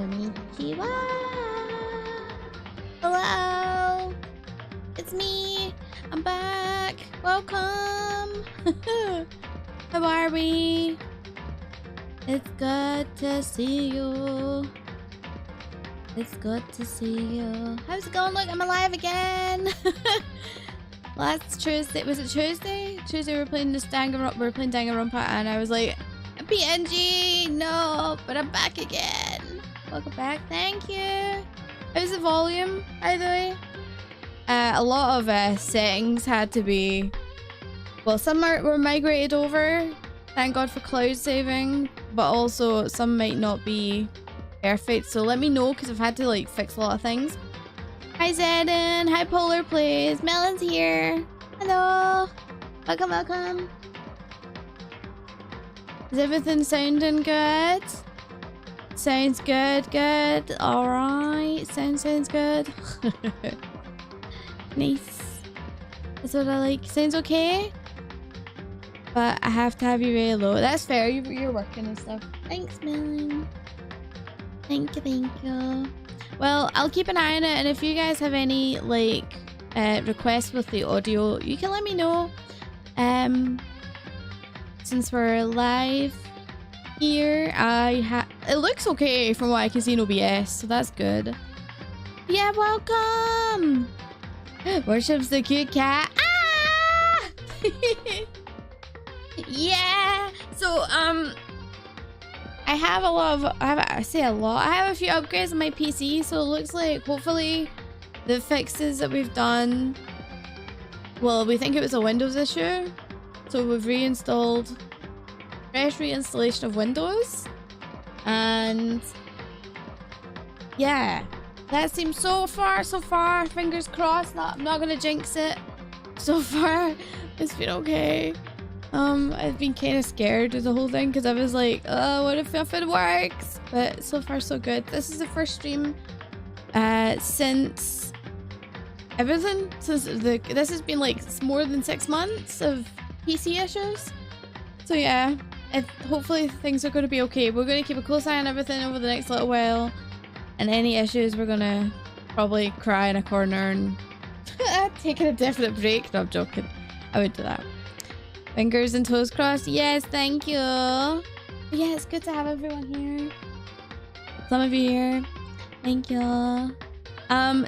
Konnichiwa. Hello. It's me. I'm back. Welcome. How are we? It's good to see you. It's good to see you. How's it going? Look, I'm alive again. Last Tuesday, was it Tuesday? Tuesday we were playing Danganronpa, and I was like, PNG, no, but I'm back again. Welcome back. Thank you. How's the volume, by the way? A lot of settings had to be, well, some were migrated over. Thank God for cloud saving, but also some might not be perfect. So let me know, because I've had to like fix a lot of things. Hi Zedden. Hi Polar Plays. Melon's here. Hello. Welcome, welcome. Is everything sounding good? Sounds good, good. Alright. Sounds good. Nice. That's what I like. Sounds okay? But I have to have you really low. That's fair. You're working and stuff. Thanks, Melon. Thank you. Well, I'll keep an eye on it, and if you guys have any like requests with the audio, you can let me know. Since we're live here, it looks okay from what I can see in OBS, so that's good. Yeah, welcome. Worships the cute cat. Ah! Yeah. So I have a lot of, I say a lot, I have a few upgrades on my PC, so it looks like hopefully the fixes that we've done, well, we think it was a Windows issue, so we've reinstalled, fresh reinstallation of Windows, and yeah, that seems so far, fingers crossed, I'm not gonna jinx it, so far it's been okay. I've been kind of scared of the whole thing, because I was like, oh, what if nothing works? But so far so good. This is the first stream since everything, this has been like more than 6 months of PC issues. So yeah, hopefully things are going to be okay. We're going to keep a close eye on everything over the next little while, and any issues we're going to probably cry in a corner and take an indefinite break. No, I'm joking. I would do that. Fingers and toes crossed. Yes, thank you. Yeah, it's good to have everyone here. Some of you here. Thank you.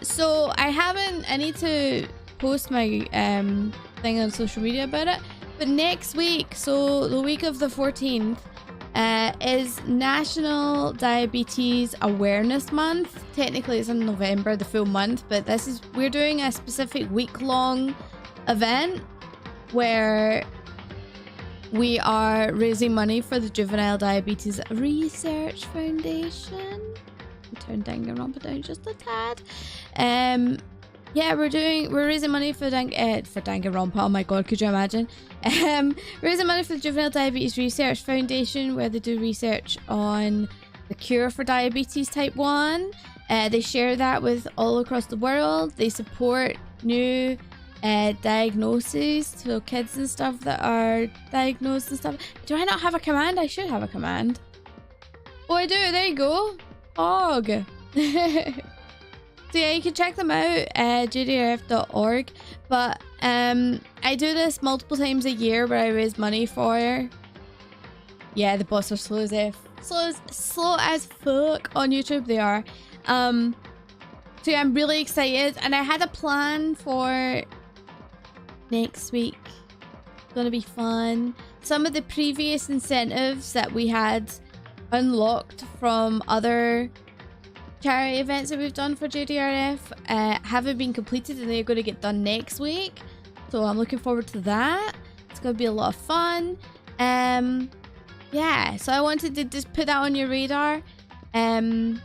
So I need to post my thing on social media about it. But next week, so the week of the 14th, is National Diabetes Awareness Month. Technically it's in November, the full month, but we're doing a specific week-long event where we are raising money for the Juvenile Diabetes Research Foundation. We turned Danganronpa down just a tad. Yeah, we're raising money for Danganronpa. Oh my god, could you imagine? Raising money for the Juvenile Diabetes Research Foundation, where they do research on the cure for diabetes type 1. They share that with all across the world. They support new diagnoses, so kids and stuff that are diagnosed and stuff. Do I not have a command? I should have a command. Oh, I do. There you go. Og. So yeah, you can check them out, jdrf.org. But I do this multiple times a year where I raise money for. Yeah, the bots are slow as F. Slow as fuck on YouTube. They are. So yeah, I'm really excited, and I had a plan for next week. It's gonna be fun. Some of the previous incentives that we had unlocked from other charity events that we've done for JDRF haven't been completed, and they're going to get done next week. So I'm looking forward to that. It's going to be a lot of fun. Yeah, so I wanted to just put that on your radar. And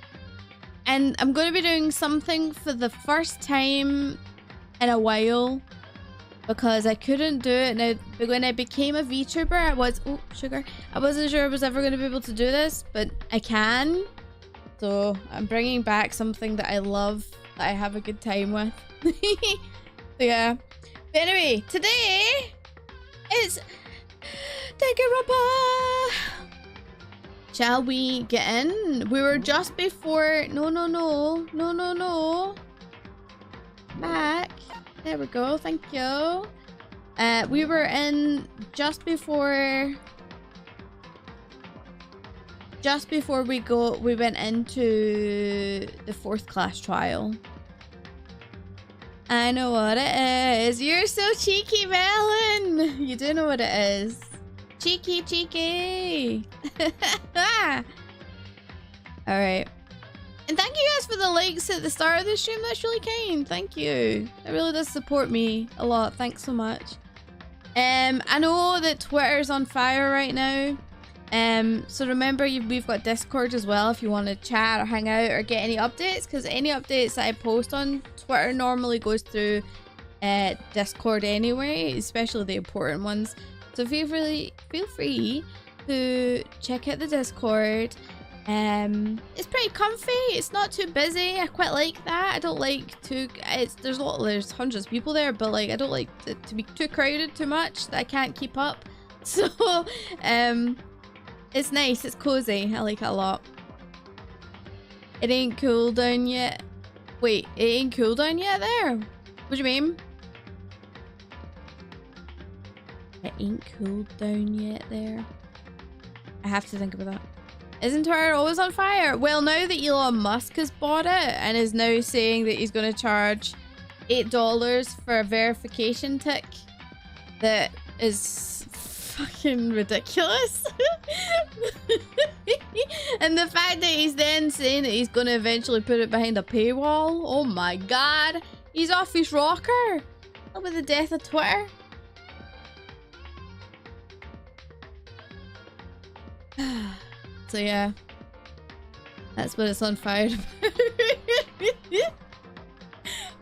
I'm going to be doing something for the first time in a while, because I couldn't do it. Now, when I became a VTuber, I wasn't sure I was ever going to be able to do this, but I can. So I'm bringing back something that I love, that I have a good time with. So yeah. But anyway, today is Danganronpa Shall we get in? We were just before... No. Back. There we go. Thank you. We were in just before... we went into the 4th class trial. I know what it is. You're so cheeky, Melon. You do know what it is. Cheeky. Alright. And thank you guys for the likes at the start of the stream. That's really kind. Thank you. It really does support me a lot. Thanks so much. I know that Twitter's on fire right now. So remember, we've got Discord as well if you want to chat or hang out or get any updates, because any updates that I post on Twitter normally goes through Discord anyway, especially the important ones. So feel free to check out the Discord. It's pretty comfy. It's not too busy. I quite like that. I don't like to. There's hundreds of people there, but like I don't like it to be too crowded too much that I can't keep up. So it's nice. It's cozy. I like it a lot. It ain't cool down yet. Wait, it ain't cool down yet there? What do you mean? It ain't cooled down yet there. I have to think about that. Isn't Twitter always on fire? Well, now that Elon Musk has bought it and is now saying that he's going to charge $8 for a verification tick, that is fucking ridiculous. And the fact that he's then saying that he's going to eventually put it behind a paywall. Oh my god. He's off his rocker. Over the death of Twitter. So yeah, that's what it's on fire about.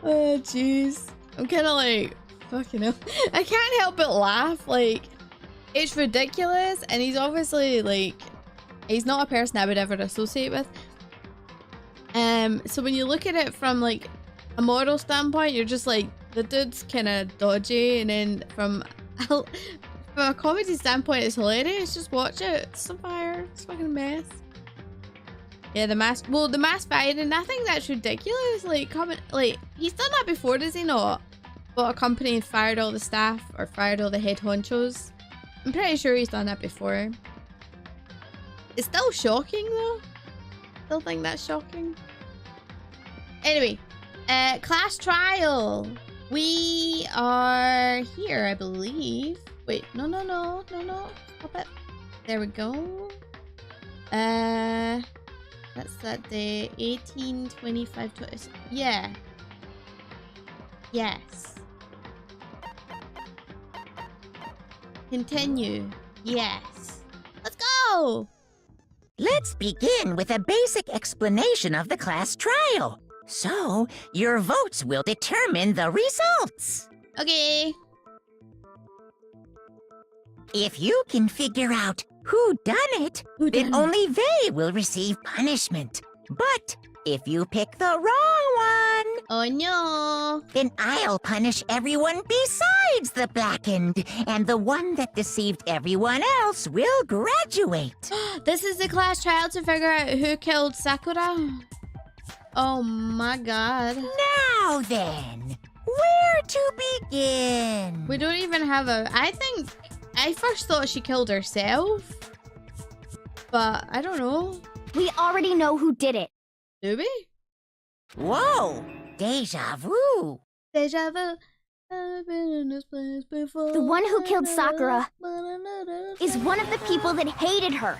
Oh jeez, I'm kind of like, fucking hell. I can't help but laugh. Like, it's ridiculous, and he's obviously like, he's not a person I would ever associate with. So when you look at it from like a moral standpoint, you're just like, the dude's kind of dodgy, and then from a comedy standpoint, it's hilarious. Just watch it. It's on fire. It's fucking a mess. Yeah, the mass firing, I think that's ridiculous. Like, he's done that before, does he not? But a company fired all the staff or fired all the head honchos. I'm pretty sure he's done that before. It's still shocking though. Still think that's shocking. Anyway, class trial. We are here, I believe. Wait, no. Stop it. There we go. That's that day. 18, 25, 20. Yeah. Yes. Continue. Yes. Let's go! Let's begin with a basic explanation of the class trial. So, your votes will determine the results. Okay. If you can figure out who done it, then only they will receive punishment. But if you pick the wrong one, oh no, then I'll punish everyone besides the blackened, and the one that deceived everyone else will graduate. This is the class trial to figure out who killed Sakura? Oh my god. Now then, where to begin? We don't even have a... I first thought she killed herself, but I don't know. We already know who did it. Do we? Whoa! Deja vu! Deja vu. I've been in this place before. The one who killed Sakura is one of the people that hated her.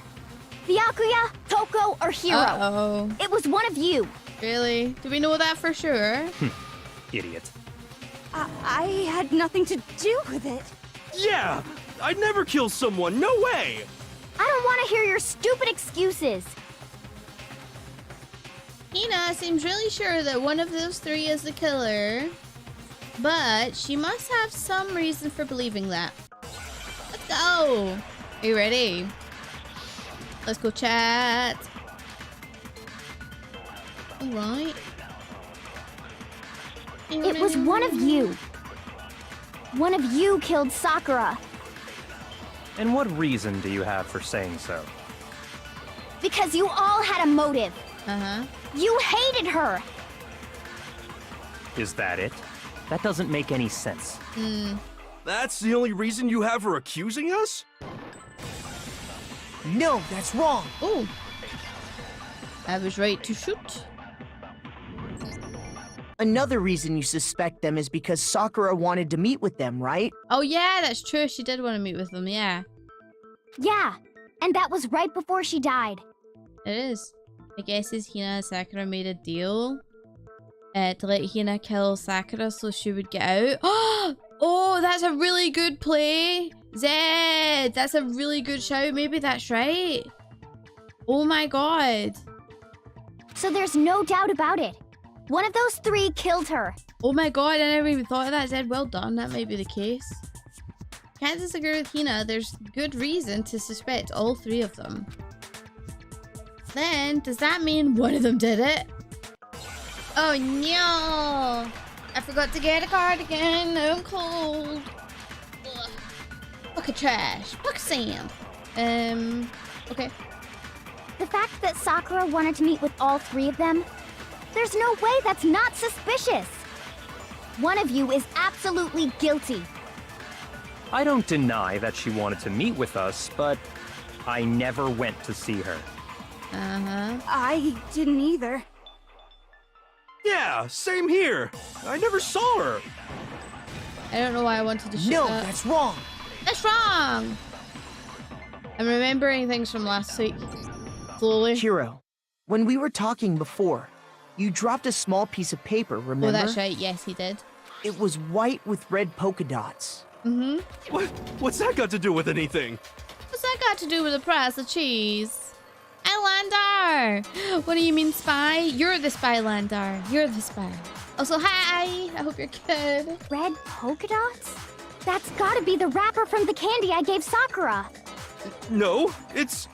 Byakuya, Toko, or Hiro. Uh-oh. It was one of you. Really? Do we know that for sure? Idiot. I had nothing to do with it. Yeah! I'd never kill someone, no way! I don't want to hear your stupid excuses. Hina seems really sure that one of those three is the killer, but she must have some reason for believing that. Let's go! Are you ready? Let's go chat. Alright. It was one of you. One of you killed Sakura. And what reason do you have for saying so? Because you all had a motive. Uh-huh. You hated her. Is that it? That doesn't make any sense. That's the only reason you have her accusing us? No, that's wrong. Oh. I was right to shoot. Another reason you suspect them is because Sakura wanted to meet with them, right? Oh yeah, that's true. She did want to meet with them, yeah. Yeah, and that was right before she died. It is. I guess Hina and Sakura made a deal to let Hina kill Sakura so she would get out. Oh, that's a really good play. Zed, that's a really good shout. Maybe that's right. Oh my god. So there's no doubt about it. One of those three killed her. Oh my god, I never even thought of that, Zed. Well done, that might be the case. Can't disagree with Hina. There's good reason to suspect all three of them. Then, does that mean one of them did it? Oh no! I forgot to get a cardigan. I'm cold. Ugh. Bucket trash. Bucket sand. Okay. The fact that Sakura wanted to meet with all three of them, there's no way that's not suspicious. One of you is absolutely guilty. I don't deny that she wanted to meet with us, but I never went to see her. Uh-huh. I didn't either. Yeah, same here. I never saw her. I don't know why I wanted to shoot No, that. that's wrong. That's wrong! I'm remembering things from last week. Slowly. Hiro, when we were talking before, you dropped a small piece of paper, remember? Oh, that's right. Yes, he did. It was white with red polka dots. Mm-hmm. What's that got to do with anything? What's that got to do with the price of cheese? Landar! What do you mean, spy? You're the spy, Landar. You're the spy. Also, hi! I hope you're good. Red polka dots? That's gotta be the wrapper from the candy I gave Sakura. No, it's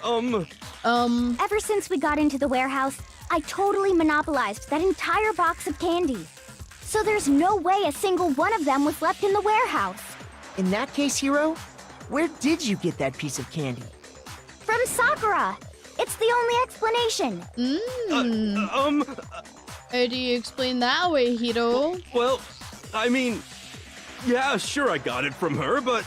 Ever since we got into the warehouse, I totally monopolized that entire box of candy. So there's no way a single one of them was left in the warehouse. In that case, Hiro, where did you get that piece of candy? From Sakura! It's the only explanation. How do you explain that away, Hiro? well, I mean, yeah, sure I got it from her, but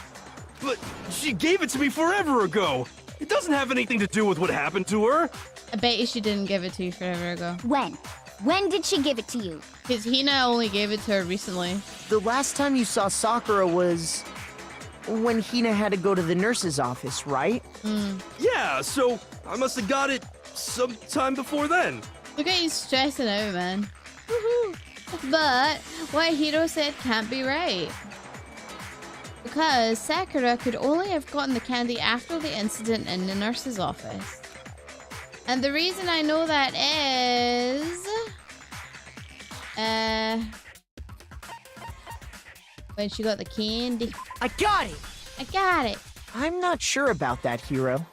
she gave it to me forever ago. It doesn't have anything to do with what happened to her. I bet you she didn't give it to you forever ago. When? When did she give it to you? Because Hina only gave it to her recently. The last time you saw Sakura was when Hina had to go to the nurse's office, right? Yeah, so I must have got it sometime before then. Look at you stressing out, man. But what Hiro said can't be right. Because Sakura could only have gotten the candy after the incident in the nurse's office. And the reason I know that is... when she got the candy. I got it! I got it. I'm not sure about that, Hiro.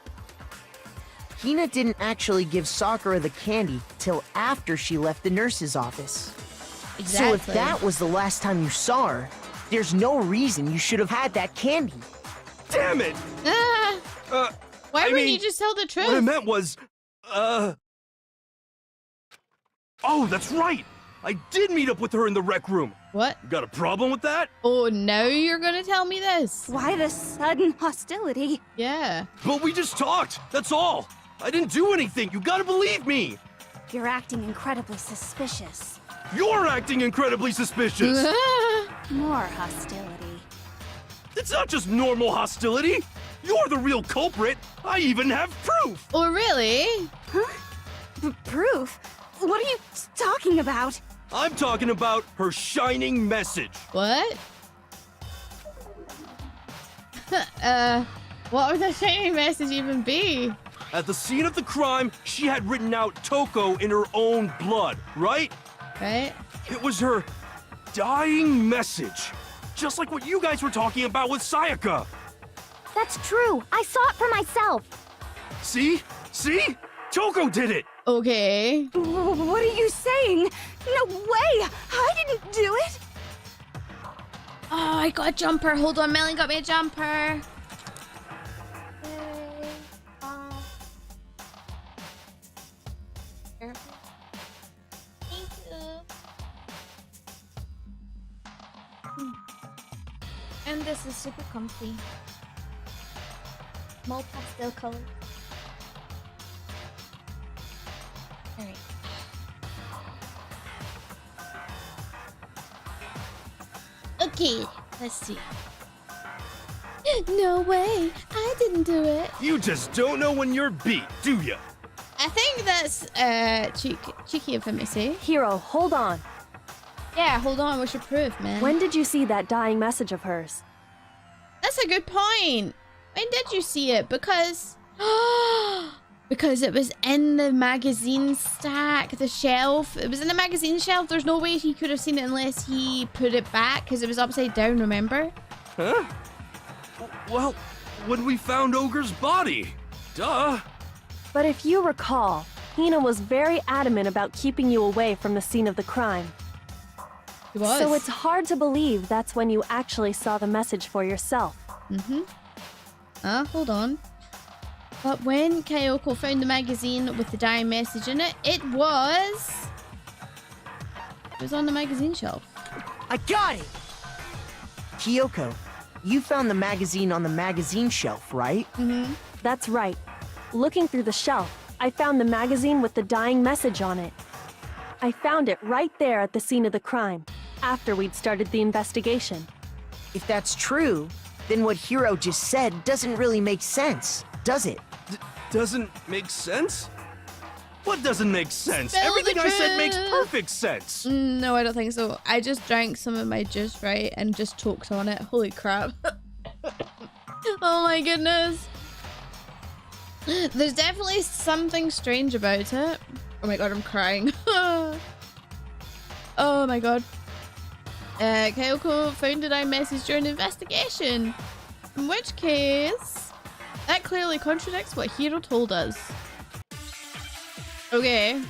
Hina didn't actually give Sakura the candy till after she left the nurse's office. Exactly. So if that was the last time you saw her, there's no reason you should have had that candy. Damn it! Why I wouldn't mean, you just tell the truth? What I meant was, oh, that's right! I did meet up with her in the rec room. What? Got a problem with that? Oh, now you're gonna tell me this? Why the sudden hostility? Yeah. But we just talked, that's all. I didn't do anything, you gotta believe me. You're acting incredibly suspicious. You're acting incredibly suspicious. More hostility. It's not just normal hostility. You're the real culprit. I even have proof. Oh, really? Proof? What are you talking about? I'm talking about her shining message. What? What would the shining message even be? At the scene of the crime, she had written out Toko in her own blood, right? Right? It was her dying message. Just like what you guys were talking about with Sayaka. That's true. I saw it for myself. See? See? Toko did it! Okay. What are you saying? No way! I didn't do it! Oh, I got a jumper. Hold on, Melon got me a jumper. And this is super comfy. More pastel color. Alright. Okay, let's see. No way! I didn't do it! You just don't know when you're beat, do ya? I think that's cheeky of him to say. Hero, hold on. Yeah, hold on, what's your proof, man? When did you see that dying message of hers? That's a good point. When did you see it? Because because it was in the magazine stack, the shelf. It was in the magazine shelf. There's no way he could have seen it unless he put it back because it was upside down, remember? Huh? Well, when we found Ogre's body. Duh. But if you recall, Hina was very adamant about keeping you away from the scene of the crime. It was. So it's hard to believe that's when you actually saw the message for yourself. Mm-hmm. Hold on. But when Kyoko found the magazine with the dying message in it, it was on the magazine shelf. I got it! Kyoko, you found the magazine on the magazine shelf, right? Mm-hmm. That's right. Looking through the shelf, I found the magazine with the dying message on it. I found it right there at the scene of the crime, after we'd started the investigation. If that's true, then what Hiro just said doesn't really make sense, does it? Doesn't make sense? What doesn't make sense? Spill the Everything I said makes truth. perfect sense. No, I don't think so. I just drank some of my juice, right, and just choked on it. Holy crap. Oh my goodness. There's definitely something strange about it. Oh my god, I'm crying. Oh my god. Kyoko found a dying message during the investigation. In which case, that clearly contradicts what Hiro told us. Okay.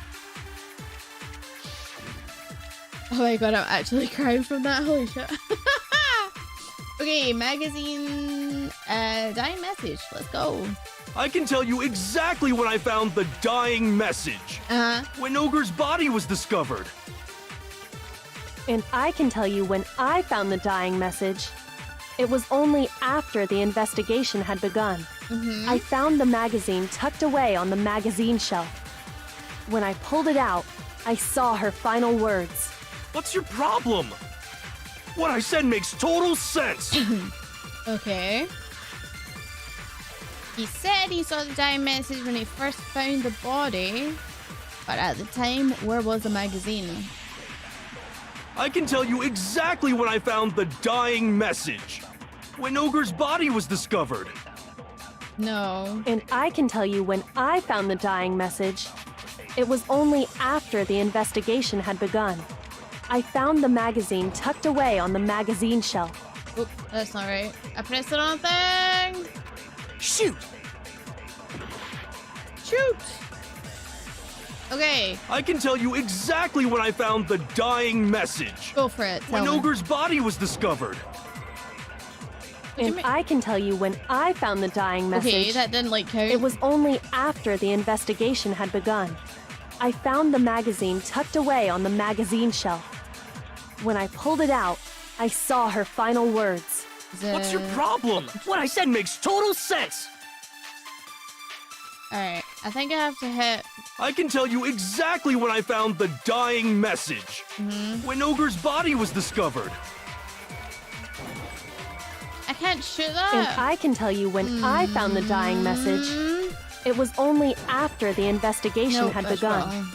Oh my god, I'm actually crying from that. Holy shit. Okay, magazine, dying message. Let's go. I can tell you exactly when I found the dying message. When Ogre's body was discovered. And I can tell you when I found the dying message. It was only after the investigation had begun. I found the magazine tucked away on the magazine shelf. When I pulled it out, I saw her final words. What's your problem? What I said makes total sense. Okay. He said he saw the dying message when he first found the body, but at the time, where was the magazine? I can tell you exactly when I found the dying message. When Ogre's body was discovered. No. And I can tell you when I found the dying message. It was only after the investigation had begun. I found the magazine tucked away on the magazine shelf. Oop, that's not right. I pressed the wrong thing. Shoot! Shoot! Okay, I can tell you exactly when I found the dying message. go for it. When Tell me. Ogre's body was discovered. do you And mean? I can tell you when I found the dying message. Okay, that didn't like count. It was only after the investigation had begun. I found the magazine tucked away on the magazine shelf. When I pulled it out, I saw her final words. What's your problem? What I said makes total sense. Alright, I think I have to hit. I can tell you exactly when I found the dying message. When Ogre's body was discovered. I can't shoot that. And I can tell you when I found the dying message. It was only after the investigation Nope, had that's begun. wrong.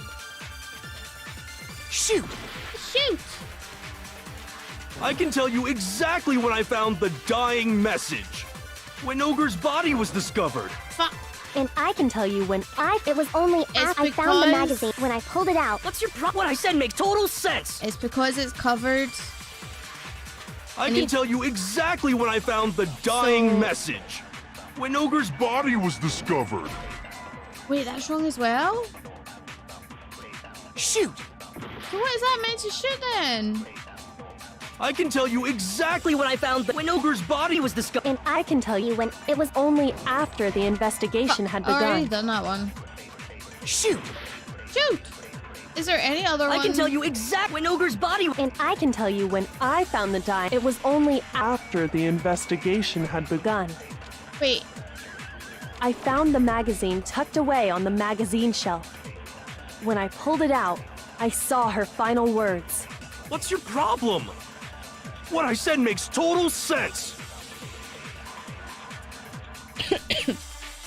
Shoot! Shoot! I can tell you exactly when I found the dying message. When Ogre's body was discovered. Fuck. And I can tell you when it was only after I found the because- magazine when I pulled it out. What's your problem? What I said makes total sense. It's because it's covered. I And can he- tell you exactly when I found the dying So- message. When Ogre's body was discovered. Wait, that's wrong as well? Shoot! So what is that meant to shoot then? I can tell you exactly when I found when Ogre's body was discovered. And I can tell you when it was only after the investigation had Already begun. done that one. Shoot! Shoot! Is there any other one? I can tell you exactly when Ogre's body. And I can tell you when I found the dying. It was only after the investigation had begun. Wait. I found the magazine tucked away on the magazine shelf. When I pulled it out, I saw her final words. What's your problem? What I said makes total sense.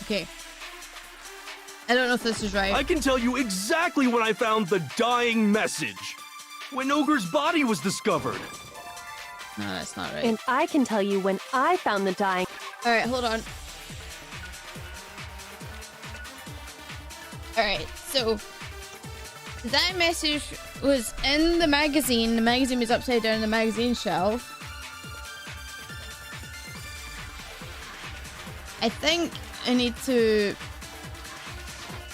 Okay. I don't know if this is right. I can tell you exactly when I found the dying message. When Ogre's body was discovered. No, that's not right. And I can tell you when I found the dying. Alright, hold on. Alright, so that message was in the magazine. The magazine was upside down in the magazine shelf. I think I need to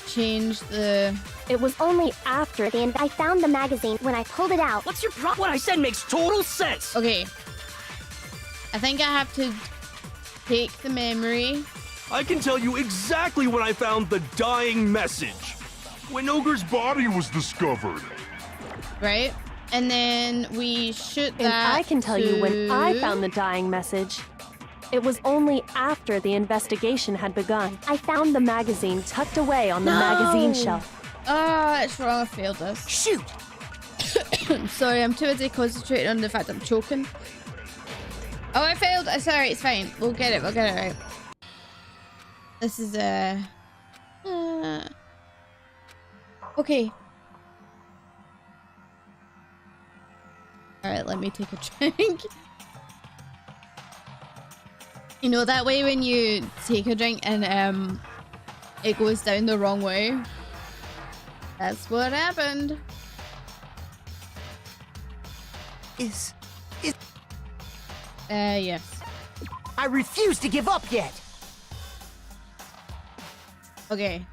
change the... It was only after I found the magazine when I pulled it out. What's your problem? What I said makes total sense. Okay. I think I have to take the memory. I can tell you exactly when I found the dying message. When Ogre's body was discovered. Right? And then we shoot that. And I can tell you when I found the dying message. It was only after the investigation had begun. I found the magazine tucked away on the magazine shelf. Ah, it's wrong. I failed this. Shoot! Sorry, I'm too busy concentrating on the fact I'm choking. Oh, I failed. Sorry, it's fine. We'll get it. We'll get it right. This is okay. Alright, let me take a drink. You know that way when you take a drink and it goes down the wrong way? That's what happened. Yes. I refuse to give up yet. Okay.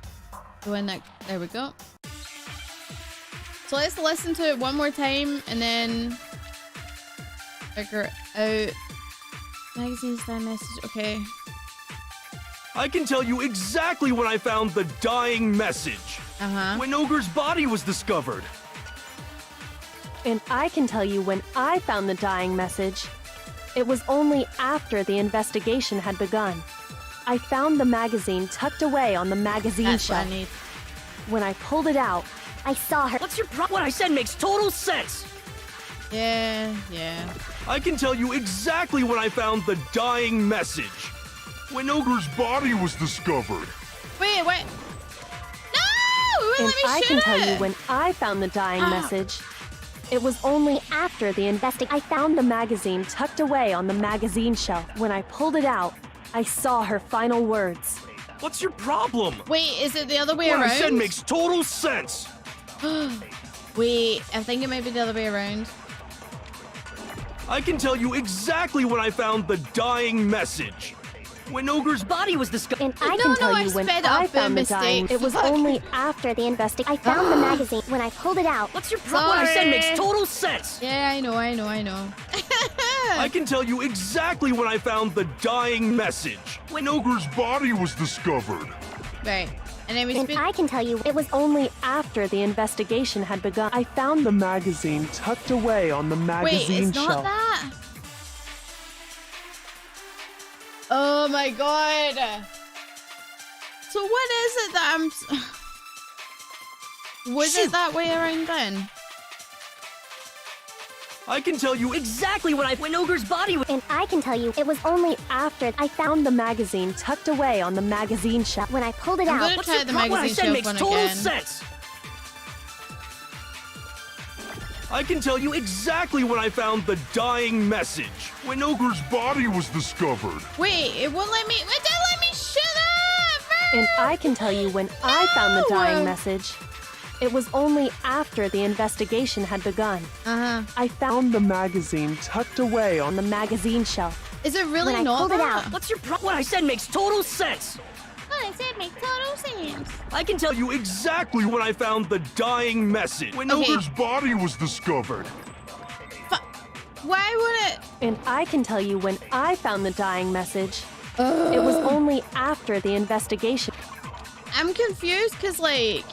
So when that, there we go. So let's listen to it one more time and then figure out magazine style message. Okay. I can tell you exactly when I found the dying message. When Ogre's body was discovered. And I can tell you when I found the dying message. It was only after the investigation had begun. I found the magazine tucked away on the magazine That's shelf. what I need. When I pulled it out, I saw her. What's your problem? What I said makes total sense. Yeah. I can tell you exactly when I found the dying message. When Ogre's body was discovered. Wait, what? No! It wouldn't and let me I shoot can tell it. you when I found the dying message. It was only after the investigation. I found the magazine tucked away on the magazine shelf. When I pulled it out, I saw her final words. What's your problem? Wait, is it the other way What around? I said makes total sense. Wait, I think it might be the other way around. I can tell you exactly when I found the dying message. When Ogre's body was discovered. And I No, can tell no, you I when sped I up a found the dying. mistake. It was Fuck. only After the investigation, I found the magazine when I pulled it out. What's your problem? What I said makes Sorry. total sense. Yeah, I know. I can tell you exactly when I found the dying message. When Ogre's body was discovered. Right. And then we And speed... I can tell you It was only after the investigation had begun. I found the magazine tucked away on the Wait, magazine it's not shelf. that? Oh my god. So what is it that I'm... Was it that way around then? I can tell you exactly when Ogre's body was. And I can tell you it was only after I found the magazine tucked away on the magazine shelf. when I pulled it I'm out. gonna What's try your the problem? What I magazine said shelf makes one total again. sense. I can tell you exactly when I found the dying message. When Ogre's body was discovered. Wait, it won't let me... It didn't let me shut up! And I can tell you when I found the No! dying message. It was only after the investigation had begun. I found the magazine tucked away on the magazine shelf. Is it really When I not pulled it that? out. What's your problem? What I said makes total sense. What I said makes total sense. I can tell you exactly when I found the dying message. When Okay. Ogre's body was discovered. Why would it... And I can tell you when I found the dying message. It was only after the investigation. I'm confused because, like...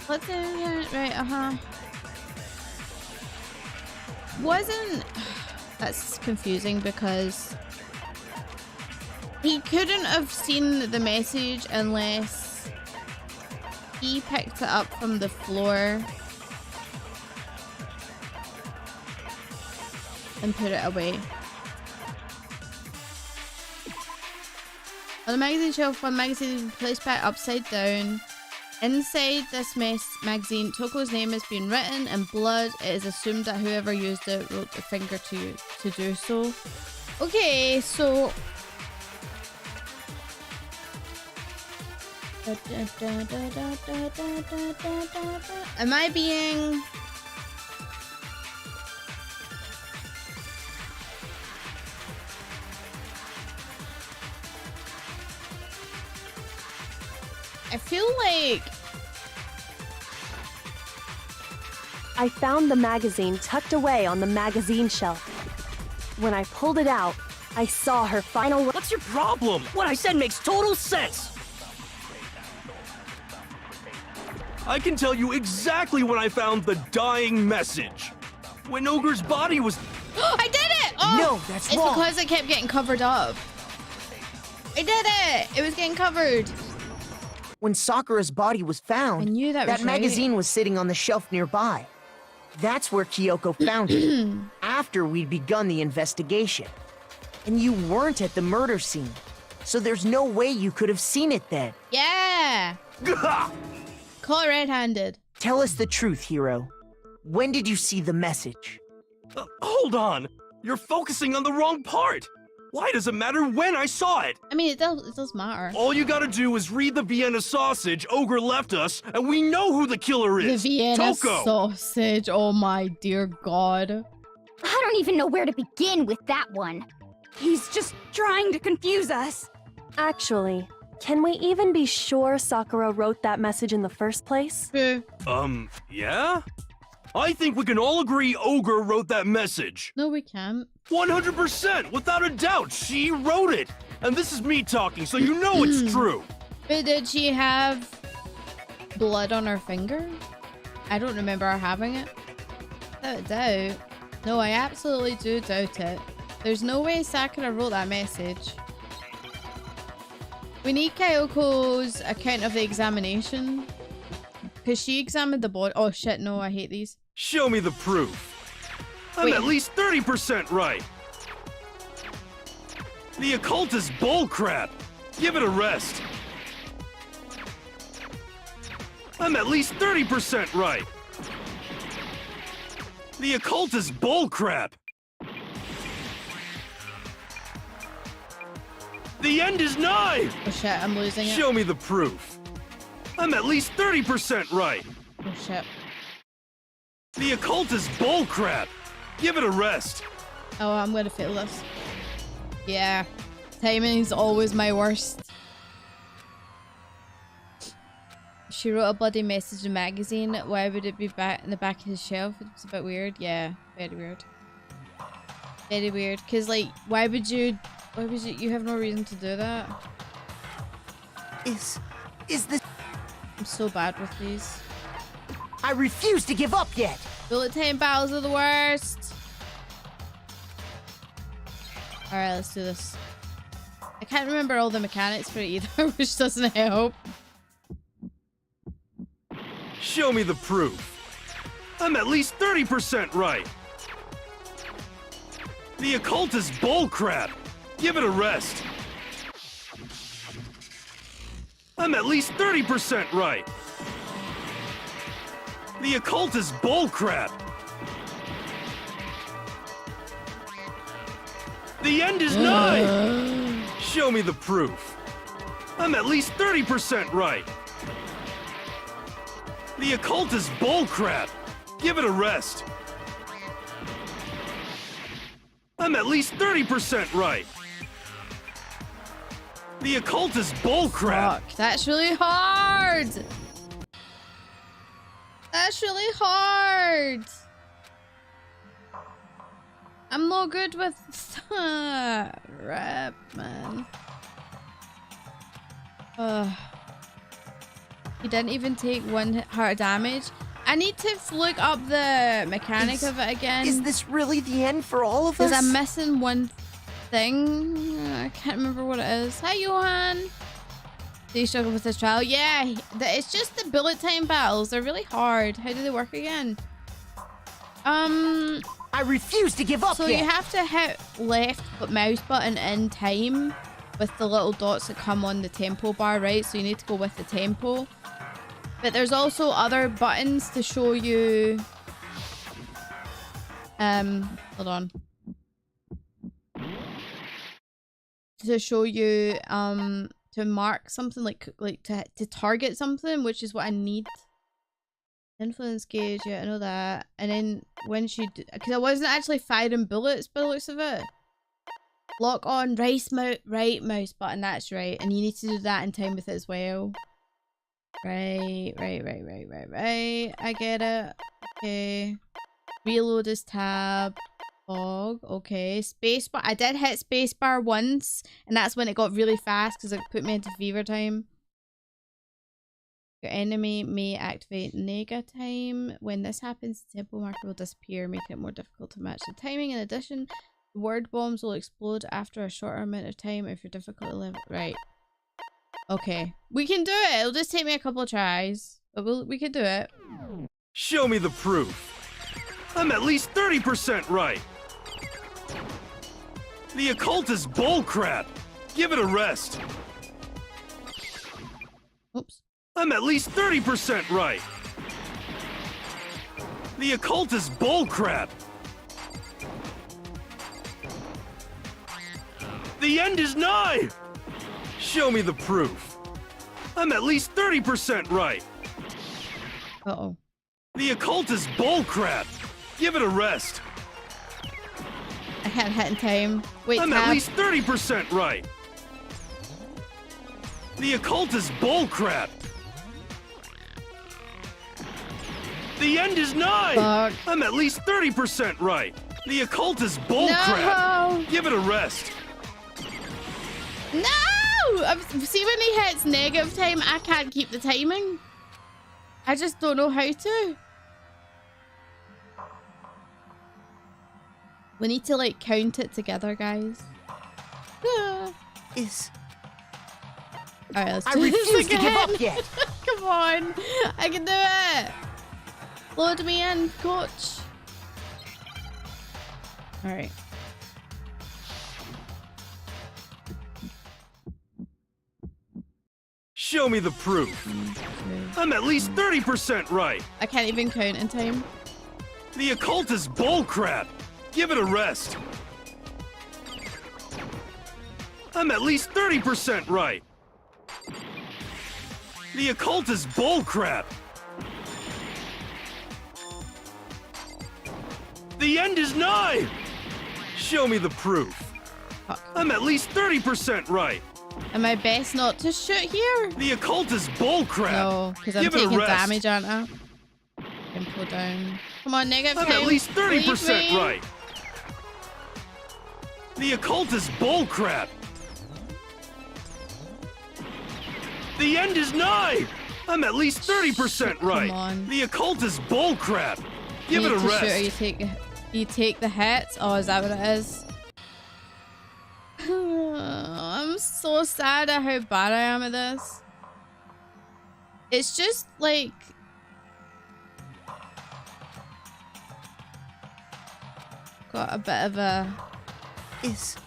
What's it? Right, Wasn't... That's confusing because he couldn't have seen the message unless he picked it up from the floor and put it away. On the magazine shelf, one magazine is placed back upside down. Inside this magazine, Toko's name has been written in blood. It is assumed that whoever used it wrote the finger to do so. Okay, so... Am I being... I feel like... I found the magazine tucked away on the magazine shelf. When I pulled it out, I saw her final... What's your problem? What I said makes total sense! I can tell you exactly when I found the dying message. When Ogre's body was... I did it! Oh, No, that's wrong. It's because it kept getting covered up. I did it! It was getting covered. When Sakura's body was found, I knew that was right. magazine was sitting on the shelf nearby. That's where Kyoko found it, after we'd begun the investigation. And you weren't at the murder scene, so there's no way you could have seen it then. Yeah! Caught red-handed. Tell us the truth, Hiro. When did you see the message? Hold on! You're focusing on the wrong part! Why does it matter when I saw it? I mean, it does matter. All you gotta do is read the Vienna sausage Ogre left us, and we know who the killer The is. Vienna Toko! sausage. Oh my dear God. I don't even know where to begin with that one. He's just trying to confuse us. Actually, can we even be sure Sakura wrote that message in the first place? Yeah? I think we can all agree Ogre wrote that message. No, we can't. 100%! Without a doubt, she wrote it! And this is me talking, so you know it's true! But did she have blood on her finger? I don't remember her having it. Without a doubt. No, I absolutely do doubt it. There's no way Sakura wrote that message. We need Kyoko's account of the examination. Because she examined the body. Oh shit, no, I hate these. Show me the proof. I'm Wait. at least 30% right. The occult is bullcrap. Give it a rest. I'm at least 30% right. The occult is bullcrap. The end is nigh. Oh shit, I'm losing it. Show me the proof. I'm at least 30% right. Oh shit. The occult is bullcrap. Give it a rest. Oh, I'm gonna fail this. Yeah. Timing's always my worst. She wrote a bloody message in a magazine. Why would it be back in the back of his shelf? It's a bit weird. Yeah, very weird. Very weird. Cause like, why would you have no reason to do that? Is this... I'm so bad with these. I refuse to give up yet! Bullet time battles are the worst. Alright, let's do this. I can't remember all the mechanics for it either, which doesn't help. Show me the proof. I'm at least 30% right. The occult is bullcrap. Give it a rest. I'm at least 30% right. The occult is bullcrap. The end is nigh. Show me the proof. I'm at least 30% right. The occult is bullcrap. Give it a rest. I'm at least 30% right. The occult is bullcrap. Fuck, that's really hard. That's really hard. I'm not good with rap, man. He didn't even take 1 heart of damage. I need to look up the mechanic of it again. Is this really the end for all of us? Because I'm missing one thing. I can't remember what it is. Hi, Johan. Do you struggle with this trial? Yeah, it's just the bullet time battles. They're really hard. How do they work again? I refuse to give up So yet. you have to hit left mouse button in time with the little dots that come on the tempo bar, right? So you need to go with the tempo. But there's also other buttons to show you... hold on. To show you, to mark something, like to target something, which is what I need. Influence gauge, yeah, I know that. And then when she... Because I wasn't actually firing bullets by the looks of it. Lock on right mouse button, that's right. And you need to do that in time with it as well. Right. I get it. Okay. Reload is tab. Fog. Okay. Spacebar. I did hit spacebar once, and that's when it got really fast because it put me into fever time. Your enemy may activate Nega time. When this happens, the tempo marker will disappear, making it more difficult to match the timing. In addition, the word bombs will explode after a shorter amount of time if your difficulty level... Right. Okay. We can do it. It'll just take me a couple of tries. But we can do it. Show me the proof. I'm at least 30% right. The occult is bullcrap. Give it a rest. Oops. I'm at least 30% right. The occult is bullcrap. The end is nigh. Show me the proof. I'm at least 30% right. Uh-oh. The occult is bullcrap. Give it a rest. I can't hit in time. Wait, I'm tab. at least 30% right. The occult is bullcrap. The end is nigh. Fuck. I'm at least 30% right. The occult is bullcrap. No! Give it a rest. No! See, when he hits negative time, I can't keep the timing. I just don't know how to. We need to, like, count it together, guys. Ah. Alright, let's I do this refuse to give again. up yet. Come on. I can do it. Load me in, coach. Alright. Show me the proof. I'm at least 30% right. I can't even count in time. The occult is bullcrap. Give it a rest. I'm at least 30% right. The occult is bullcrap. The end is nigh. Show me the proof. Fuck. I'm at least 30% right. Am I best not to shoot here? The occult is bullcrap. No, because I'm Give it a taking rest. damage, aren't I? Tempo down. Come on, negative I'm time. at least 30% Leave me. right. The occult is bullcrap. The end is nigh. I'm at least 30% right. Come on. The occult is bullcrap. Give You it a need to rest. shoot or you take the hits. Oh, is that what it is? I'm so sad at how bad I am at this. It's just like... Got a bit of a... Is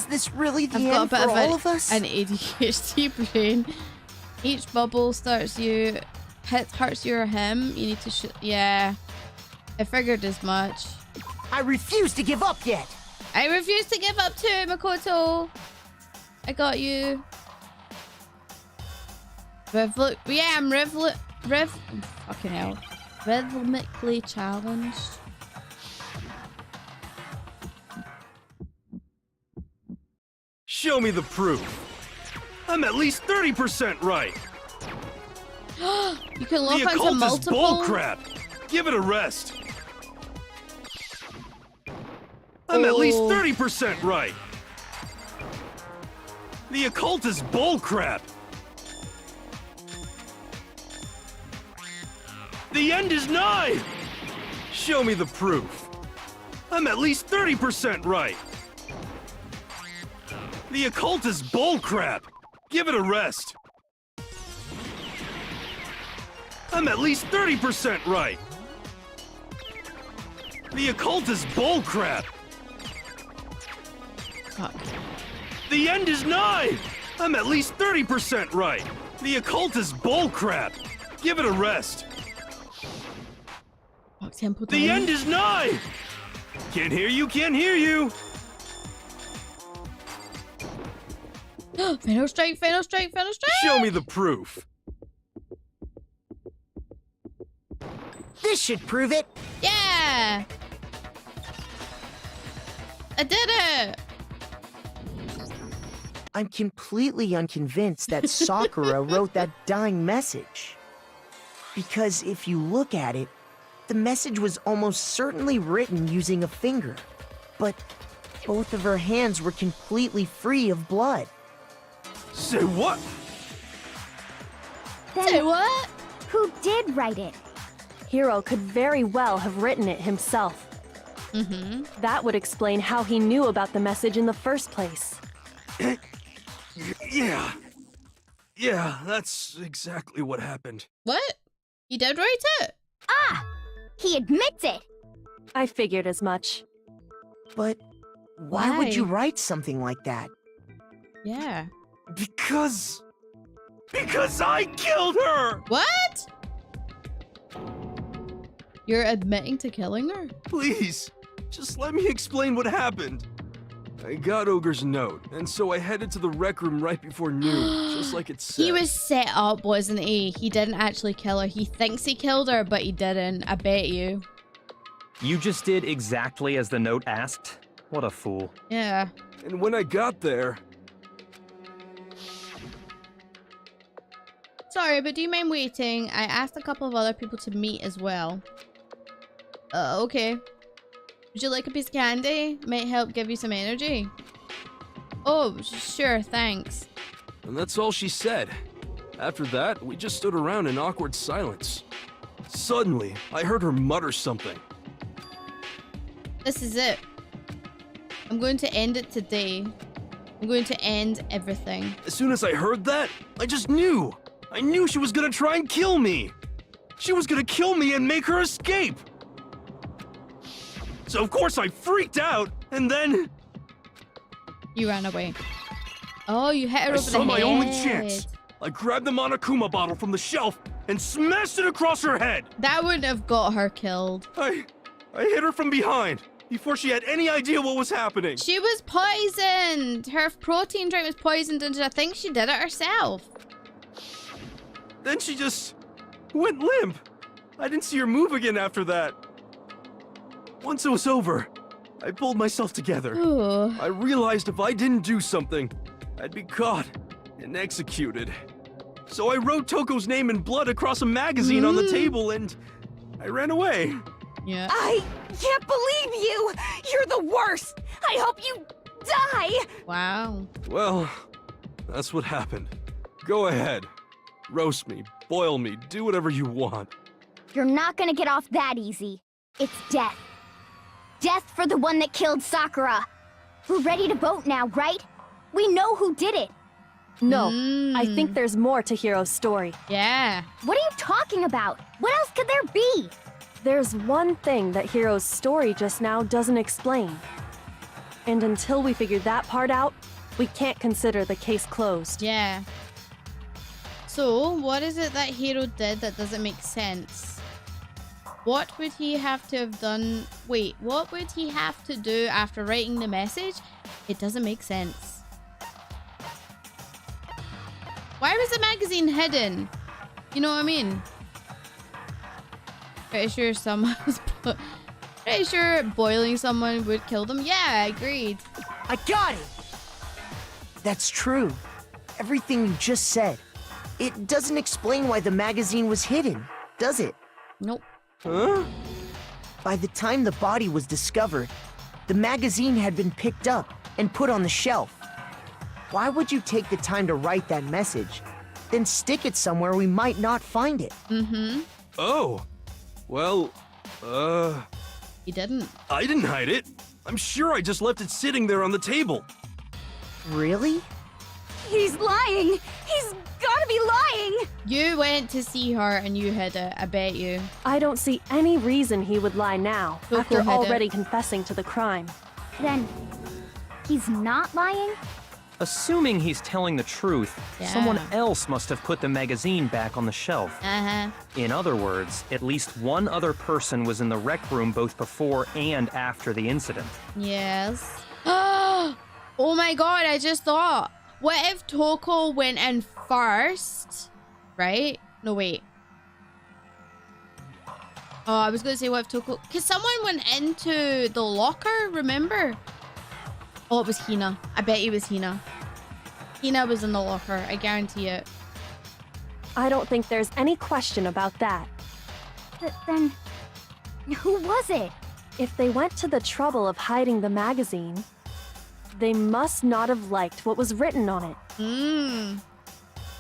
this really the I've got a end bit for of all of us? an ADHD brain. Each bubble starts you... hurts you or him. You need to shoot... Yeah. I figured as much. I refuse to give up yet. I refuse to give up too, Makoto. I got you. Yeah, I'm fucking hell. Rhythmically challenged. Show me the proof. I'm at least 30% right. You can lock The onto occult is multiple. bullcrap. Give it a rest. I'm at least 30% right. The occult is bullcrap. The end is nigh! Show me the proof. I'm at least 30% right. The occult is bullcrap. Give it a rest. I'm at least 30% right. The occult is bullcrap. Fuck. The end is nigh! I'm at least 30% right. The occult is bullcrap. Give it a rest. Fuck, tempo The time. end is nigh! Can't hear you, can't hear you! Final strike, final strike, final strike! Show me the proof. This should prove it. Yeah! I did it! I'm completely unconvinced that Sakura wrote that dying message. Because if you look at it, the message was almost certainly written using a finger. But both of her hands were completely free of blood. Say what? Then Say what? who did write it? Hiro could very well have written it himself. Mm-hmm. That would explain how he knew about the message in the first place. Yeah, that's exactly what happened. What? You did write it? Ah! He admits it! I figured as much. But why would you Why? write something like that? Yeah. Because I killed her! What? You're admitting to killing her? Please, just let me explain what happened. I got Ogre's note, and so I headed to the rec room right before noon, just like it said. He was set up, wasn't he? He didn't actually kill her. He thinks he killed her, but he didn't. I bet you. You just did exactly as the note asked? What a fool. Yeah. And when I got there... Sorry, but do you mind waiting? I asked a couple of other people to meet as well. Okay. Would you like a piece of candy? Might help give you some energy. Oh, sure, thanks. And that's all she said. After that, we just stood around in awkward silence. Suddenly, I heard her mutter something. This is it. I'm going to end it today. I'm going to end everything. As soon as I heard that, I just knew. I knew she was gonna try and kill me. She was gonna kill me and make her escape. So of course I freaked out, and then You ran away. Oh, you hit her I over saw the my head. only chance. I grabbed the Monokuma bottle from the shelf and smashed it across her head. That wouldn't have got her killed. I hit her from behind before she had any idea what was happening. She was poisoned. Her protein drink was poisoned, and I think she did it herself. Then she just went limp. I didn't see her move again after that. Once it was over, I pulled myself together. Ooh. I realized if I didn't do something, I'd be caught and executed. So I wrote Toko's name in blood across a magazine on the table and I ran away. Yeah. I can't believe you! You're the worst! I hope you die! Wow. Well, that's what happened. Go ahead. Roast me, boil me, do whatever you want. You're not gonna get off that easy. It's death. Death for the one that killed Sakura. We're ready to vote now, right? We know who did it. No, I think there's more to Hiro's story. Yeah. What are you talking about? What else could there be? There's one thing that Hiro's story just now doesn't explain. And until we figure that part out, we can't consider the case closed. Yeah. So, what is it that Hiro did that doesn't make sense? What would he have to have done? Wait, what would he have to do after writing the message? It doesn't make sense. Why was the magazine hidden? You know what I mean? Pretty sure someone was... Pretty sure boiling someone would kill them. Yeah, agreed. I got it! That's true. Everything you just said. It doesn't explain why the magazine was hidden, does it? Nope. Huh? By the time the body was discovered, the magazine had been picked up and put on the shelf. Why would you take the time to write that message, then stick it somewhere we might not find it? Mm-hmm. Oh, Well, He didn't. I didn't hide it. I'm sure I just left it sitting there on the table. Really? He's lying! He's gotta be lying! You went to see her and you hid it, I bet you. I don't see any reason he would lie now, Coco after hid it. already confessing to the crime. Then, he's not lying? Assuming he's telling the truth, someone Yeah. else must have put the magazine back on the shelf. Uh-huh. In other words, at least one other person was in the rec room both before and after the incident. Yes. Oh my god, I just thought. What if Toko went in first? Right? No, wait. Oh, I was going to say what if Toko... Because someone went into the locker, remember? Oh, it was Hina. I bet it was Hina. Hina was in the locker. I guarantee it. I don't think there's any question about that. Then, who was it? If they went to the trouble of hiding the magazine, they must not have liked what was written on it.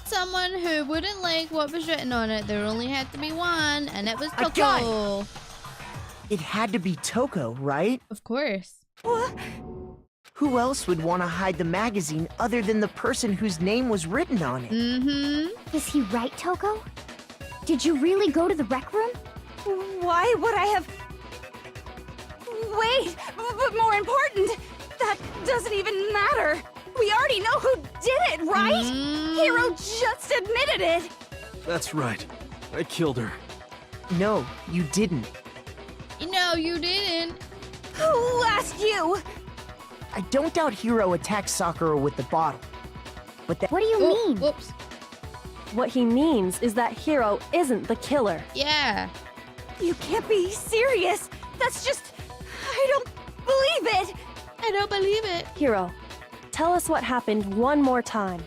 Someone who wouldn't like what was written on it. There only had to be one, and it was I got Toko. It had to be Toko, right? Of course. Who else would want to hide the magazine other than the person whose name was written on it? Mm-hmm. Is he right, Toko? Did you really go to the rec room? Why would I have... Wait, but more important, that doesn't even matter. We already know who did it, right? Hiro just admitted it. That's right. I killed her. No, you didn't. No, you didn't. Who asked you? I don't doubt Hiro attacked Sakura with the bottle. But that... What do you Oh, mean? whoops. What he means is that Hiro isn't the killer. Yeah. You can't be serious. That's just... I don't believe it. I don't believe it. Hiro, tell us what happened one more time.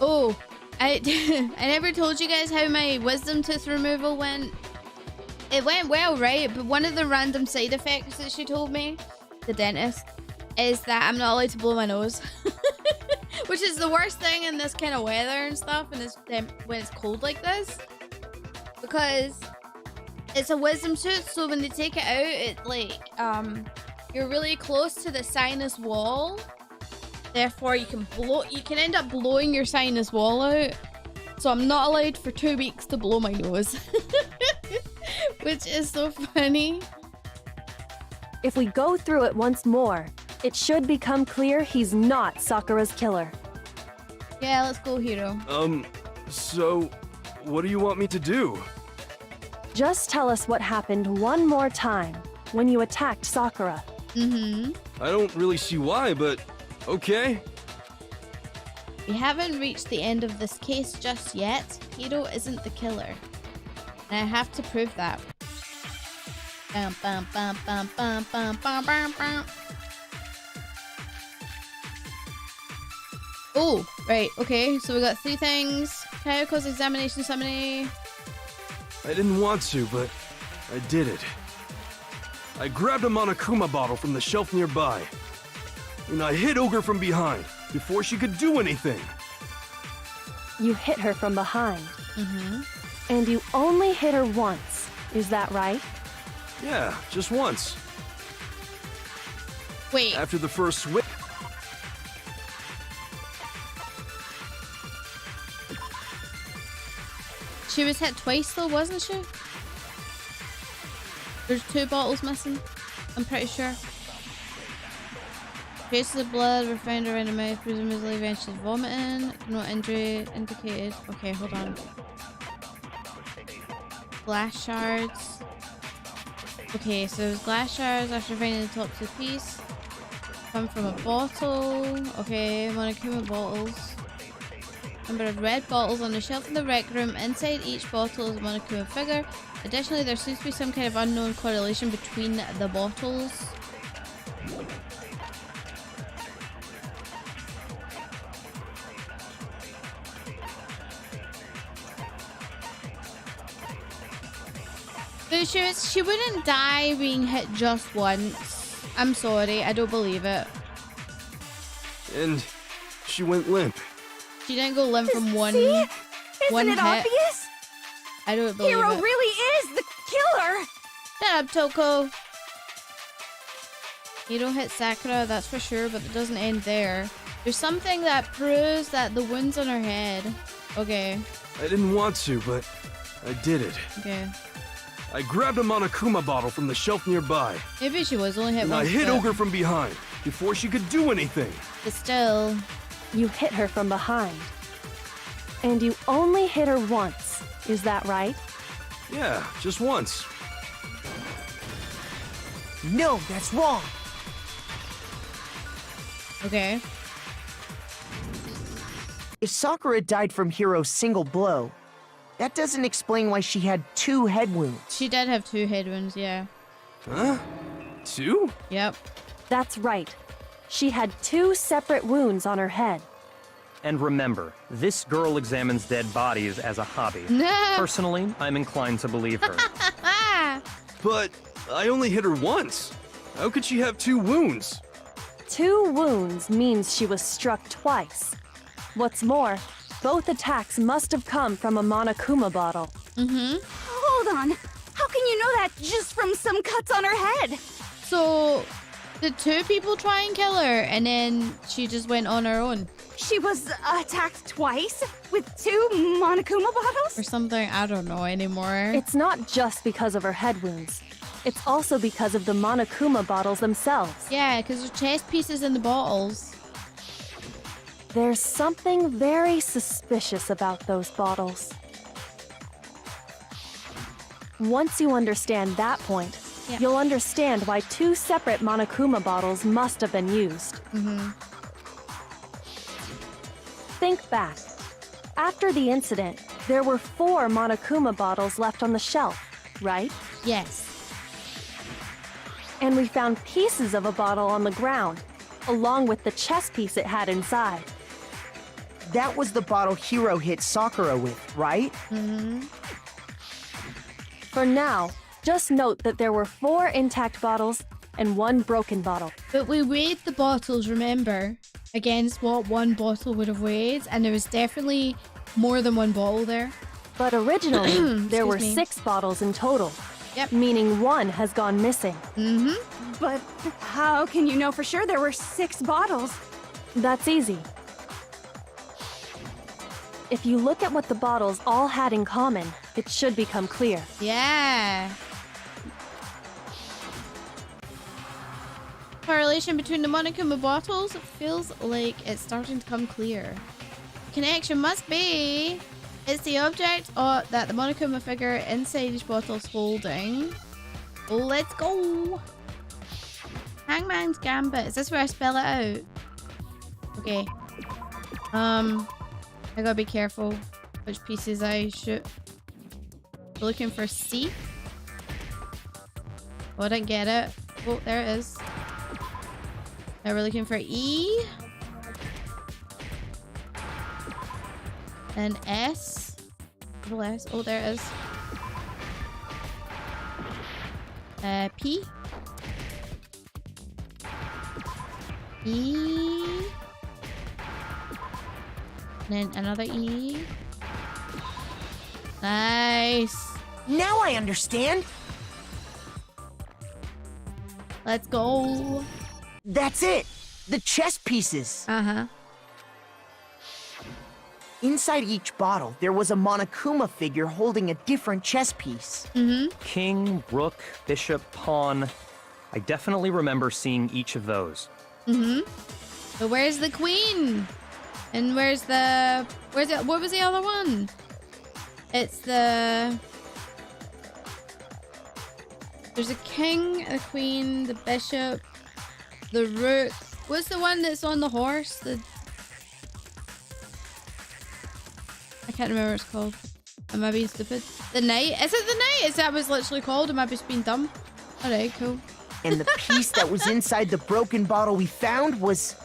Oh, I never told you guys how my wisdom tooth removal went. It went well, right? But one of the random side effects that she told me, the dentist, is that I'm not allowed to blow my nose. Which is the worst thing in this kind of weather and stuff, and when it's cold like this. Because it's a wisdom tooth, so when they take it out, it like, you're really close to the sinus wall. Therefore, you can end up blowing your sinus wall out. So I'm not allowed for 2 weeks to blow my nose. Which is so funny. If we go through it once more, it should become clear he's not Sakura's killer. Yeah, let's go, Hiro. So, what do you want me to do? Just tell us what happened one more time when you attacked Sakura. Mm-hmm. I don't really see why, but okay. We haven't reached the end of this case just yet. Hiro isn't the killer. And I have to prove that. Bum, bum, bum, bum, bum, bum, bum, bum, bum. Oh, right, okay. So we got 3 things. Kayako's examination summary. I didn't want to, but I did it. I grabbed a Monokuma bottle from the shelf nearby, and I hit Ogre from behind before she could do anything. You hit her from behind. Mm-hmm. And you only hit her once. Is that right? Yeah, just once. Wait. After the first swing. She was hit twice though, wasn't she? There's 2 bottles missing, I'm pretty sure. Traces of blood were found around her mouth, presumably when she's vomiting. No injury indicated. Okay, hold on. Glass shards. Okay, so there's glass shards after finding the top 2 piece. Come from a bottle. Okay, Monokuma bottles. Number of red bottles on the shelf in the rec room. Inside each bottle is a Monokuma figure. Additionally, there seems to be some kind of unknown correlation between the bottles. So she wouldn't die being hit just once. I'm sorry, I don't believe it. And she went limp. She didn't go limp from one See? Isn't one it hit. obvious? I don't believe Hiro it. really is the killer! Shut up, Toko. Hiro hit Sakura, that's for sure, but it doesn't end there. There's something that proves that the wound's on her head. Okay. I didn't want to, but I did it. Okay. I grabbed a Monokuma bottle from the shelf nearby, Maybe she was only hit and once. I hit but- Ogre from behind before she could do anything. But still. You hit her from behind. And you only hit her once. Is that right? Yeah, just once. No, that's wrong. Okay. If Sakura died from Hiro's single blow, that doesn't explain why she had 2 head wounds. She did have 2 head wounds, yeah. Huh? 2? Yep. That's right. She had 2 separate wounds on her head. And remember, this girl examines dead bodies as a hobby. No. Personally, I'm inclined to believe her. But I only hit her once. How could she have 2 wounds? 2 wounds means she was struck twice. What's more, both attacks must have come from a Monokuma bottle. Hold on. How can you know that just from some cuts on her head? So, did 2 people try and kill her, and then she just went on her own? She was attacked twice with 2 Monokuma bottles? Or something? I don't know anymore. It's not just because of her head wounds. It's also because of the Monokuma bottles themselves. Yeah, because there's chest pieces in the bottles. There's something very suspicious about those bottles. Once you understand that point, Yeah. you'll understand why 2 separate Monokuma bottles must have been used. Think back. After the incident, there were 4 Monokuma bottles left on the shelf, right? Yes. And we found pieces of a bottle on the ground, along with the chest piece it had inside. That was the bottle Hiro hit Sakura with, right? For now, just note that there were 4 intact bottles and 1 broken bottle. But we weighed the bottles, remember, against what 1 bottle would have weighed, and there was definitely more than 1 bottle there. But originally, there were Excuse me. 6 bottles in total. Yep. Meaning 1 has gone missing. But how can you know for sure there were 6 bottles? That's easy. If you look at what the bottles all had in common, it should become clear. Yeah. Correlation between the Monokuma bottles feels like it's starting to come clear. Connection must be it's the object that the Monokuma figure inside each bottle is holding. Let's go. Hangman's Gambit. Is this where I spell it out? Okay. I gotta be careful which pieces I shoot. We're looking for C. Oh, I didn't get it. Oh, there it is. Now we're looking for E. And S. Double S. Oh, there it is. P. E. And then another E. Nice. Now I understand. Let's go. That's it. The chest pieces. Uh-huh. Inside each bottle, there was a Monokuma figure holding a different chess piece. King, rook, bishop, pawn. I definitely remember seeing each of those. But where's the queen? And where's it? What was the other one? It's the... There's a king, a queen, the bishop, the rook. What's the one that's on the horse? I can't remember what it's called. Am I being stupid? The knight? Is it the knight? Is that what it's literally called? Am I just being dumb? Alright, cool. And the piece that was inside the broken bottle we found was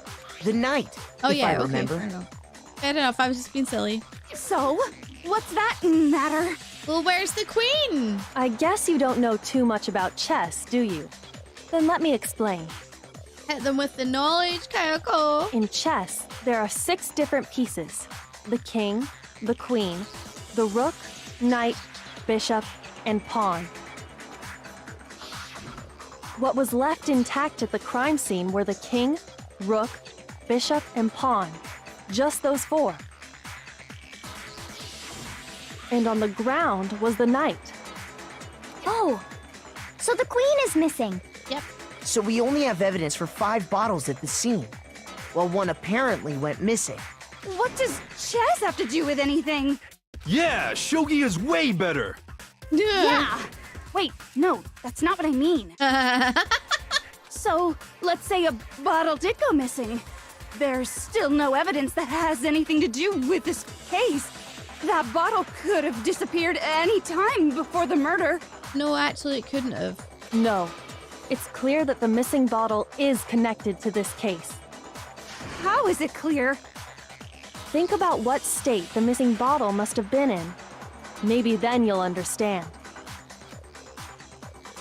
the knight. Oh if yeah, I okay, remember. fair enough. Fair enough, I was just being silly. So, what's that matter? Well, where's the queen? I guess you don't know too much about chess, do you? Then let me explain. Hit them with the knowledge, Kayako. In chess, there are 6 different pieces. The king, the queen, the rook, knight, bishop, and pawn. What was left intact at the crime scene were the king, rook, bishop, and pawn. Just those 4. And on the ground was the knight. Oh, so the queen is missing. Yep. So we only have evidence for 5 bottles at the scene, while one apparently went missing. What does chess have to do with anything? Yeah, shogi is way better. Yeah. Wait, no, that's not what I mean. So, let's say a bottle did go missing. There's still no evidence that has anything to do with this case. That bottle could have disappeared any time before the murder. No, actually, it couldn't have. No. It's clear that the missing bottle is connected to this case. How is it clear? Think about what state the missing bottle must have been in. Maybe then you'll understand.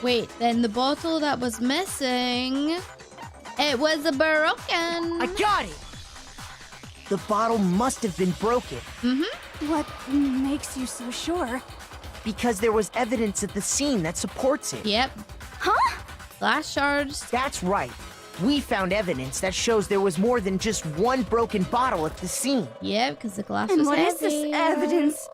Wait, then the bottle that was missing, it was broken. I got it! The bottle must have been broken. What makes you so sure? Because there was evidence at the scene that supports it. Yep. Huh? Glass shards. That's right. We found evidence that shows there was more than just one broken bottle at the scene. Yep, because the glass And was what is this heavy. evidence?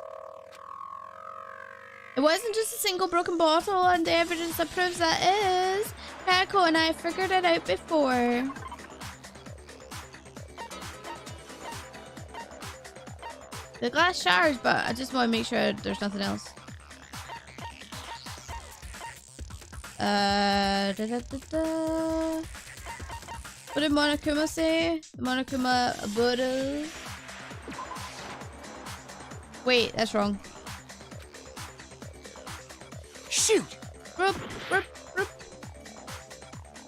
It wasn't just a single broken bottle, and the evidence that proves that is Peko and I figured it out before. The glass shards, but I just want to make sure there's nothing else. What did Monokuma say? Monokuma bottle. Wait, that's wrong. Shoot! Rup, rup, rup.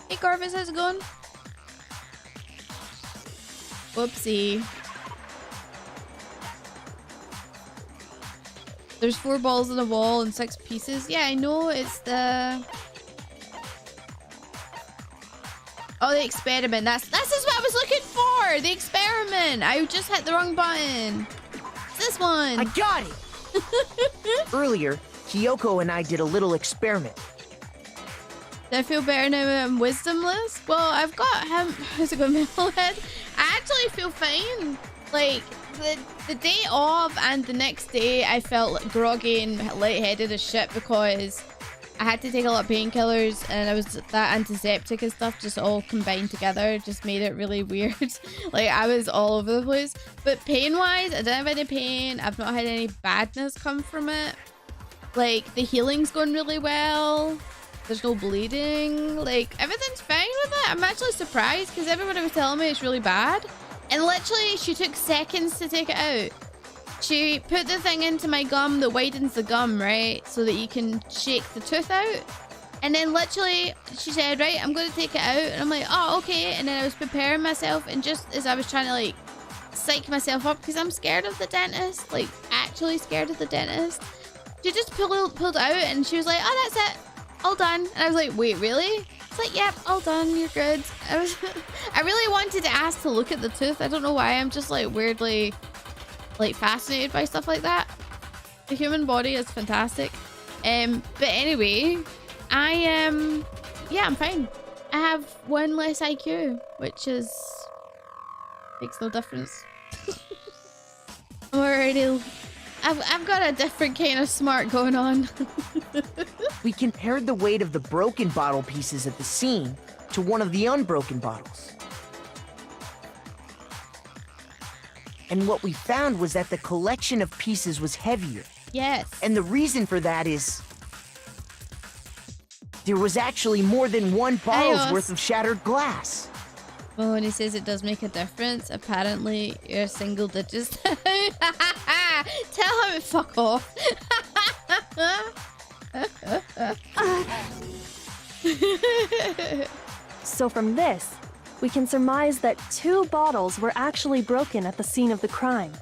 Hey Garvis, how's it going? Whoopsie. There's 4 balls on the wall and 6 pieces. Yeah, I know, it's the... Oh, the experiment. That's what I was looking for! The experiment! I just hit the wrong button. It's this one! I got it! Earlier, Kyoko and I did a little experiment. Do I feel better now that I'm wisdomless? Well, I've got him. How's it going, Metalhead? I actually feel fine. Like, the day off and the next day, I felt like groggy and lightheaded as shit because I had to take a lot of painkillers and I was that antiseptic and stuff just all combined together just made it really weird. Like, I was all over the place. But pain-wise, I didn't have any pain. I've not had any badness come from it. Like, the healing's going really well. There's no bleeding. Like, everything's fine with it. I'm actually surprised because everybody was telling me it's really bad. And literally, she took seconds to take it out. She put the thing into my gum that widens the gum, right? So that you can shake the tooth out. And then literally, she said, right, I'm going to take it out. And I'm like, oh, okay. And then I was preparing myself. And just as I was trying to, like, psych myself up because I'm scared of the dentist. Like, actually scared of the dentist. She just pulled it out and she was like, oh, that's it. All done. And I was like, wait, really? It's like, yep, all done. You're good. I really wanted to ask to look at the tooth. I don't know why. I'm just like weirdly like fascinated by stuff like that. The human body is fantastic. But anyway, I am, yeah, I'm fine. I have 1 less IQ, which is makes no difference. I'm already, I've got a different kind of smart going on. We compared the weight of the broken bottle pieces at the scene to one of the unbroken bottles. And what we found was that the collection of pieces was heavier. Yes. And the reason for that is there was actually more than 1 bottle's worth of shattered glass. Well, when he says it does make a difference, apparently you're single digits. Tell him fuck off. So from this, we can surmise that 2 bottles were actually broken at the scene of the crime.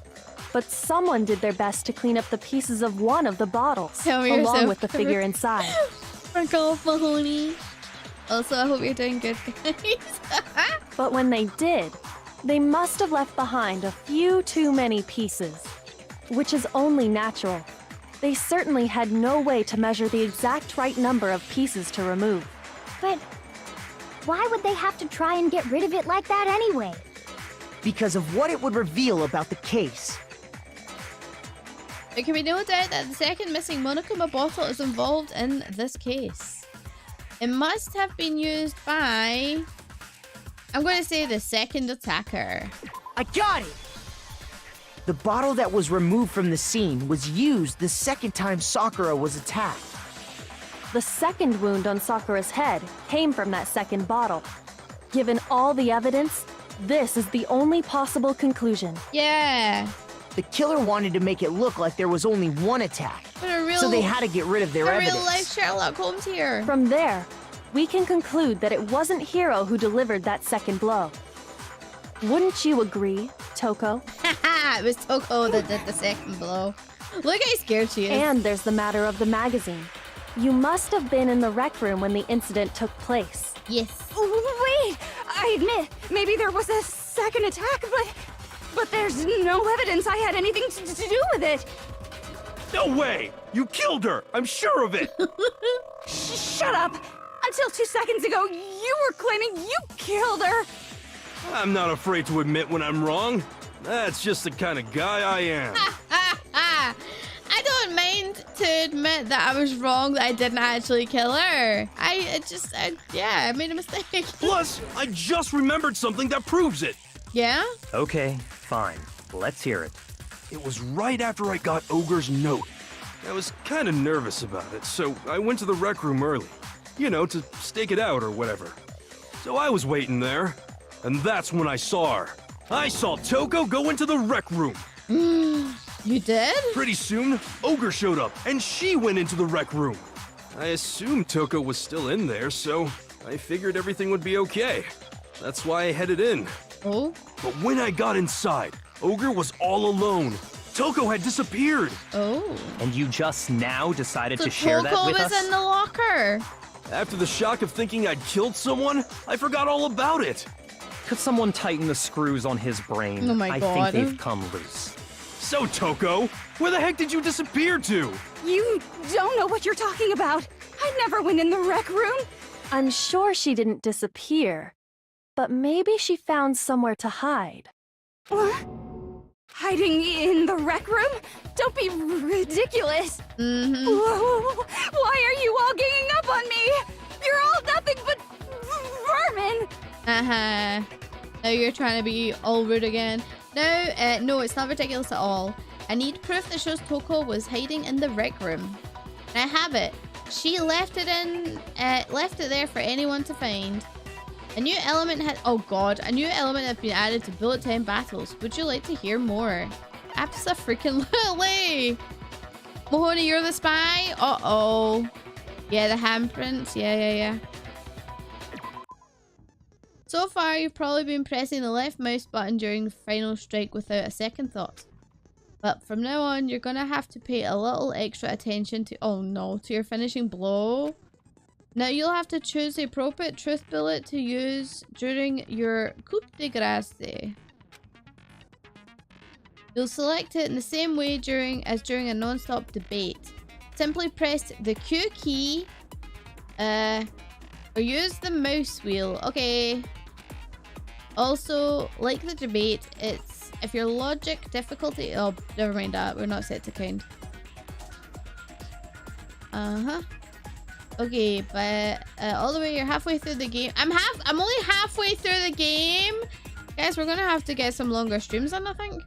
But someone did their best to clean up the pieces of one of the bottles, along with the figure inside. Fuck off, Mahoney. Also, I hope you're doing good, guys. But when they did, they must have left behind a few too many pieces, which is only natural. They certainly had no way to measure the exact right number of pieces to remove. But why would they have to try and get rid of it like that anyway? Because of what it would reveal about the case. There can be no doubt that the second missing Monokuma bottle is involved in this case. It must have been used by... I'm going to say the second attacker. I got it! The bottle that was removed from the scene was used the second time Sakura was attacked. The second wound on Sakura's head came from that second bottle. Given all the evidence, this is the only possible conclusion. Yeah. The killer wanted to make it look like there was only one attack, so they had to get rid of their evidence. Real-life Sherlock Holmes here. From there, we can conclude that it wasn't Hiro who delivered that second blow. Wouldn't you agree, Toko? It was Toko that did the second blow. Look how scared she is. And there's the matter of the magazine. You must have been in the rec room when the incident took place. Yes. Wait! I admit, maybe there was a second attack, but there's no evidence I had anything to do with it. No way! You killed her! I'm sure of it! Shut up! Until 2 seconds ago, you were claiming you killed her! I'm not afraid to admit when I'm wrong. That's just the kind of guy I am. I don't mind to admit that I was wrong, that I didn't actually kill her. I made a mistake. Plus, I just remembered something that proves it. Yeah? Okay, fine. Let's hear it. It was right after I got Ogre's note. I was kind of nervous about it, so I went to the rec room early. You know, to stake it out or whatever. So I was waiting there, and that's when I saw her. I saw Toko go into the rec room. You did? Pretty soon, Ogre showed up, and she went into the rec room. I assumed Toko was still in there, so I figured everything would be okay. That's why I headed in. Oh? But when I got inside, Ogre was all alone. Toko had disappeared. Oh. And you just now decided to share that with us? Toko was in the locker. After the shock of thinking I'd killed someone, I forgot all about it. Could someone tighten the screws on his brain? Oh my God. I think they've come loose. So, Toko, where the heck did you disappear to? You don't know what you're talking about. I never went in the rec room. I'm sure she didn't disappear, but maybe she found somewhere to hide. What? Hiding in the rec room? Don't be ridiculous. Mm-hmm. Why are you all ganging up on me? You're all nothing but vermin. Uh-huh. Now you're trying to be all rude again. No, it's not ridiculous at all. I need proof that shows Toko was hiding in the rec room. And I have it. She left it there for anyone to find. A new element has been added to bullet time battles. Would you like to hear more? Abso-freaking-lutely! Mahoney, you're the spy? Uh-oh. Yeah, the handprints. Yeah. So far, you've probably been pressing the left mouse button during the final strike without a second thought. But from now on, you're gonna have to pay a little extra attention to your finishing blow. Now you'll have to choose the appropriate truth bullet to use during your coup de grace. You'll select it in the same way as during a non-stop debate. Simply press the Q key, or use the mouse wheel. Okay. Also, like the debate, it's if your logic difficulty. Oh, never mind that. We're not set to count. Okay, but all the way you're halfway through the game. I'm only halfway through the game, guys. We're gonna have to get some longer streams on, I think.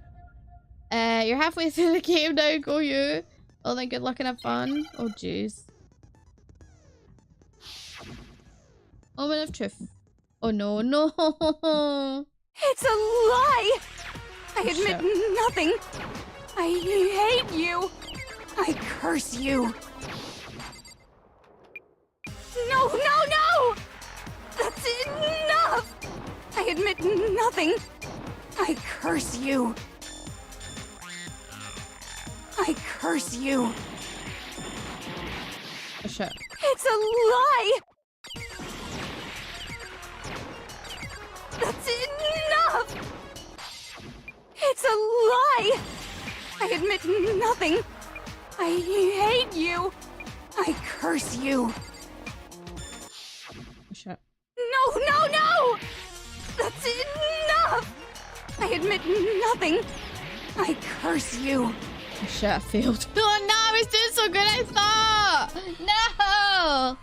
You're halfway through the game now. Go you. Well then, good luck and have fun. Oh jeez. Moment of truth. Oh no. It's a lie! I admit nothing. I hate you. I curse you. No! That's enough! I admit nothing. I curse you. I curse you. Oh, shit. It's a lie! That's enough! It's a lie! I admit nothing. I hate you. I curse you. Shut. No, no, no! That's enough! I admit nothing. I curse you. Shit, I failed. Oh no, I was doing so good, I thought! No!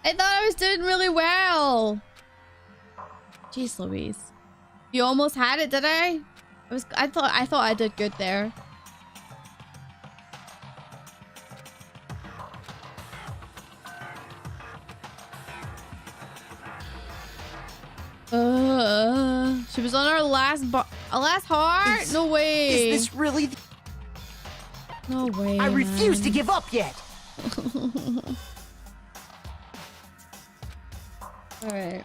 I thought I was doing really well. Jeez Louise. You almost had it, did I? I thought I did good there. She was on our last heart? No way. Is this really... No way, I refuse to man. give up yet. Alright.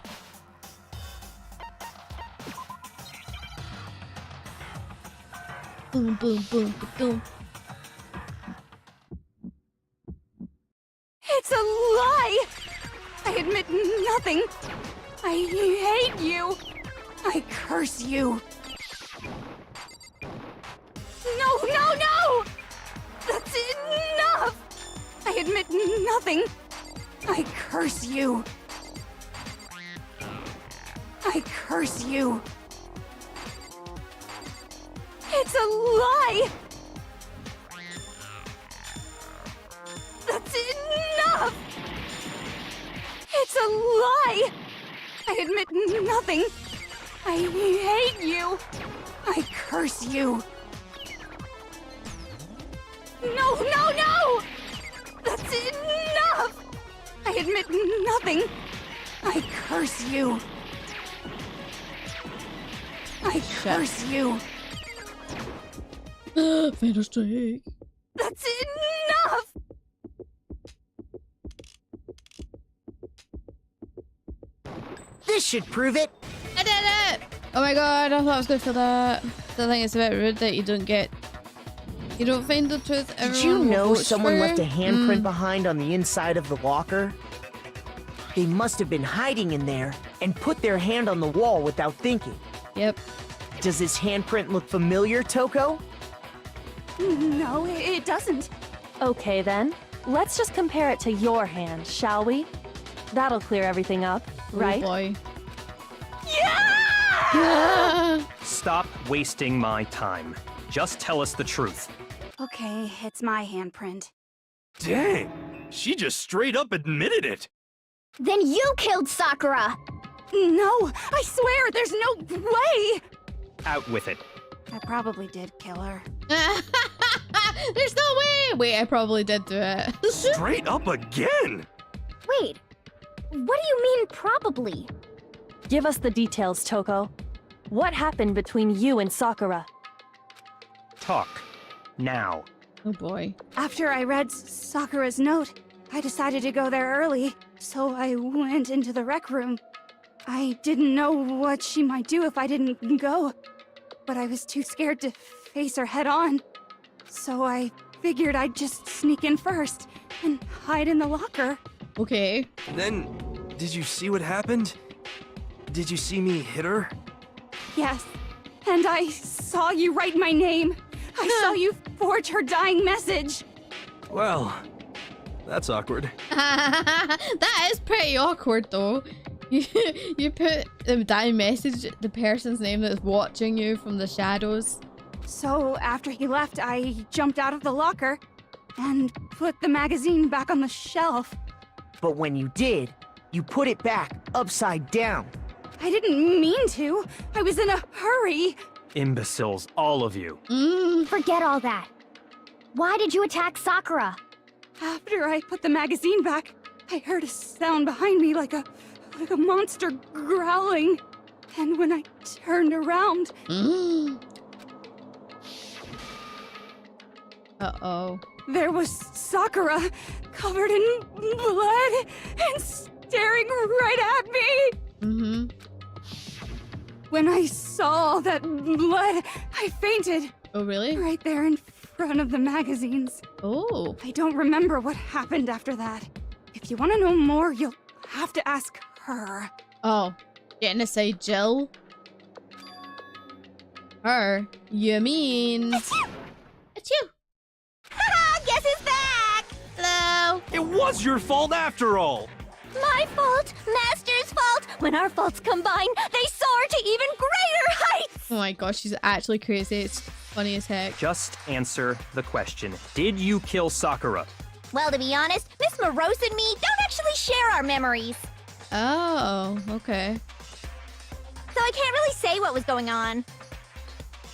Boom, boom, boom, boom. It's a lie! I admit nothing. I hate you. I curse you. No, no, no! That's enough! I admit nothing. I curse you. I curse you. It's a lie! That's enough! It's a lie! I admit nothing. I hate you. I curse you. No, no, no! That's enough! I admit nothing. I curse you. I curse you. Fatal strike. That's enough! This should prove it. I did it! Oh my god, I thought I was going for that. I think it's a bit rude that you don't find the truth. Did you know someone left a handprint behind on the inside of the locker? They must have been hiding in there and put their hand on the wall without thinking. Yep. Does this handprint look familiar, Toko? No, it doesn't. Okay then, let's just compare it to your hand, shall we? That'll clear everything up, right? Oh boy. Yeah! Stop wasting my time. Just tell us the truth. Okay, it's my handprint. Dang, she just straight up admitted it. Then you killed Sakura! No, I swear, there's no way! Out with it. I probably did kill her. There's no way! Wait, I probably did do it. Straight up again. Wait, what do you mean probably? Give us the details, Toko. What happened between you and Sakura? Talk. Now. Oh boy. After I read Sakura's note, I decided to go there early, so I went into the rec room. I didn't know what she might do if I didn't go, but I was too scared to face her head on. So I figured I'd just sneak in first and hide in the locker. Okay. Then, did you see what happened? Did you see me hit her? Yes, and I saw you write my name. I saw you forge her dying message. Well, that's awkward. That is pretty awkward though. You put the dying message, the person's name that's watching you from the shadows. So after he left, I jumped out of the locker and put the magazine back on the shelf. But when you did, you put it back upside down. I didn't mean to. I was in a hurry. Imbeciles, all of you. Forget all that. Why did you attack Sakura? After I put the magazine back, I heard a sound behind me like a monster growling. And when I turned around... Uh-oh. There was Sakura, covered in blood and staring right at me. When I saw that blood, I fainted. Oh, really? Right there in front of the magazines. Oh. I don't remember what happened after that. If you want to know more, you'll have to ask her. Oh. Getting to say Jill? Her? You mean... It's you! Haha! Guess who's It was your fault after all! My fault, Master's fault. When our faults combine, they soar to even greater heights. Oh my gosh, she's actually crazy. It's funny as heck. Just answer the question. Did you kill Sakura? Well, to be honest, Miss Morose and me don't actually share our memories. Oh, okay. So I can't really say what was going on.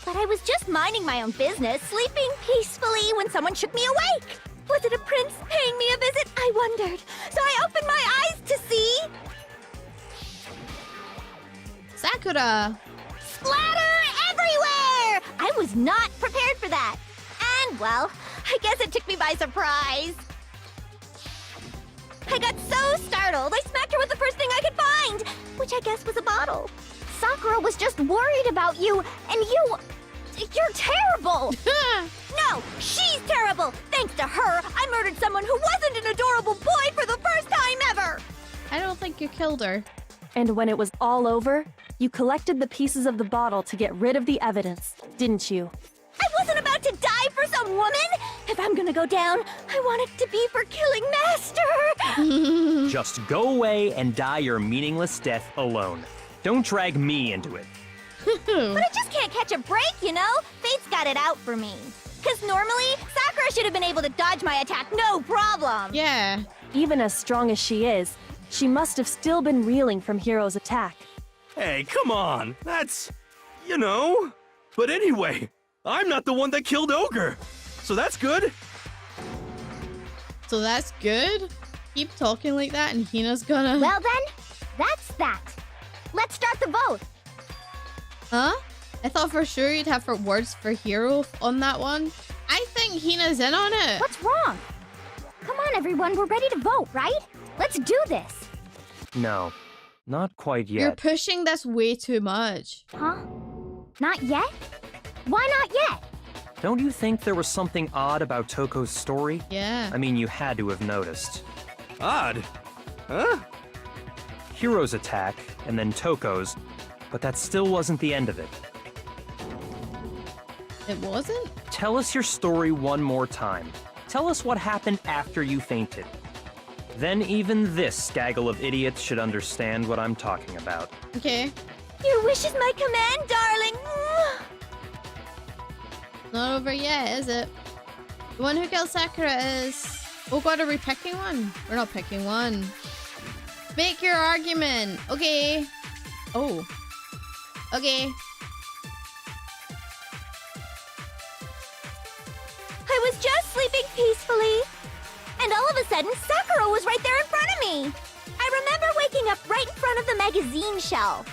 But I was just minding my own business, sleeping peacefully when someone shook me awake. Was it a prince paying me a visit? I wondered. So I opened my eyes to see... Sakura! Splatter everywhere! I was not prepared for that. And, well, I guess it took me by surprise. I got so startled, I smacked her with the first thing I could find, which I guess was a bottle. Sakura was just worried about you, and you're terrible! No, she's terrible! Thanks to her, I murdered someone who wasn't an adorable boy for the first time ever! I don't think you killed her. And when it was all over, you collected the pieces of the bottle to get rid of the evidence, didn't you? I wasn't about to die for some woman! If I'm gonna go down, I want it to be for killing Master! Just go away and die your meaningless death alone. Don't drag me into it. But I just can't catch a break, you know? Fate's got it out for me. Because normally, Sakura should have been able to dodge my attack no problem. Yeah. Even as strong as she is, she must have still been reeling from Hiro's attack. Hey, come on! That's... you know... But anyway, I'm not the one that killed Ogre! So that's good! So that's good? Keep talking like that and Hina's gonna... Well then, that's that. Let's start the vote. Huh? I thought for sure you'd have words for Hiro on that one. I think Hina's in on it. What's wrong? Come on, everyone. We're ready to vote, right? Let's do this. No, not quite You're yet. pushing this way too much. Huh? Not yet? Why not yet? Don't you think there was something odd about Toko's story? Yeah. I mean, you had to have noticed. Odd? Huh? Hiro's attack, and then Toko's, but that still wasn't the end of it. It wasn't? Tell us your story one more time. Tell us what happened after you fainted. Then even this gaggle of idiots should understand what I'm talking about. Okay. Your wish is my command, darling. Not over yet, is it? The one who killed Sakura is... Oh god, are we picking one? We're not picking one. Make your argument. Okay. Oh. Okay. I was just sleeping peacefully. And all of a sudden, Sakura was right there in front of me. I remember waking up right in front of the magazine shelf.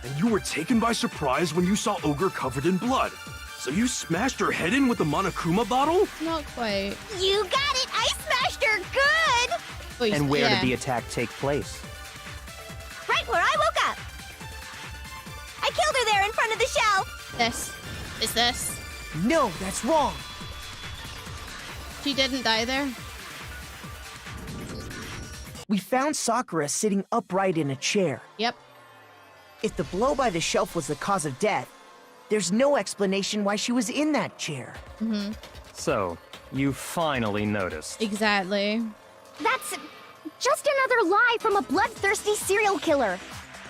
And you were taken by surprise when you saw Ogre covered in blood. So you smashed her head in with the Monokuma bottle? Not quite. You got it! I smashed her good! Oh, And where yeah. did the attack take place? Right where I woke up. I killed her there in front of the shelf. This. Is this? No, that's wrong. She didn't die there? We found Sakura sitting upright in a chair. Yep. If the blow by the shelf was the cause of death, there's no explanation why she was in that chair. Mm-hmm. So, you finally noticed. Exactly. That's just another lie from a bloodthirsty serial killer.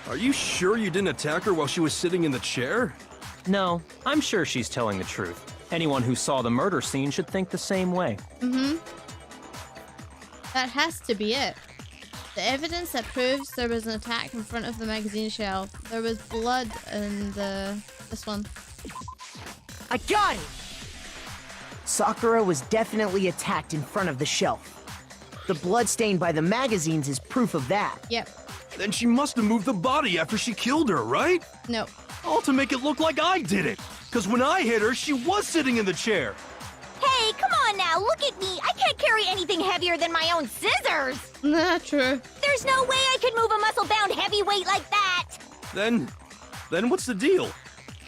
Are you sure you didn't attack her while she was sitting in the chair? No, I'm sure she's telling the truth. Anyone who saw the murder scene should think the same way. Mm-hmm. That has to be it. The evidence that proves there was an attack in front of the magazine shelf. There was blood in this one. I got it! Sakura was definitely attacked in front of the shelf. The blood stain by the magazines is proof of that. Yep. Then she must have moved the body after she killed her, right? No. All to make it look like I did it. Because when I hit her, she was sitting in the chair. Hey, come on now, look at me. I can't carry anything heavier than my own scissors. Not true. There's no way I could move a muscle-bound heavyweight like that. Then what's the deal?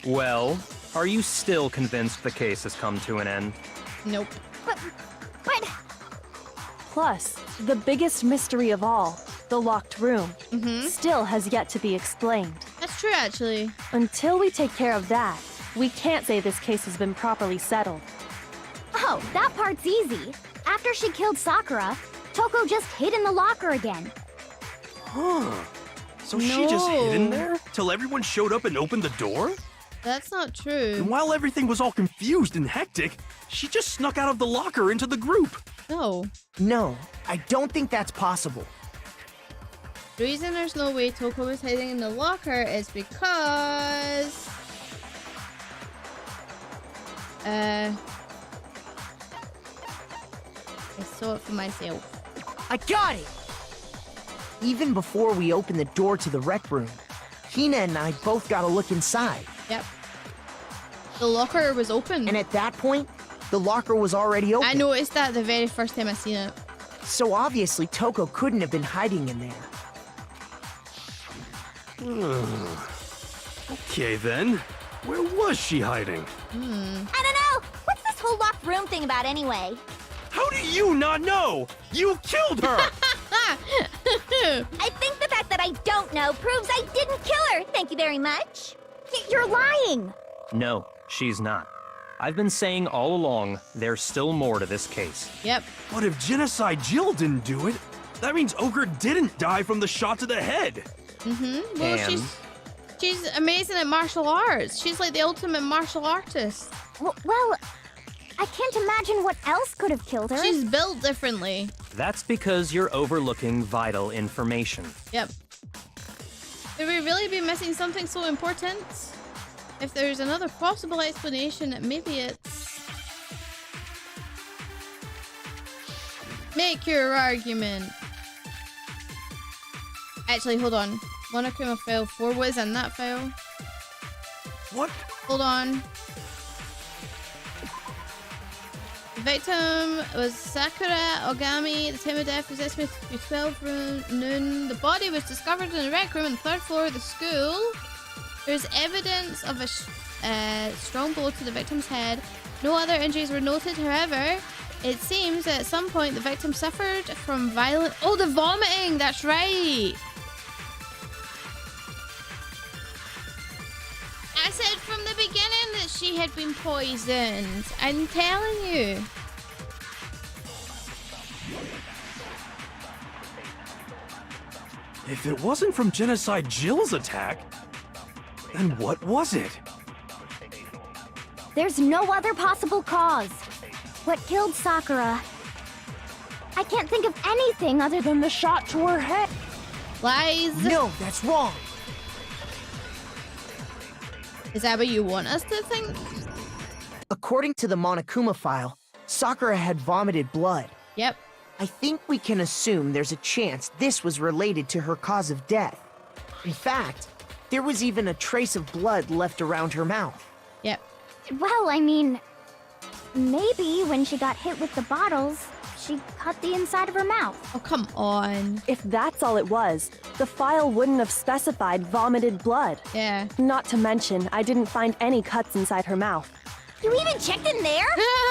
Well, are you still convinced the case has come to an end? Nope. But... Plus, the biggest mystery of all, the locked room, still has yet to be explained. That's true, actually. Until we take care of that, we can't say this case has been properly settled. Oh, that part's easy. After she killed Sakura, Toko just hid in the locker again. Huh. So she just hid in there till everyone showed up and opened the door? That's not true. And while everything was all confused and hectic, she just snuck out of the locker into the group. No. No, I don't think that's possible. The reason there's no way Toko was hiding in the locker is because... I saw it for myself. I got it! Even before we opened the door to the rec room, Hina and I both got a look inside. Yep. The locker was open. And at that point, the locker was already open. I noticed that the very first time I seen it. So obviously Toko couldn't have been hiding in there. Okay then. Where was she hiding? I don't know. What's this whole locked room thing about anyway? How do you not know? You killed her! I think the fact that I don't know proves I didn't kill her. Thank you very much. You're lying. No, she's not. I've been saying all along, there's still more to this case. Yep. But if Genocide Jill didn't do it, that means Ogre didn't die from the shot to the head. Mm-hmm. Well, And? she's amazing at martial arts. She's like the ultimate martial artist. Well, I can't imagine what else could have killed her. She's built differently. That's because you're overlooking vital information. Yep. Could we really be missing something so important? If there's another possible explanation, maybe it's... Make your argument. Actually, hold on. Monokuma file 4 was in that file. What? Hold on. The victim was Sakura Ogami. The time of death was estimated to be 12 noon. The body was discovered in the rec room on the 3rd floor of the school. There's evidence of a strong blow to the victim's head. No other injuries were noted, however. It seems that at some point the victim suffered from violent... Oh, the vomiting! That's right! I said from the beginning that she had been poisoned. I'm telling you. If it wasn't from Genocide Jill's attack, then what was it? There's no other possible cause. What killed Sakura? I can't think of anything other than the shot to her head. Lies. No, that's wrong. Is that what you want us to think? According to the Monokuma file, Sakura had vomited blood. Yep. I think we can assume there's a chance this was related to her cause of death. In fact, there was even a trace of blood left around her mouth. Yep. Well, I mean, maybe when she got hit with the bottles, she cut the inside of her mouth. Oh, come on. If that's all it was, the file wouldn't have specified vomited blood. Yeah. Not to mention, I didn't find any cuts inside her mouth. You even checked in there?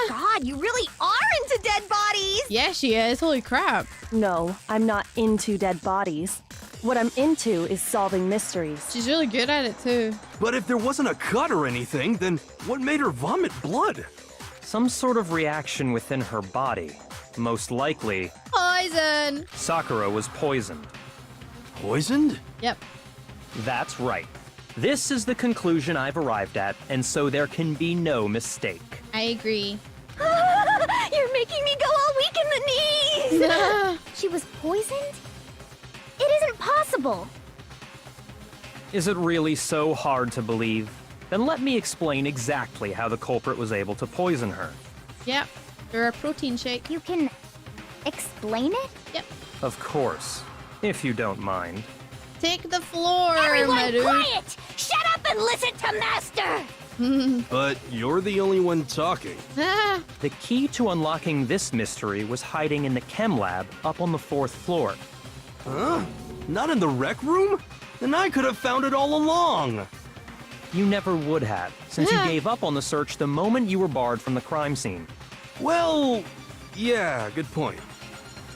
God, you really are into dead bodies! Yeah, she is. Holy crap. No, I'm not into dead bodies. What I'm into is solving mysteries. She's really good at it, too. But if there wasn't a cut or anything, then what made her vomit blood? Some sort of reaction within her body. Most likely, Poison. Sakura was poisoned. Poisoned? Yep. That's right. This is the conclusion I've arrived at, and so there can be no mistake. I agree. You're making me go all weak in the knees! She was poisoned? It isn't possible. Is it really so hard to believe? Then let me explain exactly how the culprit was able to poison her. Yep. Through a protein shake. You can explain it? Yep. Of course, if you don't mind. Take the floor, my Everyone dude. quiet! Shut up and listen to Master! But you're the only one talking. Ah, The key to unlocking this mystery was hiding in the chem lab up on the 4th floor. Huh? Not in the rec room? Then I could have found it all along. You never would have, since you gave up on the search the moment you were barred from the crime scene. Well, yeah, good point.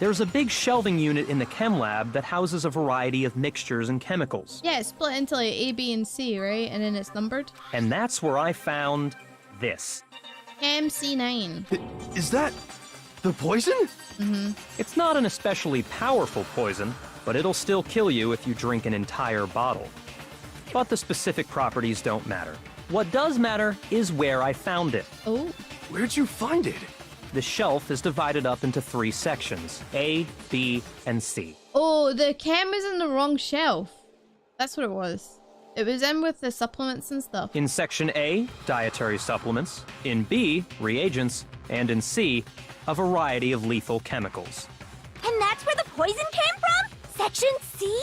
There's a big shelving unit in the chem lab that houses a variety of mixtures and chemicals. yeah, it's split into like A, B, and C, right? And then it's numbered. And that's where I found this. MC9. Is that the poison? It's not an especially powerful poison, but it'll still kill you if you drink an entire bottle. But the specific properties don't matter. What does matter is where I found it. Oh. Where'd you find it? The shelf is divided up into 3 sections, A, B, and C. Oh, the chem was in the wrong shelf. That's what it was. It was in with the supplements and stuff. In section A, dietary supplements. In B, reagents. And in C, a variety of lethal chemicals. And that's where the poison came from? Section C?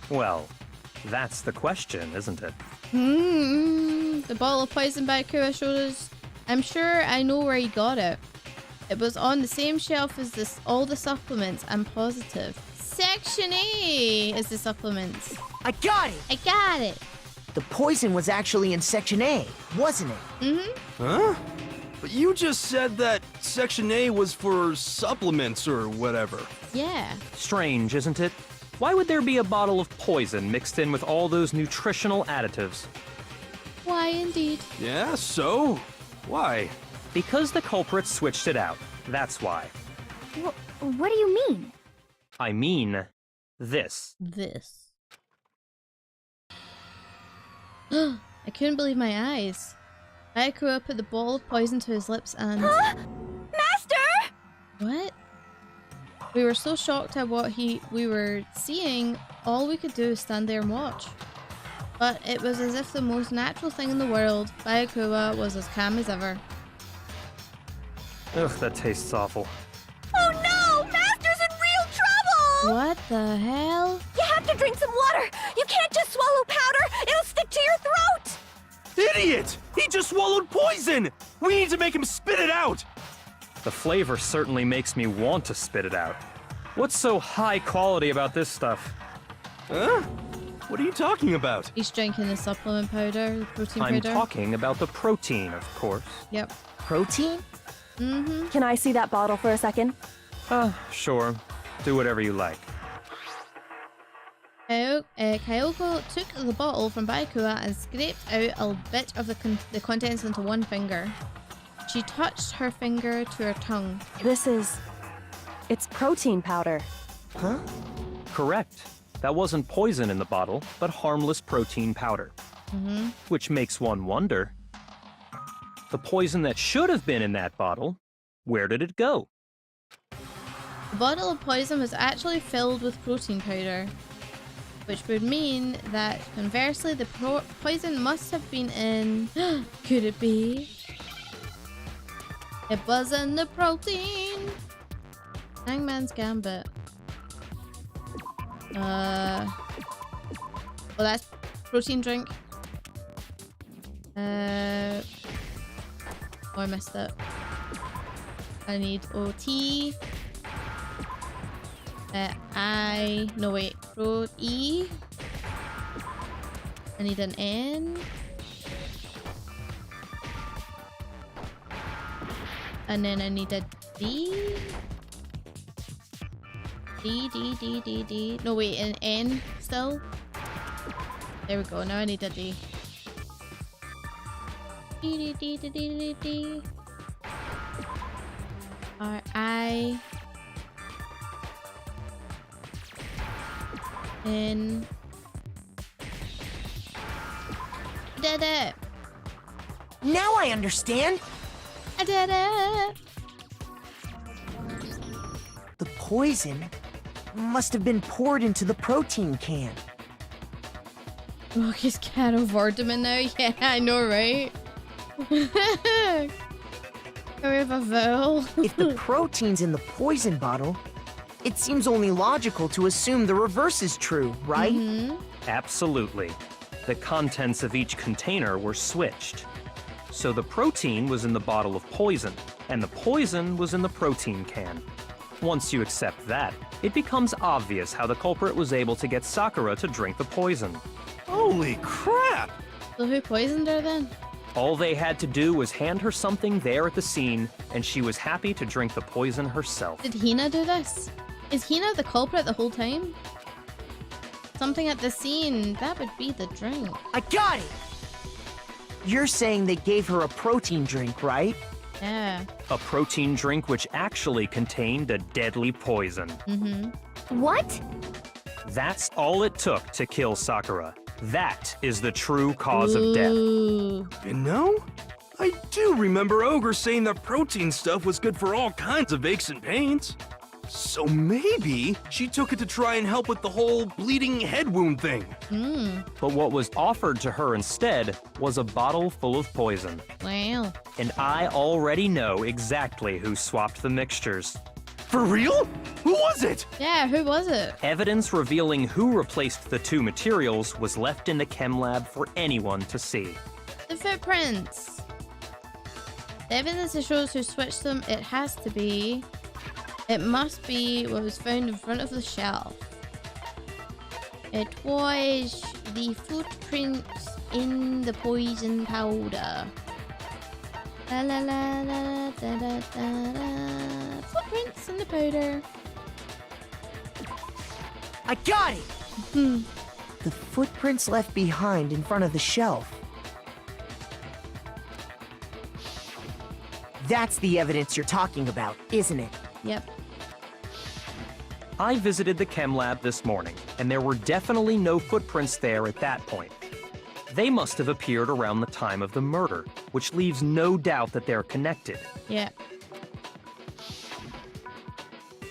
Well, that's the question, isn't it? The bottle of poison Bakura showed us. I'm sure I know where he got it. It was on the same shelf as all the supplements, I'm positive. Section A is the supplements. I got it! I got it. The poison was actually in Section A, wasn't it? Huh? But you just said that Section A was for supplements or whatever. Yeah. Strange, isn't it? Why would there be a bottle of poison mixed in with all those nutritional additives? Why indeed? Yeah, so? Why? Because the culprit switched it out. That's why. What do you mean? I mean, this. This. I couldn't believe my eyes. Bakura put the ball of poison to his lips and... Master! What? We were so shocked at what we were seeing, all we could do was stand there and watch. But it was as if the most natural thing in the world. Bakura was as calm as ever. Ugh, that tastes awful. Oh no! Master's in real trouble! What the hell? You have to drink some water! You can't just swallow powder! It'll stick to your throat! Idiot! He just swallowed poison! We need to make him spit it out! The flavor certainly makes me want to spit it out. What's so high quality about this stuff? Huh? What are you talking about? He's drinking the supplement powder, the protein powder. I'm talking about the protein, of course. Yep. Protein? Can I see that bottle for a second? Sure. Do whatever you like. Kyoko took the bottle from Bakura and scraped out a bit of the contents into one finger. She touched her finger to her tongue. It's protein powder. Huh? Correct. That wasn't poison in the bottle, but harmless protein powder. Which makes one wonder. The poison that should have been in that bottle, where did it go? The bottle of poison was actually filled with protein powder, which would mean that, conversely, the poison must have been in... Could it be? It was in the protein! Hangman's Gambit. Well, that's protein drink. Oh, I messed up. I need OT. No wait, Pro E. I need an N. And then I need a D. D. No wait, an N still. There we go, now I need a D. D. R I N. Did it! Now I understand! I did it! The poison must have been poured into the protein can. Rocky's can't afford them in now. Yeah, I know, right? Can we have a vowel? If the protein's in the poison bottle, it seems only logical to assume the reverse is true, right? Absolutely. The contents of each container were switched. So the protein was in the bottle of poison, and the poison was in the protein can. Once you accept that, it becomes obvious how the culprit was able to get Sakura to drink the poison. Holy crap! So who poisoned her then? All they had to do was hand her something there at the scene, and she was happy to drink the poison herself. Did Hina do this? Is Hina the culprit the whole time? Something at the scene, that would be the drink. I got it! You're saying they gave her a protein drink, right? Yeah. A protein drink which actually contained a deadly poison. What? That's all it took to kill Sakura. That is the true cause of death. Ooh. You know, I do remember Ogre saying that protein stuff was good for all kinds of aches and pains. So maybe she took it to try and help with the whole bleeding head wound thing. But what was offered to her instead was a bottle full of poison. Wow. And I already know exactly who swapped the mixtures. For real? Who was it? Yeah, who was it? Evidence revealing who replaced the two materials was left in the chem lab for anyone to see. The footprints. The evidence that shows who switched them, it has to be... It must be what was found in front of the shelf. It was the footprints in the poison powder. La la la la da da da da. Footprints in the powder. I got it! The footprints left behind in front of the shelf. That's the evidence you're talking about, isn't it? Yep. I visited the chem lab this morning, and there were definitely no footprints there at that point. They must have appeared around the time of the murder, which leaves no doubt that they're connected. Yeah.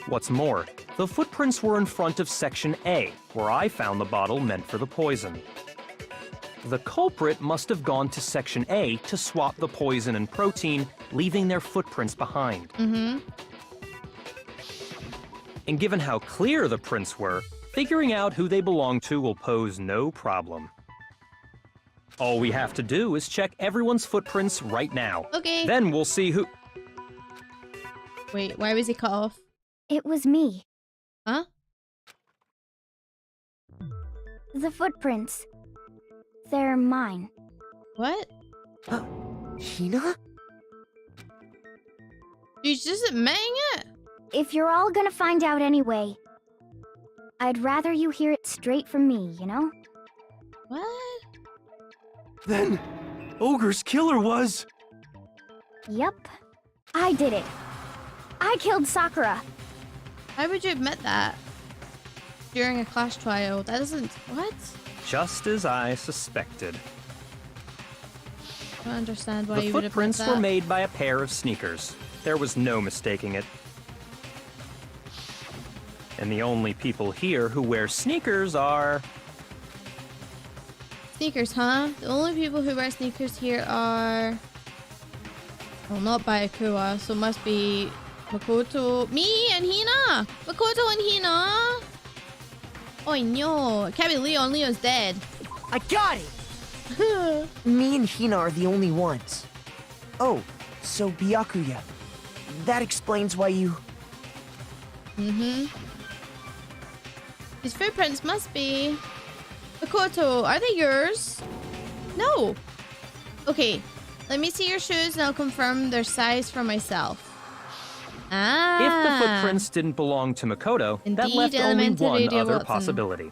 What's more, the footprints were in front of Section A, where I found the bottle meant for the poison. The culprit must have gone to Section A to swap the poison and protein, leaving their footprints behind. And given how clear the prints were, figuring out who they belong to will pose no problem. All we have to do is check everyone's footprints right now. Okay. Then we'll see who... Wait, why was he cut off? It was me. Huh? The footprints. They're mine. What? Hina? She's just admitting it? If you're all gonna find out anyway, I'd rather you hear it straight from me, you know? What? Then, Ogre's killer was... Yup. I did it. I killed Sakura. Why would you admit that? During a class trial? That doesn't... What? Just as I suspected. I don't understand why The you would admit footprints that. were made by a pair of sneakers. There was no mistaking it. And the only people here who wear sneakers are... Sneakers, huh? The only people who wear sneakers here are... Well, not Bayakua, so it must be Makoto... Me and Hina! Makoto and Hina! Oh no, it can't be Leon. Leon's dead. I got it! Me and Hina are the only ones. Oh, so Byakuya. That explains why you... These footprints must be... Makoto, are they yours? No. Okay, let me see your shoes and I'll confirm their size for myself. Ah. If the footprints didn't belong to Makoto, that Indeed, left only Elementary one Radio other Watson. possibility.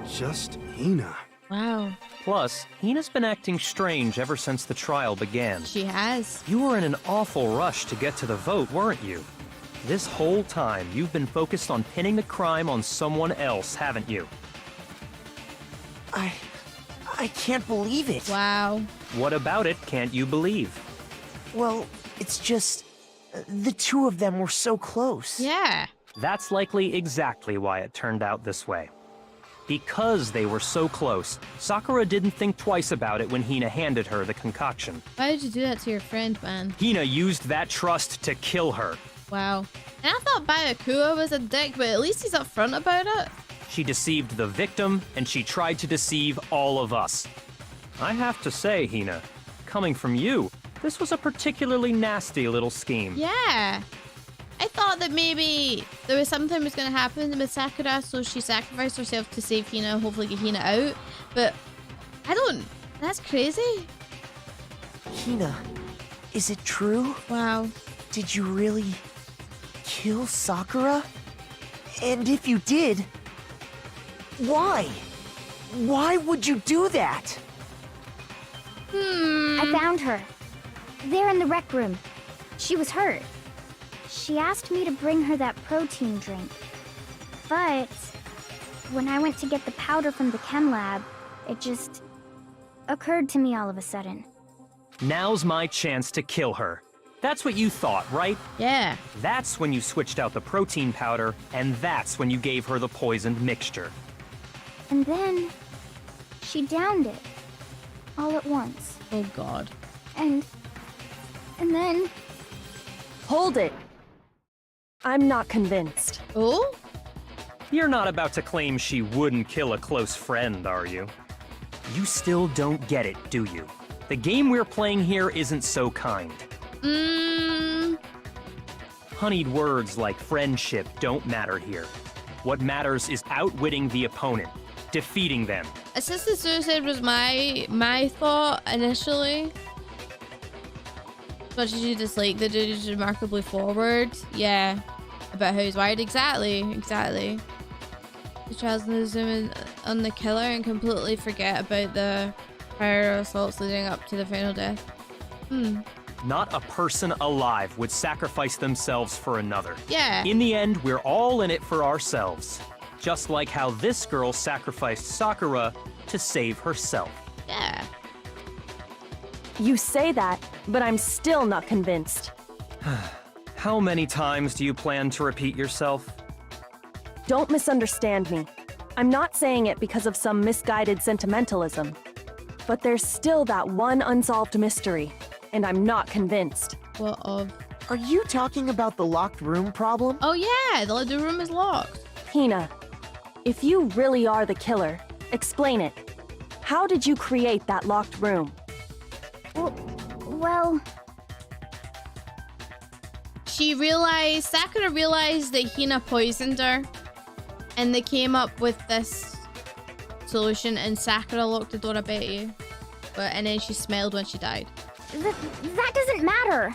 Just Hina. Wow, Plus, Hina's been acting strange ever since the trial began. she has. You were in an awful rush to get to the vote, weren't you? This whole time, you've been focused on pinning the crime on someone else, haven't you? I can't believe it. Wow. What about it can't you believe? Well, it's just... the two of them were so close. Yeah. That's likely exactly why it turned out this way. Because they were so close, Sakura didn't think twice about it when Hina handed her the concoction. Why did you do that to your friend, man? Hina used that trust to kill her. Wow. And I thought Bayakua was a dick, but at least he's upfront about it. She deceived the victim, and she tried to deceive all of us. I have to say, Hina, coming from you, this was a particularly nasty little scheme. Yeah. I thought that maybe there was something was going to happen with Sakura, so she sacrificed herself to save Hina, hopefully get Hina out. But I don't... That's crazy. Hina, is it true? Wow. Did you really kill Sakura? And if you did, why? Why would you do that? I found her. There in the rec room. She was hurt. She asked me to bring her that protein drink. But when I went to get the powder from the chem lab, it just occurred to me all of a sudden. Now's my chance to kill her. That's what you thought, right? Yeah. That's when you switched out the protein powder, and that's when you gave her the poisoned mixture. And then she downed it all at once. Oh god. And then Hold it. I'm not convinced. Oh? You're not about to claim she wouldn't kill a close friend, are you? You still don't get it, do you? The game we're playing here isn't so kind. Honeyed words like friendship don't matter here. What matters is outwitting the opponent, defeating them. Assisted suicide was my thought initially. But you just like the dude is remarkably forward. Yeah. About how he's wired. Exactly. The child's gonna zoom in on the killer and completely forget about the prior assaults leading up to the final death. Not a person alive would sacrifice themselves for another. Yeah. In the end, we're all in it for ourselves. Just like how this girl sacrificed Sakura to save herself. Yeah. You say that, but I'm still not convinced. How many times do you plan to repeat yourself? Don't misunderstand me. I'm not saying it because of some misguided sentimentalism. But there's still that one unsolved mystery, and I'm not convinced. What of? Are you talking about the locked room problem? Oh yeah, the room is locked. Hina, if you really are the killer, explain it. How did you create that locked room? well, Sakura realized that Hina poisoned her, and they came up with this solution, and Sakura locked the door, I bet you. And then she smelled when she died. that doesn't matter.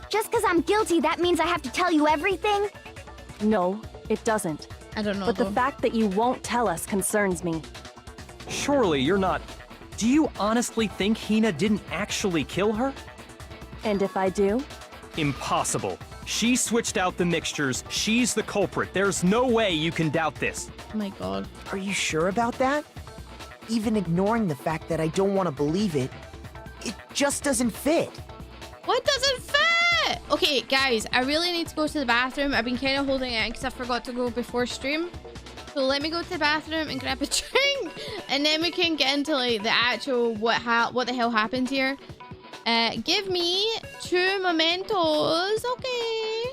Just because I'm guilty, that means I have to tell you everything? No, it doesn't. I don't know. But the though. fact that you won't tell us concerns me. Surely you're not... Do you honestly think Hina didn't actually kill her? And if I do? Impossible. She switched out the mixtures. She's the culprit. There's no way you can doubt this. Oh my god. Are you sure about that? Even ignoring the fact that I don't want to believe it, it just doesn't fit. What doesn't fit? Okay, guys, I really need to go to the bathroom. I've been kind of holding it in because I forgot to go before stream. So let me go to the bathroom and grab a drink, and then we can get into like the actual what the hell happened here. Give me 2 mementos, okay?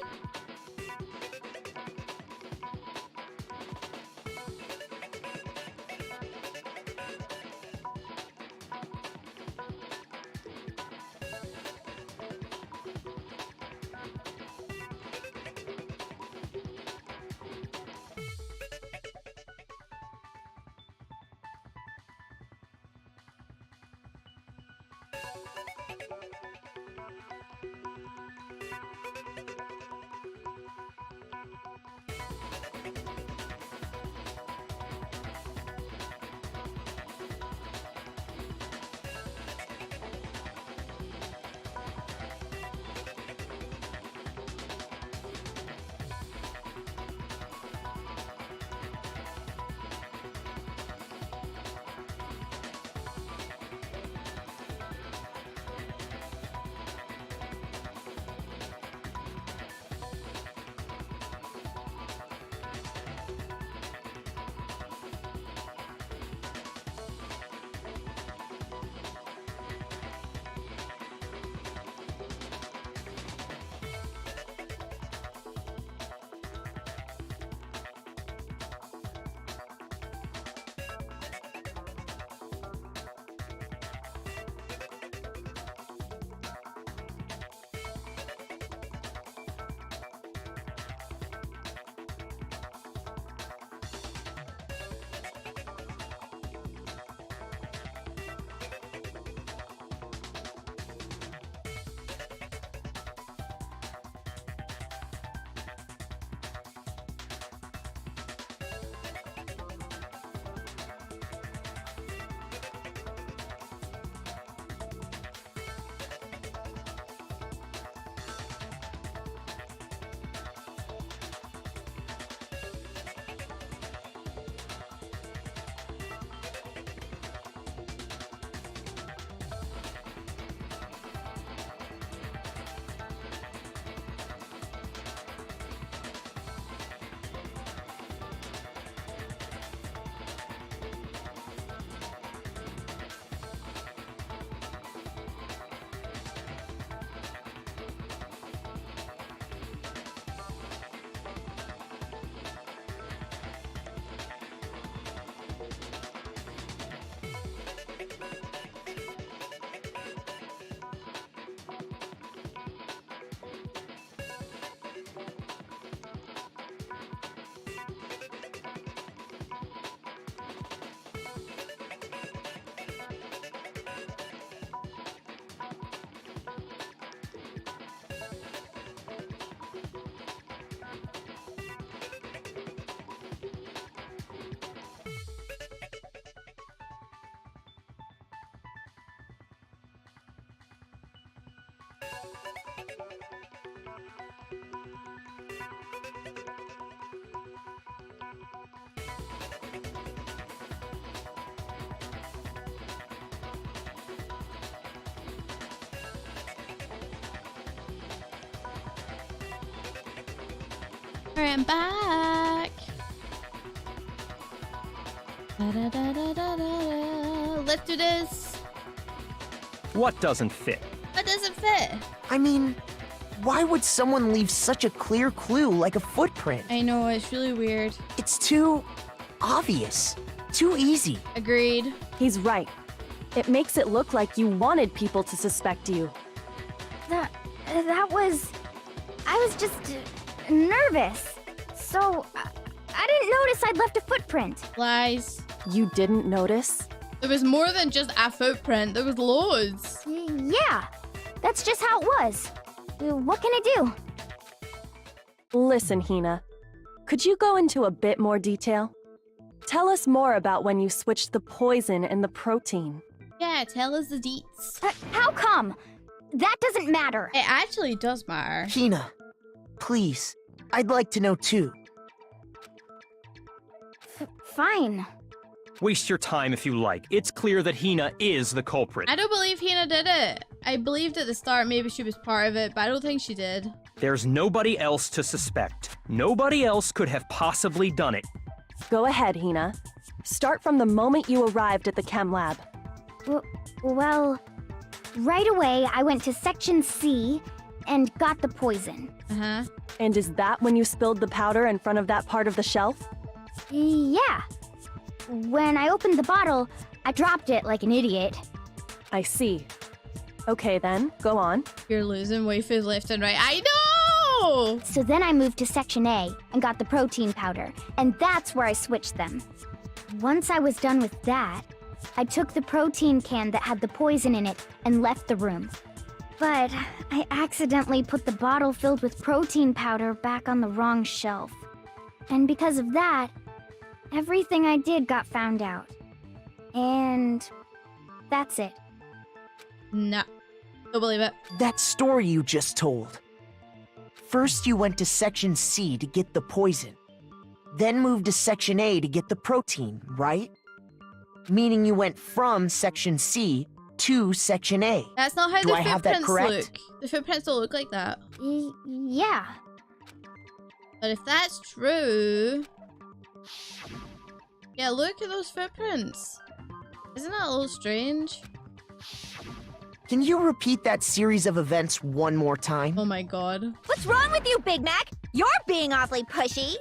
Alright, I'm back. Let's do this. What doesn't fit? What doesn't fit? I mean, why would someone leave such a clear clue like a footprint? I know, it's really weird. It's too obvious. Too easy. Agreed. He's right. It makes it look like you wanted people to suspect you. That was... I was just nervous. So, I didn't notice I'd left a footprint. Lies. You didn't notice? There was more than just a footprint. There was loads. Yeah, that's just how it was. What can I do? Listen, Hina. Could you go into a bit more detail? Tell us more about when you switched the poison and the protein. Yeah, tell us the deets. How come? That doesn't matter. It actually does matter. Hina, please. I'd like to know too. Fine. Waste your time if you like. It's clear that Hina is the culprit. I don't believe Hina did it. I believed at the start maybe she was part of it, but I don't think she did. There's nobody else to suspect. Nobody else could have possibly done it. Go ahead, Hina. Start from the moment you arrived at the chem lab. Well, right away I went to Section C and got the poison. Uh-huh. And is that when you spilled the powder in front of that part of the shelf? Yeah. When I opened the bottle, I dropped it like an idiot. I see. Okay then, go on. You're losing waifus left and right. I know! So then I moved to Section A and got the protein powder, and that's where I switched them. Once I was done with that, I took the protein can that had the poison in it and left the room. But I accidentally put the bottle filled with protein powder back on the wrong shelf. And because of that, everything I did got found out. And that's it. No. Don't believe it. That story you just told. First you went to Section C to get the poison. Then moved to Section A to get the protein, right? Meaning you went from Section C to Section A. That's not how Do the I have that footprints correct? look. The footprints don't look like that. Yeah. But if that's true... Yeah, look at those footprints. Isn't that a little strange? Can you repeat that series of events one more time? Oh my god. What's wrong with you, Big Mac? You're being awfully pushy.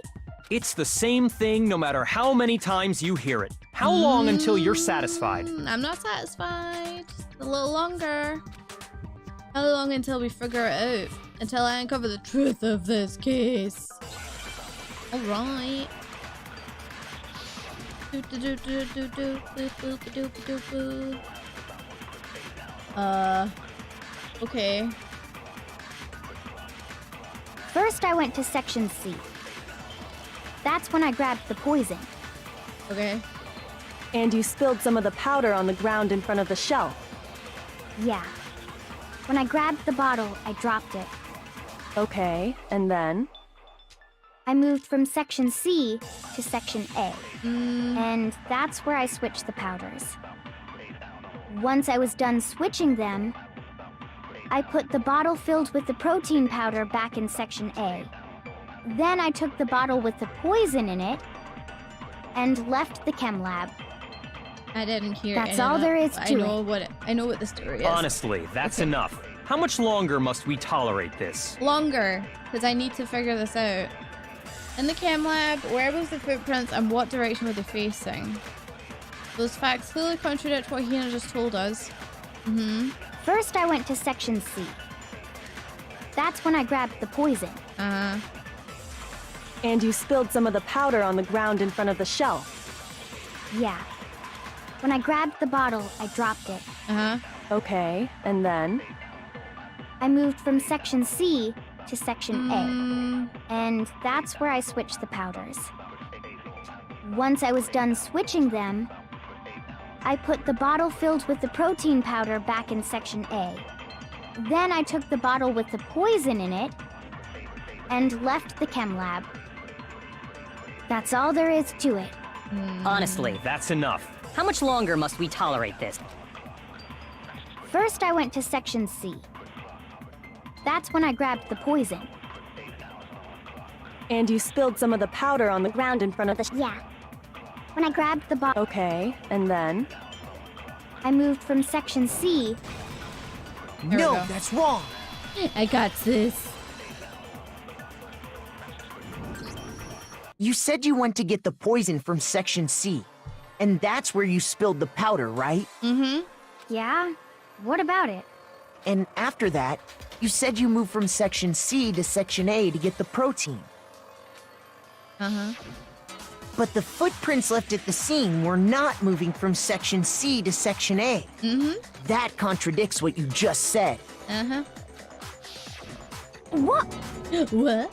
It's the same thing no matter how many times you hear it. How long until you're satisfied? I'm not satisfied. Just a little longer. How long until we figure it out? Until I uncover the truth of this case. Alright. Okay. First I went to Section C. That's when I grabbed the poison. Okay. And you spilled some of the powder on the ground in front of the shelf. Yeah. When I grabbed the bottle, I dropped it. Okay, and then? I moved from Section C to Section A. And that's where I switched the powders. Once I was done switching them, I put the bottle filled with the protein powder back in Section A. Then I took the bottle with the poison in it and left the chem lab. I didn't hear That's any of all that, there is but to I know what the story is. Honestly, that's enough. How much longer must we tolerate this? Longer, because I need to figure this out. In the chem lab, where was the footprints and what direction were they facing? Those facts clearly contradict what Hina just told us. First, I went to Section C. That's when I grabbed the poison. And you spilled some of the powder on the ground in front of the shelf. Yeah. When I grabbed the bottle, I dropped it. Okay, and then? I moved from Section C to Section A. And that's where I switched the powders. Once I was done switching them, I put the bottle filled with the protein powder back in Section A. Then I took the bottle with the poison in it and left the chem lab. That's all there is to it. Honestly, That's enough. how much longer must we tolerate this? First, I went to Section C. That's when I grabbed the poison. And you spilled some of the powder on the ground in front of the... Yeah. When I grabbed the bottle, Okay, and then? I moved from Section C. There we No, go. that's wrong. I got this. You said you went to get the poison from Section C. And that's where you spilled the powder, right? Yeah? What about it? And after that, you said you moved from Section C to Section A to get the protein. But the footprints left at the scene were not moving from Section C to Section A. That contradicts what you just said. What? What?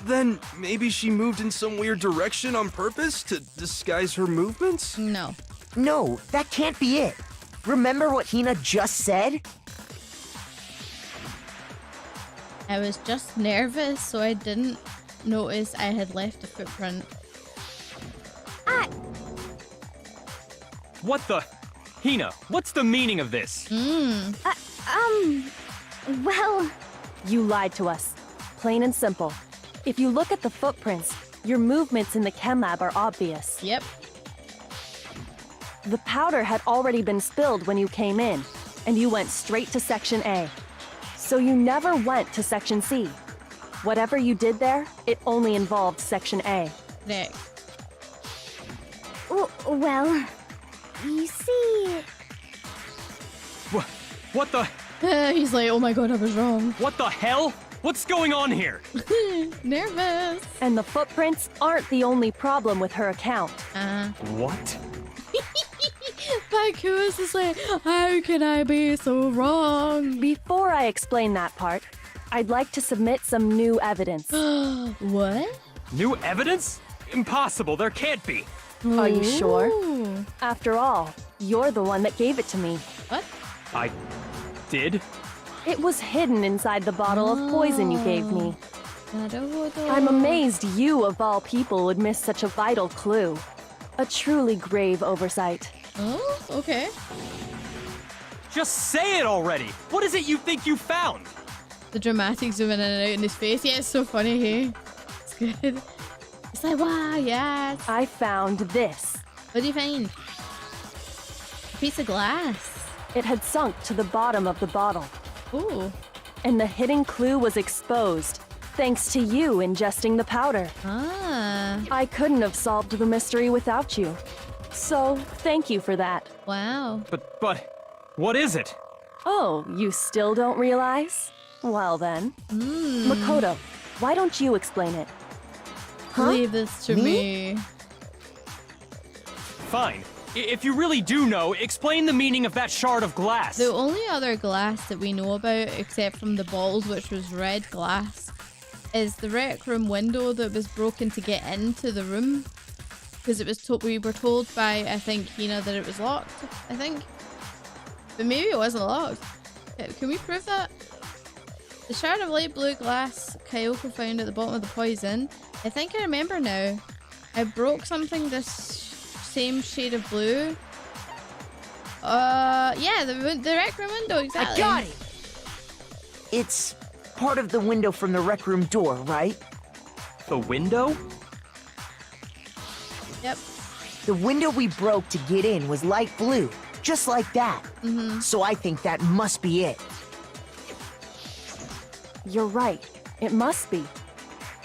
Then maybe she moved in some weird direction on purpose to disguise her movements? No. No, that can't be it. Remember what Hina just said? I was just nervous, so I didn't notice I had left a footprint. What the? Hina, what's the meaning of this? Well, You lied to us. Plain and simple. If you look at the footprints, your movements in the chem lab are obvious. Yep. The powder had already been spilled when you came in, and you went straight to Section A. So you never went to Section C. Whatever you did there, it only involved Section A. Nick. well, you see... What the? He's like, oh my god, I was wrong. What the hell? What's going on here? Nervous. And the footprints aren't the only problem with her account. What? Baku's is like, how can I be so wrong? Before I explain that part, I'd like to submit some new evidence. What? New evidence? Impossible, there can't be. Are you sure? Ooh. After all, you're the one that gave it to me. What? I did? It was hidden inside the bottle of poison you gave me. Naruhodo. I'm amazed you, of all people, would miss such a vital clue. A truly grave oversight. Oh, okay. Just say it already! What is it you think you found? The dramatic zooming in and out in his face. Yeah, it's so funny, hey? It's good. It's like, wow, yes. I found this. What do you find? A piece of glass. It had sunk to the bottom of the bottle, Ooh. and the hidden clue was exposed, thanks to you ingesting the powder. Ah. I couldn't have solved the mystery without you. So, thank you for that. Wow. But, what is it? Oh, you still don't realize? Well then. Makoto, why don't you explain it? Leave this to me. Fine. If you really do know, explain the meaning of that shard of glass. The only other glass that we know about, except from the bottles, which was red glass, is the rec room window that was broken to get into the room. Because it was we were told by, I think, Hina that it was locked, I think. But maybe it wasn't locked. Can we prove that? The shard of light blue glass Kyoko found at the bottom of the poison. I think I remember now. I broke something this same shade of blue. Yeah, the rec room window, exactly. I got it! It's part of the window from the rec room door, right? The window? Yep. The window we broke to get in was light blue, just like that. So I think that must be it. You're right. It must be.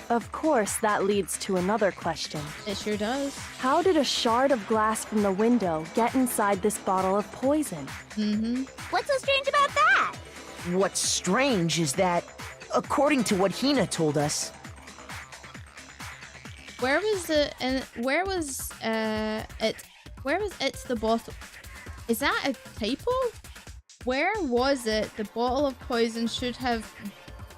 Of course, that leads to another question. It sure does. How did a shard of glass from the window get inside this bottle of poison? What's so strange about that? What's strange is that, according to what Hina told us, Where was it the bottle? Is that a typo? Where was it the bottle of poison should have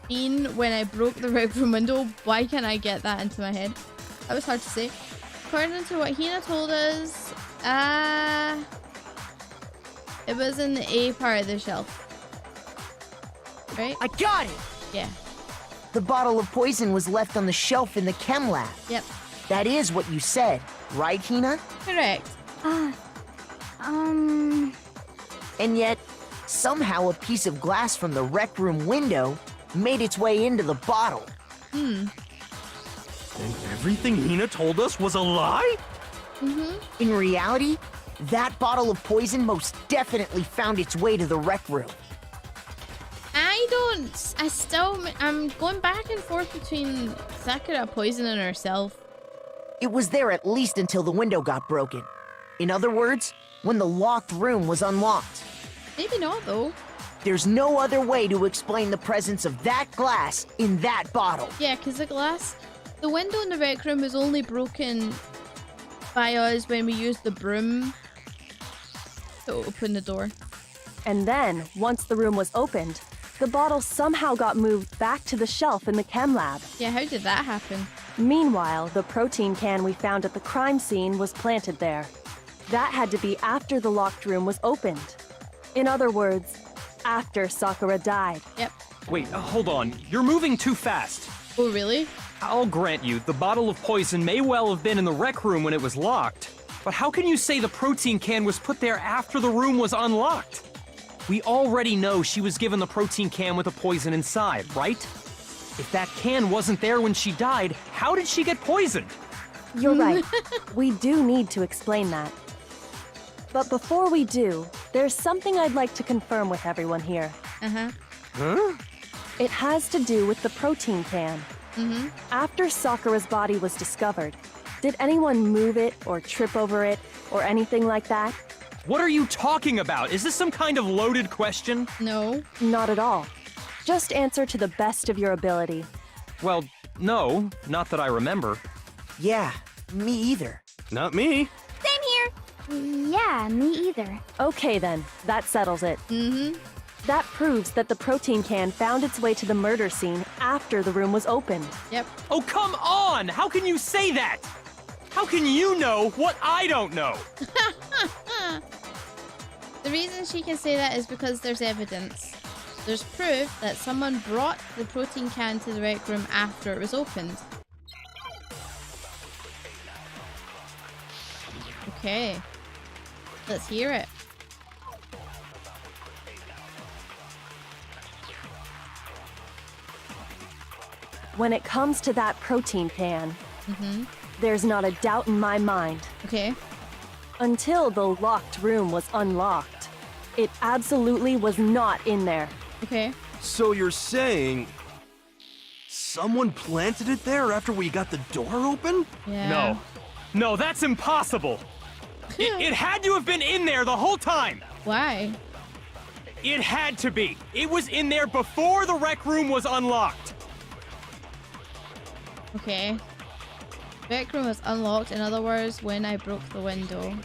been when I broke the rec room window? Why can't I get that into my head? That was hard to say. According to what Hina told us, it was in the A part of the shelf. Right? I got it! Yeah. The bottle of poison was left on the shelf in the chem lab. Yep. That is what you said, right, Hina? Correct. And yet, somehow a piece of glass from the rec room window made its way into the bottle. And everything Hina told us was a lie? In reality, that bottle of poison most definitely found its way to the rec room. I'm going back and forth between Sakura poisoning herself. It was there at least until the window got broken. In other words, when the locked room was unlocked. Maybe not, though. There's no other way to explain the presence of that glass in that bottle. Yeah, because the window in the rec room was only broken by us when we used the broom to open the door. And then, once the room was opened, the bottle somehow got moved back to the shelf in the chem lab. Yeah, how did that happen? Meanwhile, the protein can we found at the crime scene was planted there. That had to be after the locked room was opened. In other words, after Sakura died. Yep. Wait, hold on. You're moving too fast. Oh, really? I'll grant you, the bottle of poison may well have been in the rec room when it was locked. But how can you say the protein can was put there after the room was unlocked? We already know she was given the protein can with the poison inside, right? If that can wasn't there when she died, how did she get poisoned? You're right. We do need to explain that. But before we do, there's something I'd like to confirm with everyone here. Huh? It has to do with the protein can. After Sakura's body was discovered, did anyone move it or trip over it or anything like that? What are you talking about? Is this some kind of loaded question? No. Not at all. Just answer to the best of your ability. Well, no, not that I remember. Yeah, me either. Not me. Same here. Yeah, me either. Okay then, that settles it. That proves that the protein can found its way to the murder scene after the room was opened. Yep. Oh, come on! How can you say that? How can you know what I don't know? The reason she can say that is because there's evidence. There's proof that someone brought the protein can to the rec room after it was opened. Okay. Let's hear it. When it comes to that protein can, there's not a doubt in my mind. Okay. Until the locked room was unlocked, it absolutely was not in there. Okay. So you're saying someone planted it there after we got the door open? Yeah. No, that's impossible. It had to have been in there the whole time. Why? It had to be. It was in there before the rec room was unlocked. Okay. Rec room was unlocked, in other words, when I broke the window.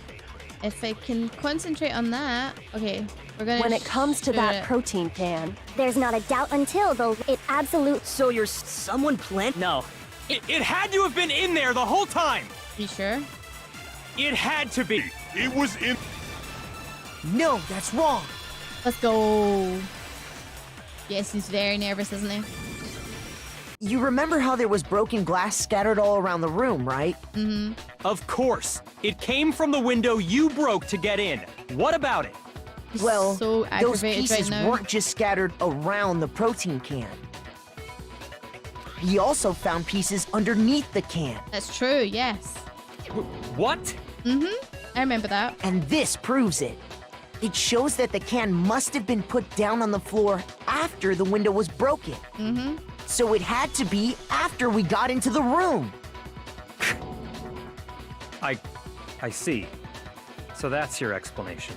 If I can concentrate on that... Okay, we're gonna... When it comes to shoot that it. protein can, There's not a doubt until it absolute. So you're someone plant? No. It had to have been in there the whole time. You sure? It had to be. It was in. No, that's wrong. Let's go. Yes, he's very nervous, isn't he? You remember how there was broken glass scattered all around the room, right? Of course. It came from the window you broke to get in. What about it? Well, So those aggravated pieces right now. weren't just scattered around the protein can. We also found pieces underneath the can, That's true, yes. What? I remember that. and this proves it. It shows that the can must have been put down on the floor after the window was broken. So it had to be after we got into the room. I see. So that's your explanation.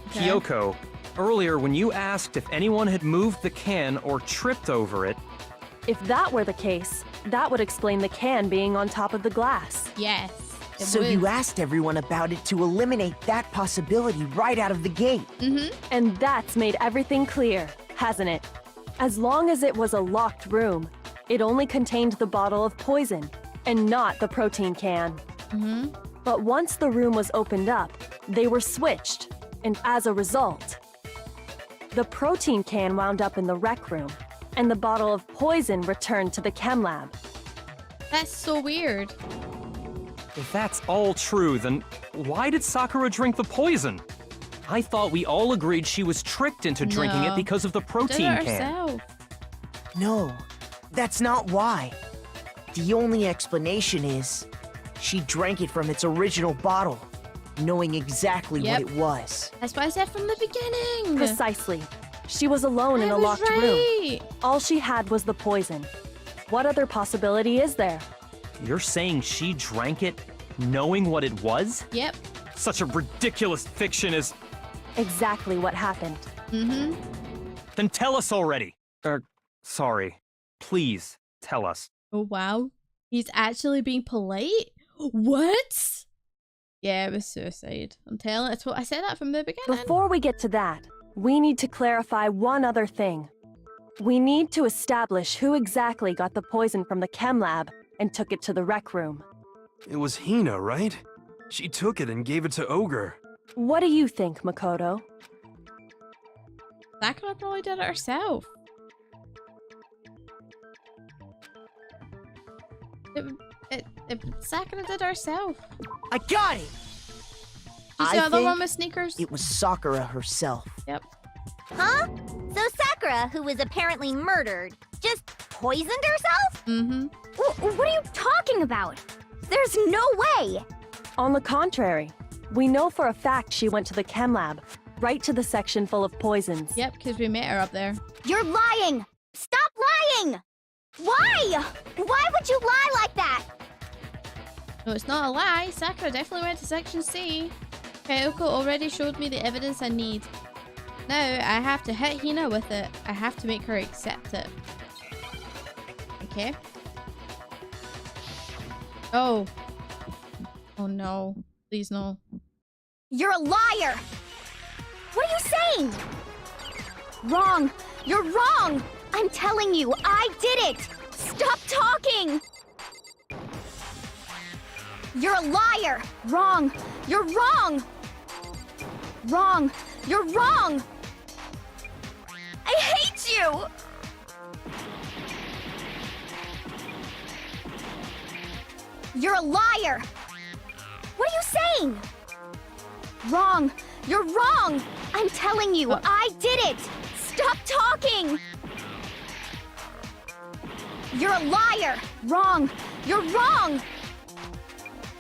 Okay. Kyoko, earlier when you asked if anyone had moved the can or tripped over it, if that were the case, that would explain the can being on top of the glass. Yes. it So would. you asked everyone about it to eliminate that possibility right out of the gate. And that's made everything clear, hasn't it? As long as it was a locked room, it only contained the bottle of poison, and not the protein can. But once the room was opened up, they were switched, and as a result, the protein can wound up in the rec room, and the bottle of poison returned to the chem lab. That's so weird. If that's all true, then why did Sakura drink the poison? I thought we all agreed she was tricked into drinking it because of the protein Did it can. herself. No, that's not why. The only explanation is she drank it from its original bottle, knowing exactly what it was. That's what I said from the beginning. Precisely. She was alone in I a was locked room. right. All she had was the poison. What other possibility is there? You're saying she drank it knowing what it was? Yep. Such a ridiculous fiction is... Exactly what happened. Mm-hmm. Then tell us already. Sorry. Please, tell us. Oh, wow. He's actually being polite? What? Yeah, it was suicide. I'm telling it's what I said that from the beginning. Before we get to that, we need to clarify one other thing. We need to establish who exactly got the poison from the chem lab and took it to the rec room. It was Hina, right? She took it and gave it to Ogre. What do you think, Makoto? Sakura probably did it herself. Sakura did it herself. I got it! She's the other one with sneakers. It was Sakura herself. Yep. Huh? So Sakura, who was apparently murdered, just poisoned herself? Mm-hmm. What are you talking about? There's no way! On the contrary, we know for a fact she went to the chem lab, right to the section full of poisons. Yep, because we met her up there. You're lying! Stop lying! Why? Why would you lie like that? No, it's not a lie. Sakura definitely went to Section C. Kyoko already showed me the evidence I need. Now, I have to hit Hina with it. I have to make her accept it. Okay. Oh. Oh no. Please no. You're a liar! What are you saying? Wrong! You're wrong! I'm telling you, I did it! Stop talking! You're a liar! Wrong! You're wrong! Wrong! You're wrong! I hate you! You're a liar! What are you saying? Wrong! You're wrong! I'm telling you, I did it! Stop talking! You're a liar! Wrong! You're wrong!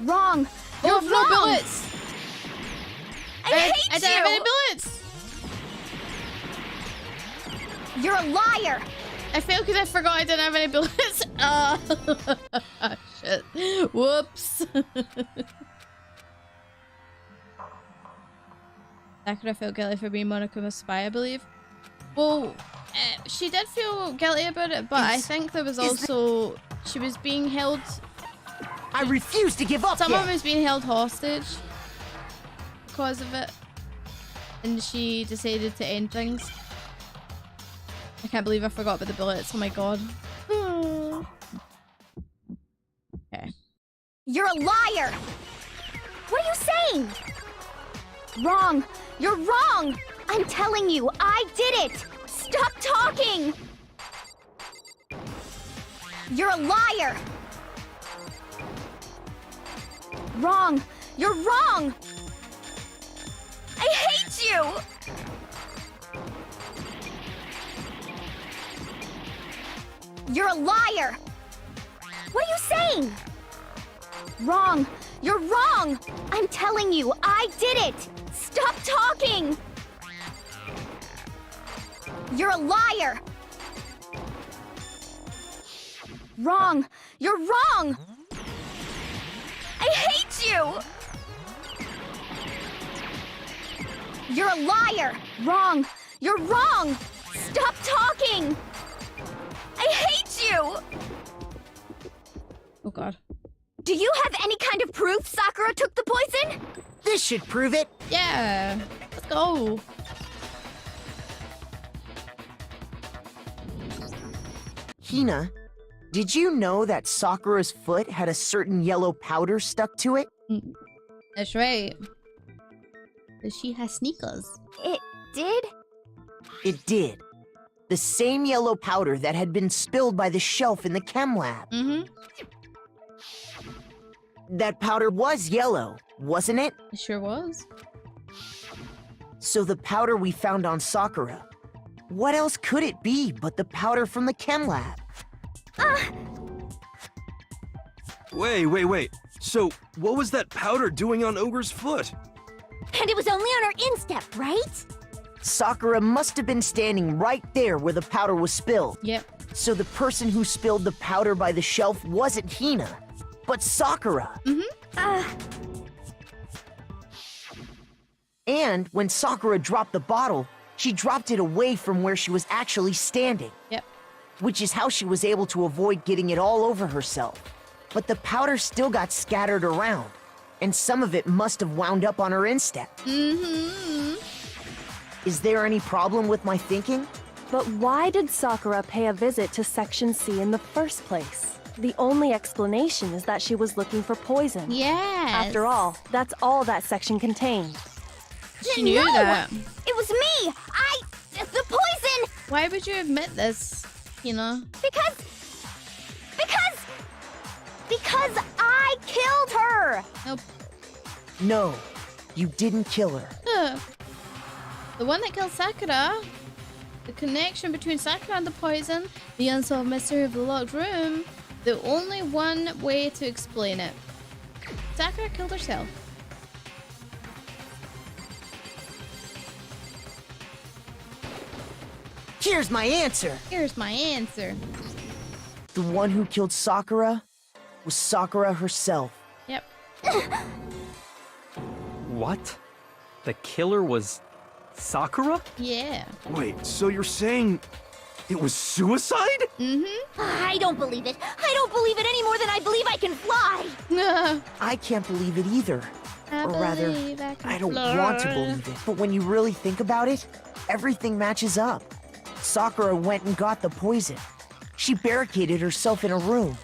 Wrong! You're Oh, no wrong! bullets! I hate I don't have any you! bullets! You're a liar! I failed because I forgot I didn't have any bullets. Shit. Whoops. Sakura felt guilty for being Monokuma's spy, I believe. Well, she did feel guilty about it, but I think there was also... She was being held... I refuse to give up Someone yet. was being held hostage because of it. And she decided to end things. I can't believe I forgot about the bullets. Oh my god. Okay. You're a liar! What are you saying? Wrong! You're wrong! I'm telling you, I did it! Stop talking! You're a liar! Wrong! You're wrong! I hate you! You're a liar! What are you saying? Wrong! You're wrong! I'm telling you, I did it! Stop talking! You're a liar! Wrong! You're wrong! I hate you! You're a liar! Wrong! You're wrong! Stop talking! I hate you! Oh god. Do you have any kind of proof Sakura took the poison? This should prove it. Yeah. Let's go. Hina, did you know that Sakura's foot had a certain yellow powder stuck to it? That's right. But she has sneakers. It did? It did. The same yellow powder that had been spilled by the shelf in the chem lab. Mm-hmm. That powder was yellow, wasn't it? It sure was. So the powder we found on Sakura. What else could it be but the powder from the chem lab? Wait. So, what was that powder doing on Ogre's foot? And it was only on her instep, right? Sakura must have been standing right there where the powder was spilled. Yep. So the person who spilled the powder by the shelf wasn't Hina, but Sakura. And when Sakura dropped the bottle, she dropped it away from where she was actually standing. Yep. Which is how she was able to avoid getting it all over herself. But the powder still got scattered around, and some of it must have wound up on her instep. Is there any problem with my thinking? But why did Sakura pay a visit to Section C in the first place? The only explanation is that she was looking for poison. Yes. After all, that's all that section contained. She knew that. It was me! The poison! Why would you admit this, Hina? Because I killed her! Nope. No, you didn't kill her. The one that killed Sakura, the connection between Sakura and the poison, the unsolved mystery of the locked room, the only one way to explain it. Sakura killed herself. Here's my answer. Here's my answer. The one who killed Sakura was Sakura herself. Yep. What? The killer was Sakura? Yeah. Wait, so you're saying it was suicide? I don't believe it. I don't believe it any more than I believe I can fly! I can't believe it either. Or rather, I don't want to believe it. But when you really think about it, everything matches up. Sakura went and got the poison. She barricaded herself in a room,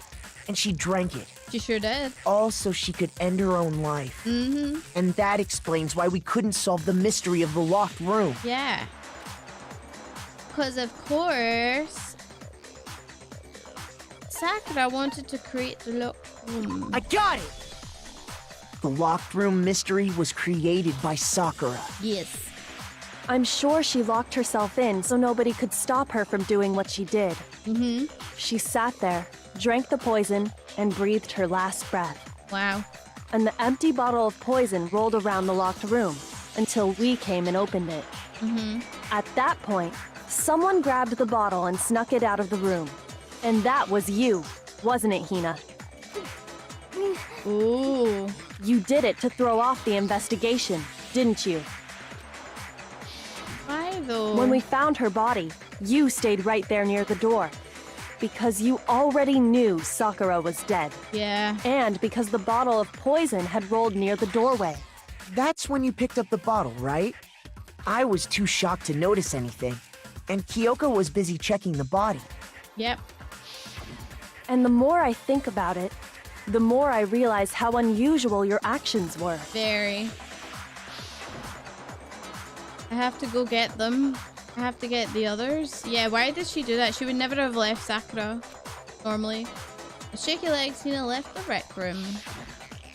and she drank it. She sure did. All so she could end her own life. And that explains why we couldn't solve the mystery of the locked room. Yeah. Because of course, Sakura wanted to create the locked room. I got it! The locked room mystery was created by Sakura. Yes. I'm sure she locked herself in so nobody could stop her from doing what she did. She sat there, drank the poison, and breathed her last breath. Wow. And the empty bottle of poison rolled around the locked room until we came and opened it. At that point, someone grabbed the bottle and snuck it out of the room. And that was you, wasn't it, Hina? Ooh. You did it to throw off the investigation, didn't you? Why though? When we found her body, you stayed right there near the door. Because you already knew Sakura was dead. Yeah. And because the bottle of poison had rolled near the doorway. That's when you picked up the bottle, right? I was too shocked to notice anything, and Kyoko was busy checking the body. Yep. And the more I think about it, the more I realize how unusual your actions were. Very. I have to go get them. I have to get the others. Yeah, why did she do that? She would never have left Sakura, normally. The shaky legs, Hina left the rec room.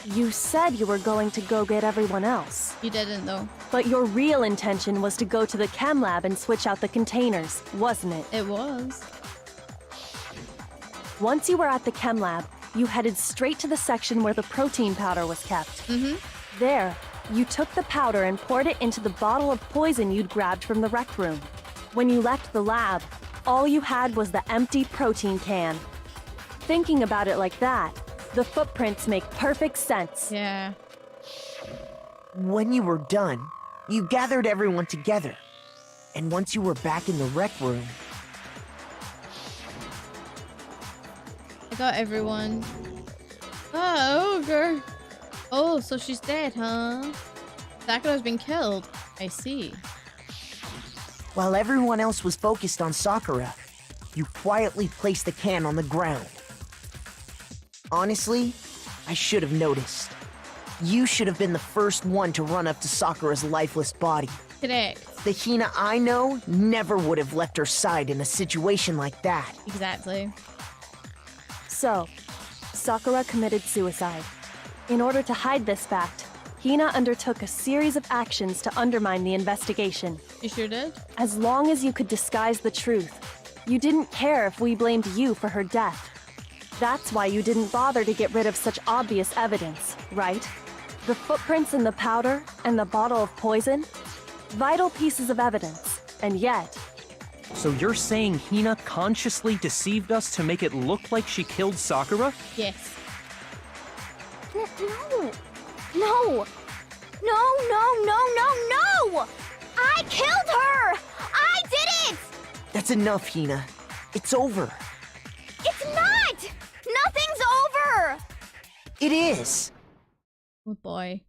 You said you were going to go get everyone else. You didn't, though. But your real intention was to go to the chem lab and switch out the containers, wasn't it? It was. Once you were at the chem lab, you headed straight to the section where the protein powder was kept. There, you took the powder and poured it into the bottle of poison you'd grabbed from the rec room. When you left the lab, all you had was the empty protein can. Thinking about it like that, the footprints make perfect sense. Yeah. When you were done, you gathered everyone together. And once you were back in the rec room, I got everyone. Oh, ogre. Oh, so she's dead, huh? Sakura's been killed. I see. while everyone else was focused on Sakura, you quietly placed the can on the ground. Honestly, I should have noticed. You should have been the first one to run up to Sakura's lifeless body. Correct. The Hina I know never would have left her side in a situation like that. Exactly. So, Sakura committed suicide. In order to hide this fact, Hina undertook a series of actions to undermine the investigation. You sure did? As long as you could disguise the truth, you didn't care if we blamed you for her death. That's why you didn't bother to get rid of such obvious evidence, right? The footprints in the powder and the bottle of poison? Vital pieces of evidence, and yet... So you're saying Hina consciously deceived us to make it look like she killed Sakura? Yes. No! No! No, no, no, no, no! I killed her! I did it! That's enough, Hina. It's over. It's not! Nothing's over! It is. Oh boy.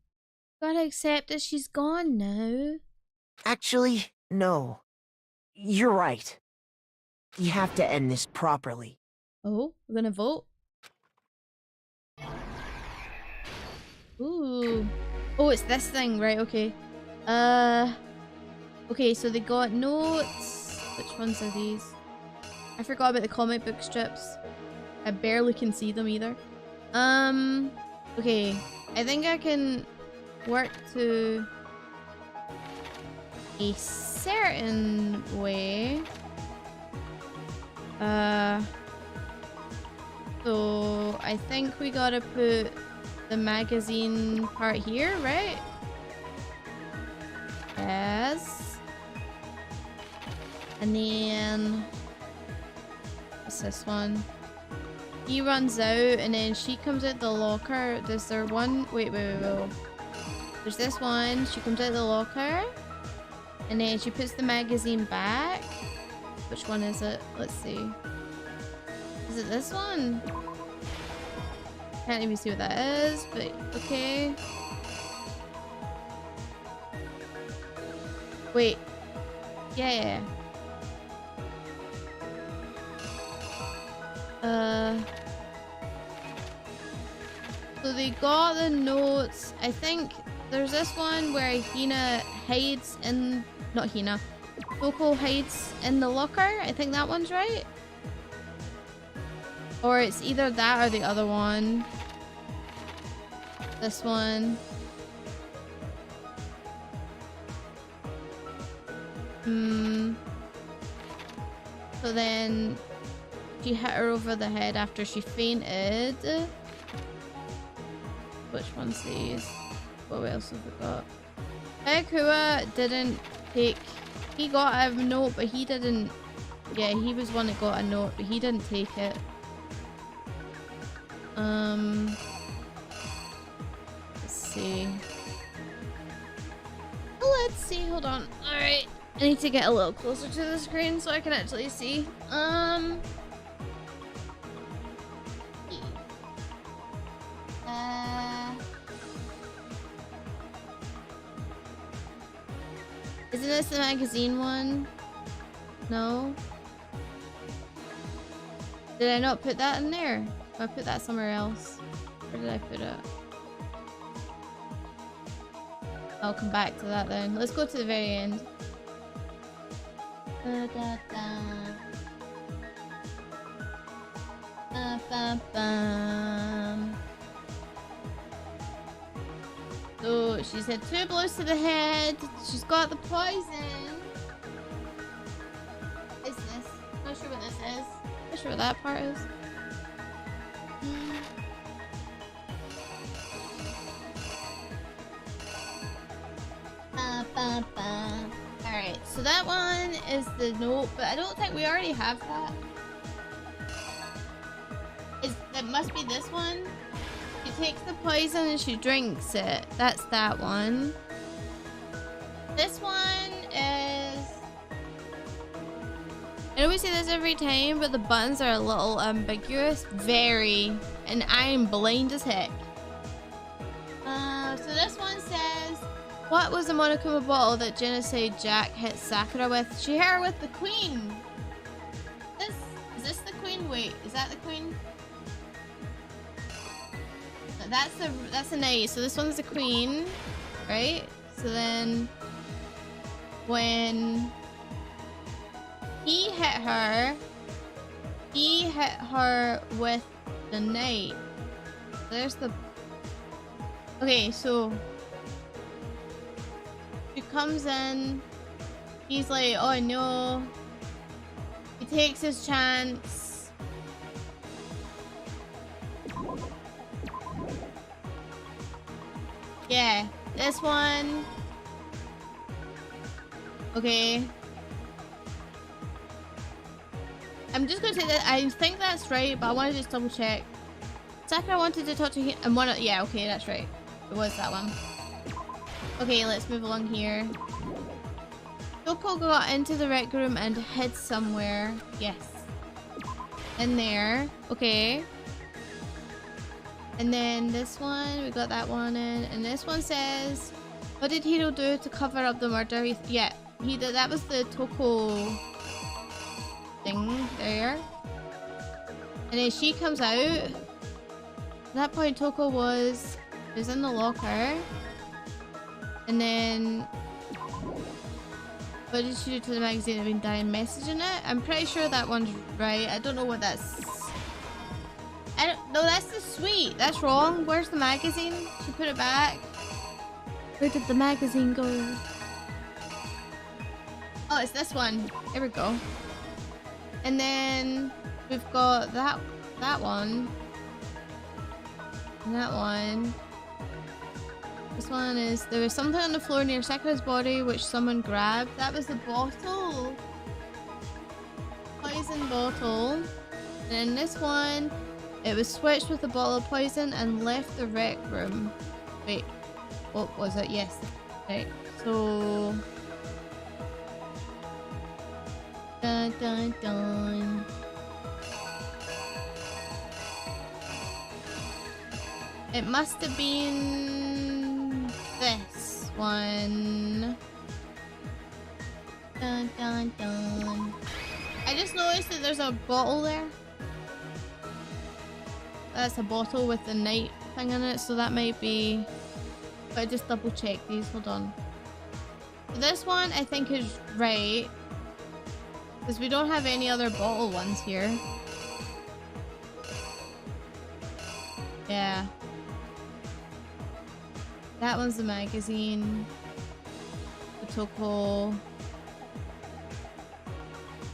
Gotta accept that she's gone now. Actually, no. You're right. You have to end this properly. Oh, we're gonna vote? Ooh. Oh, it's this thing, right, okay. Okay, so they got notes. Which ones are these? I forgot about the comic book strips. I barely can see them either. Okay. I think I can work to a certain way. So I think we gotta put the magazine part here, right? Yes. And then what's this one? He runs out and then she comes out the locker. Is there one? Wait. There's this one. She comes out the locker and then she puts the magazine back. Which one is it? Let's see. Is it this one? Can't even see what that is, but okay. Wait. Yeah. So they got the notes. I think there's this one where Hina hides in... Not Hina. Coco hides in the locker. I think that one's right. Or it's either that or the other one. This one. So then she hit her over the head after she fainted. Which one's these? What else have we got? Ekua didn't take... He got a note, but he didn't... Yeah, he was one that got a note, but he didn't take it. Let's see. Let's see, hold on. Alright. I need to get a little closer to the screen so I can actually see. Isn't this the magazine one? No? Did I not put that in there? Or I put that somewhere else? Where did I put it? I'll come back to that then. Let's go to the very end. So she's had 2 blows to the head. She's got the poison. What is this? Not sure what this is. Not sure what that part is. Alright, so that one is the note, but I don't think we already have that. That must be this one. She takes the poison and she drinks it. That's that one. This one is... I know we say this every time, but the buttons are a little ambiguous. Very. And I'm blind as heck. So this one says... What was the Monokuma bottle that Genocide Jack hit Sakura with? She hit her with the queen. Is this the queen? Wait, is that the queen? That's a knight. So this one's the queen, right? So then when he hit her with the knight. There's the Okay, so he comes in. He's like, oh no. He takes his chance. Yeah, this one. Okay. I'm just gonna say that I think that's right, but I want to just double check. Sakura wanted to talk to him and yeah, okay, that's right. It was that one. Okay, let's move along here. Yoko got into the rec room and hid somewhere. Yes. In there. Okay. And then this one, we got that one in. And this one says, what did Hiro do to cover up the murder? Yeah, he did. That was the Toko thing there. And then she comes out. At that point, Toko was in the locker. And then what did she do to the magazine? I've been dying messaging it. I'm pretty sure that one's right. I don't know what that's. No, that's the sweet. That's wrong. Where's the magazine? She put it back. Where did the magazine go? Oh, it's this one. Here we go. And then we've got that one. And that one. This one is, there was something on the floor near Sakura's body which someone grabbed. That was the bottle. Poison bottle. And then this one, it was switched with a bottle of poison and left the rec room. Wait, what was it? Yes. Right, so... Dun dun dun. It must have been this one. Dun dun dun. I just noticed that there's a bottle there. That's a bottle with the night thing in it, so that might be... But I just double check these, hold on. This one I think is right. Because we don't have any other bottle ones here. Yeah. That one's the magazine. The Toko.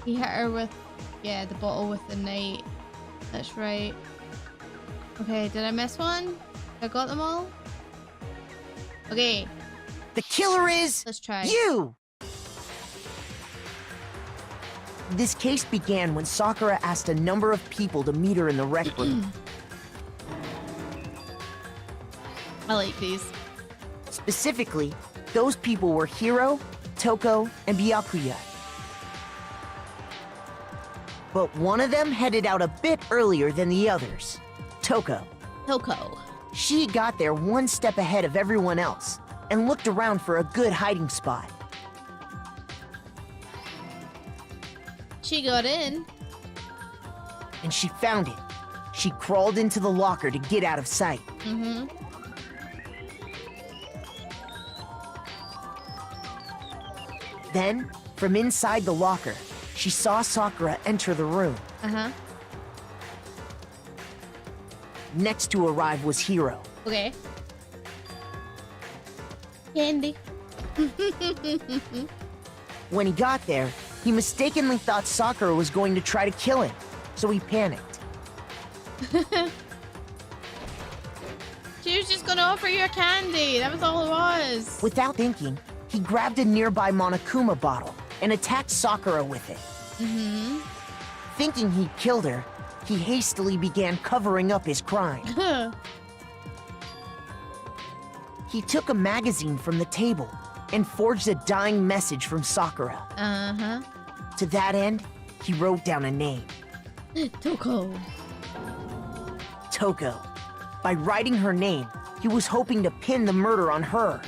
He hit her with, yeah, the bottle with the night. That's right. Okay, did I miss one? I got them all? Okay. The killer is... Let's try. You! This case began when Sakura asked a number of people to meet her in the rec room. I like these. Specifically, those people were Hiro, Toko, and Byakuya. But one of them headed out a bit earlier than the others. Toko. She got there one step ahead of everyone else and looked around for a good hiding spot. She got in. And she found it. She crawled into the locker to get out of sight. Mm-hmm. Then, from inside the locker, she saw Sakura enter the room. Uh-huh. Next to arrive was Hiro. Okay. Candy. When he got there, he mistakenly thought Sakura was going to try to kill him, so he panicked. She was just gonna offer you a candy. That was all it was. Without thinking, he grabbed a nearby Monokuma bottle and attacked Sakura with it. Mm-hmm. Thinking he'd killed her, he hastily began covering up his crime. He took a magazine from the table and forged a dying message from Sakura. Uh-huh. To that end, he wrote down a name. Toko. Toko. By writing her name, he was hoping to pin the murder on her.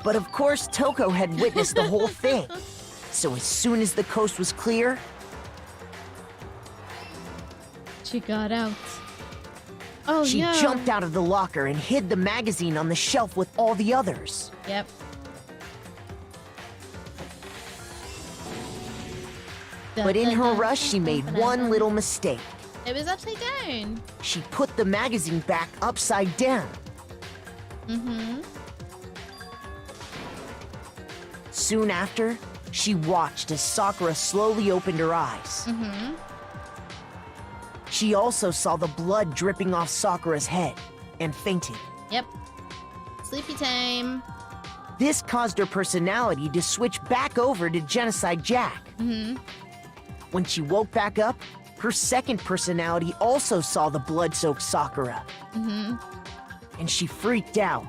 But of course, Toko had witnessed the whole thing. So as soon as the coast was clear... She got out. Oh, she no. jumped out of the locker and hid the magazine on the shelf with all the others. Yep. But in her rush, she made one little mistake. It was upside down. She put the magazine back upside down. Mm-hmm. Soon after, she watched as Sakura slowly opened her eyes. Mm-hmm. She also saw the blood dripping off Sakura's head and fainted. Yep. Sleepy time. This caused her personality to switch back over to Genocide Jack. Mm-hmm. When she woke back up, her second personality also saw the blood-soaked Sakura. Mm-hmm. And she freaked out.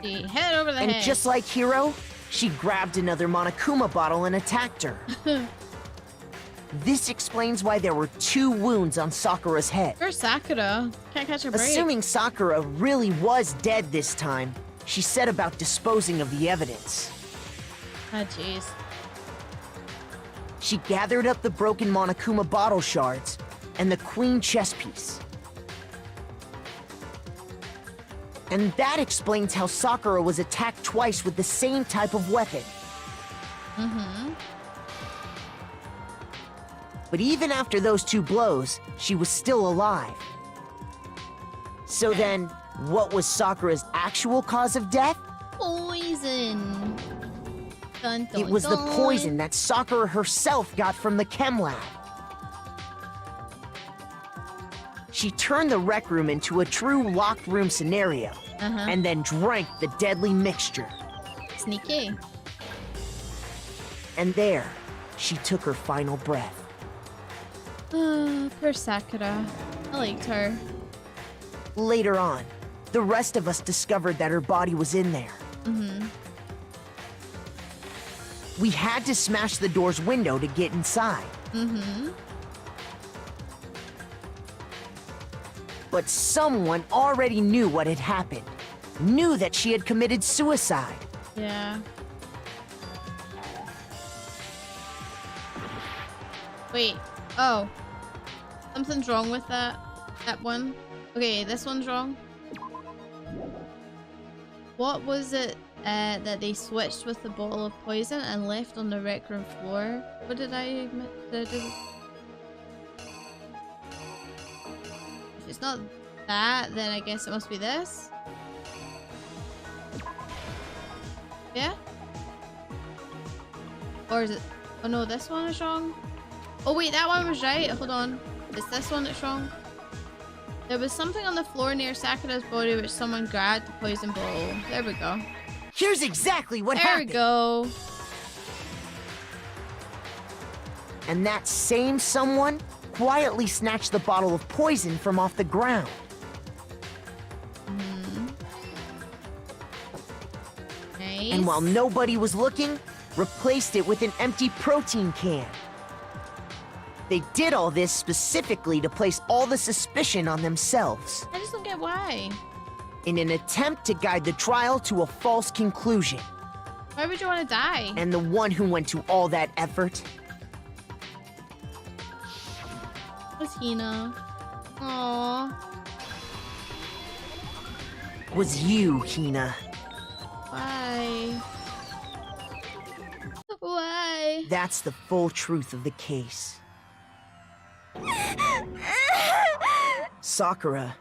She hit over the And head. just like Hiro, she grabbed another Monokuma bottle and attacked her. This explains why there were 2 wounds on Sakura's head. Poor Sakura. Can't catch her break. Assuming Sakura really was dead this time, she set about disposing of the evidence. Ah, jeez. She gathered up the broken Monokuma bottle shards and the queen chess piece. And that explains how Sakura was attacked twice with the same type of weapon. Mm-hmm. But even after those 2 blows, she was still alive. So then, what was Sakura's actual cause of death? Poison. Dun, dun, It was the dun. poison that Sakura herself got from the chem lab. She turned the rec room into a true locked room scenario, and then drank the deadly mixture. Sneaky. And there, she took her final breath. Poor Sakura. I liked her. Later on, the rest of us discovered that her body was in there. Mm-hmm. We had to smash the door's window to get inside. Mm-hmm. But someone already knew what had happened. Knew that she had committed suicide. Yeah. Wait. Oh. Something's wrong with that one. Okay, this one's wrong. What was it that they switched with the bottle of poison and left on the rec room floor? What did I do? If it's not that, then I guess it must be this. Yeah? Or is it... Oh no, this one is wrong. Oh wait, that one was right. Hold on. It's this one that's wrong. There was something on the floor near Sakura's body which someone grabbed the poison bottle. There we go. Here's exactly what There happened. we go. And that same someone quietly snatched the bottle of poison from off the ground. Nice. And while nobody was looking, replaced it with an empty protein can. They did all this specifically to place all the suspicion on themselves, I just don't get why. in an attempt to guide the trial to a false conclusion. Why would you want to die? And the one who went to all that effort Was Hina. Aww. was you, Hina. Why? Why? That's the full truth of the case. Sakura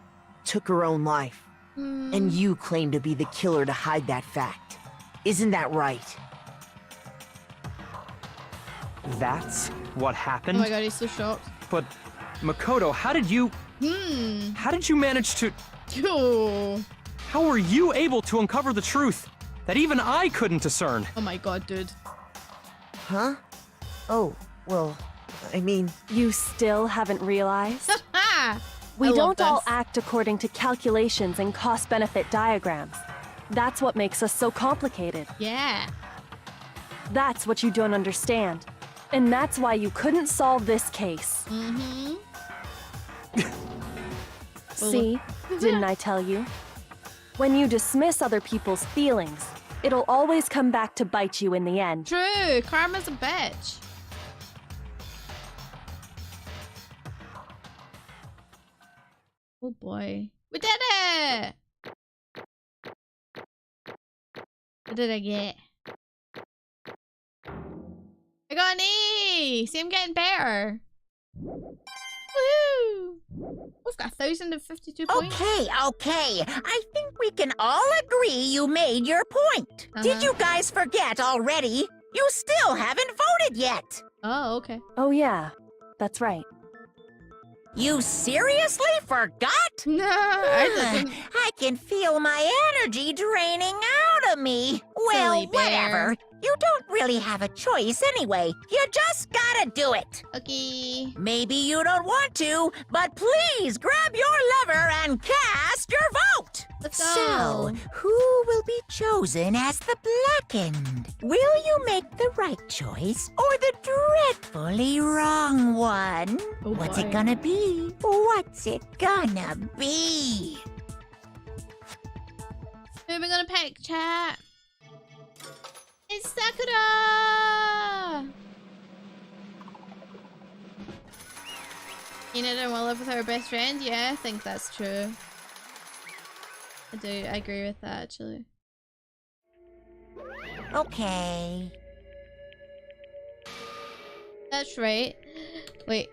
took her own life, and you claim to be the killer to hide that fact. Isn't that right? That's what happened? Oh my god, he's so shocked. But, Makoto, how did you... How did you manage to... Oh. How were you able to uncover the truth that even I couldn't discern? Oh my god, dude. Huh? Oh, well, I mean... You still haven't realized? Ah! We I love don't all this. act according to calculations and cost-benefit diagrams. That's what makes us so complicated. Yeah. That's what you don't understand. And that's why you couldn't solve this case. Mm-hmm. See? Didn't I tell you? When you dismiss other people's feelings, it'll always come back to bite you in the end. True. Karma's a bitch. Oh boy. We did it! What did I get? funny! See, I'm getting better. Woo! We've got 1,052 points. Okay. I think we can all agree you made your point. Did you guys forget already? You still haven't voted yet. Oh, okay. Oh, yeah. That's right. You seriously forgot? No, I didn't. I can feel my energy draining out of me. Well, Silly bear. whatever. You don't really have a choice anyway. You just gotta do it. Okay. Maybe you don't want to, but please grab your lever and cast your vote. Let's go. So, who will be chosen as the blackened? Will you make the right choice or the dreadfully wrong one? Oh, What's boy. it gonna be? What's it gonna be? Who are we gonna pick, chat? It's Sakura! Hina don't want to live with her best friend? Yeah, I think that's true. I do, I agree with that actually. Okay. That's right. Wait.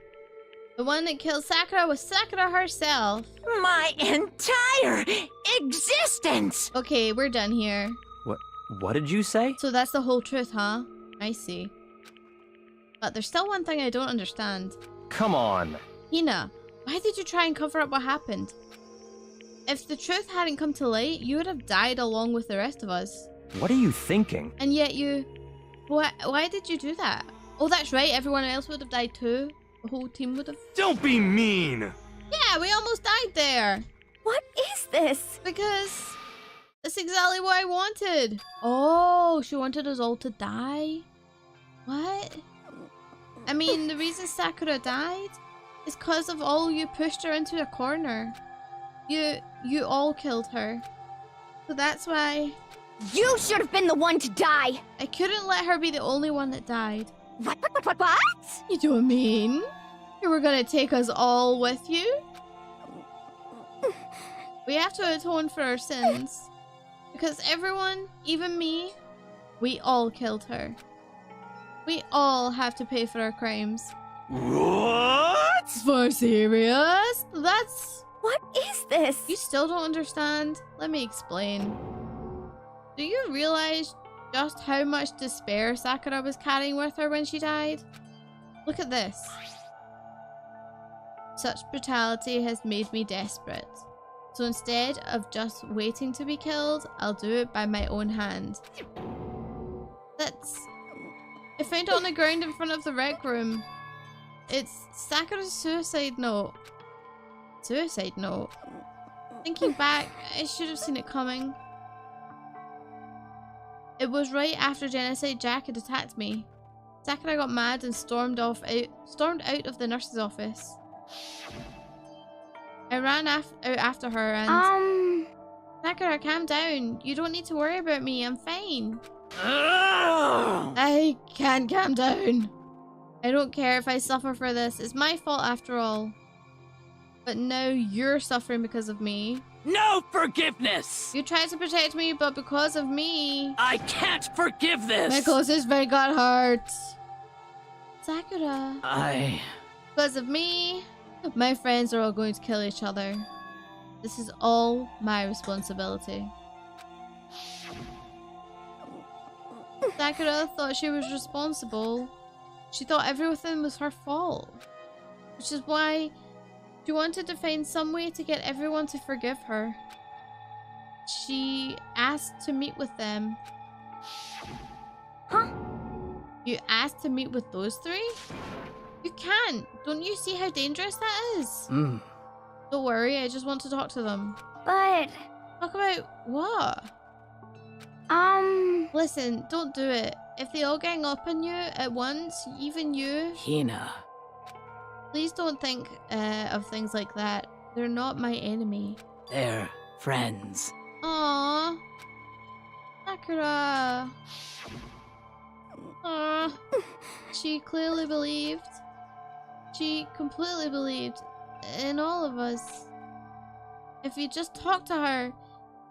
The one that killed Sakura was Sakura herself. My entire existence! Okay, we're done here. What did you say? So that's the whole truth, huh? I see. But there's still one thing I don't understand. Come on. Hina, why did you try and cover up what happened? If the truth hadn't come to light, you would have died along with the rest of us. What are you thinking? And yet you... Why did you do that? Oh, that's right, everyone else would have died too. The whole team would have... Don't be mean! Yeah, we almost died there. What is this? Because... that's exactly what I wanted. Oh, she wanted us all to die? What? I mean, the reason Sakura died is because of all you pushed her into a corner. You all killed her. So that's why You should have been the one to die. I couldn't let her be the only one that died. What? You don't mean you were gonna take us all with you? We have to atone for our sins. Because everyone, even me, we all killed her. We all have to pay for our crimes. What? For serious? That's... What is this? You still don't understand? Let me explain. Do you realize just how much despair Sakura was carrying with her when she died? Look at this. Such brutality has made me desperate. So instead of just waiting to be killed, I'll do it by my own hand. That's... I found it on the ground in front of the rec room. It's Sakura's suicide note. Suicide note? Thinking back, I should have seen it coming. It was right after Genocide Jack had attacked me. Sakura got mad and stormed out of the nurse's office. I ran out after her and... Sakura, calm down. You don't need to worry about me. I'm fine. I can't calm down. I don't care if I suffer for this. It's my fault after all. But now you're suffering because of me. No forgiveness! You tried to protect me, but because of me... I can't forgive this! My closest friend got hurt. Sakura. Because of me, my friends are all going to kill each other. This is all my responsibility. Sakura thought she was responsible. She thought everything was her fault. Which is why she wanted to find some way to get everyone to forgive her. She asked to meet with them. Huh? You asked to meet with those three? You can't. Don't you see how dangerous that is? Don't worry, I just want to talk to them. But... Talk about what? Listen, don't do it. If they all gang up on you at once, even you... Hina. Please don't think of things like that. They're not my enemy. They're friends. Aww. Sakura. Aww. She clearly believed. She completely believed in all of us. If you just talked to her,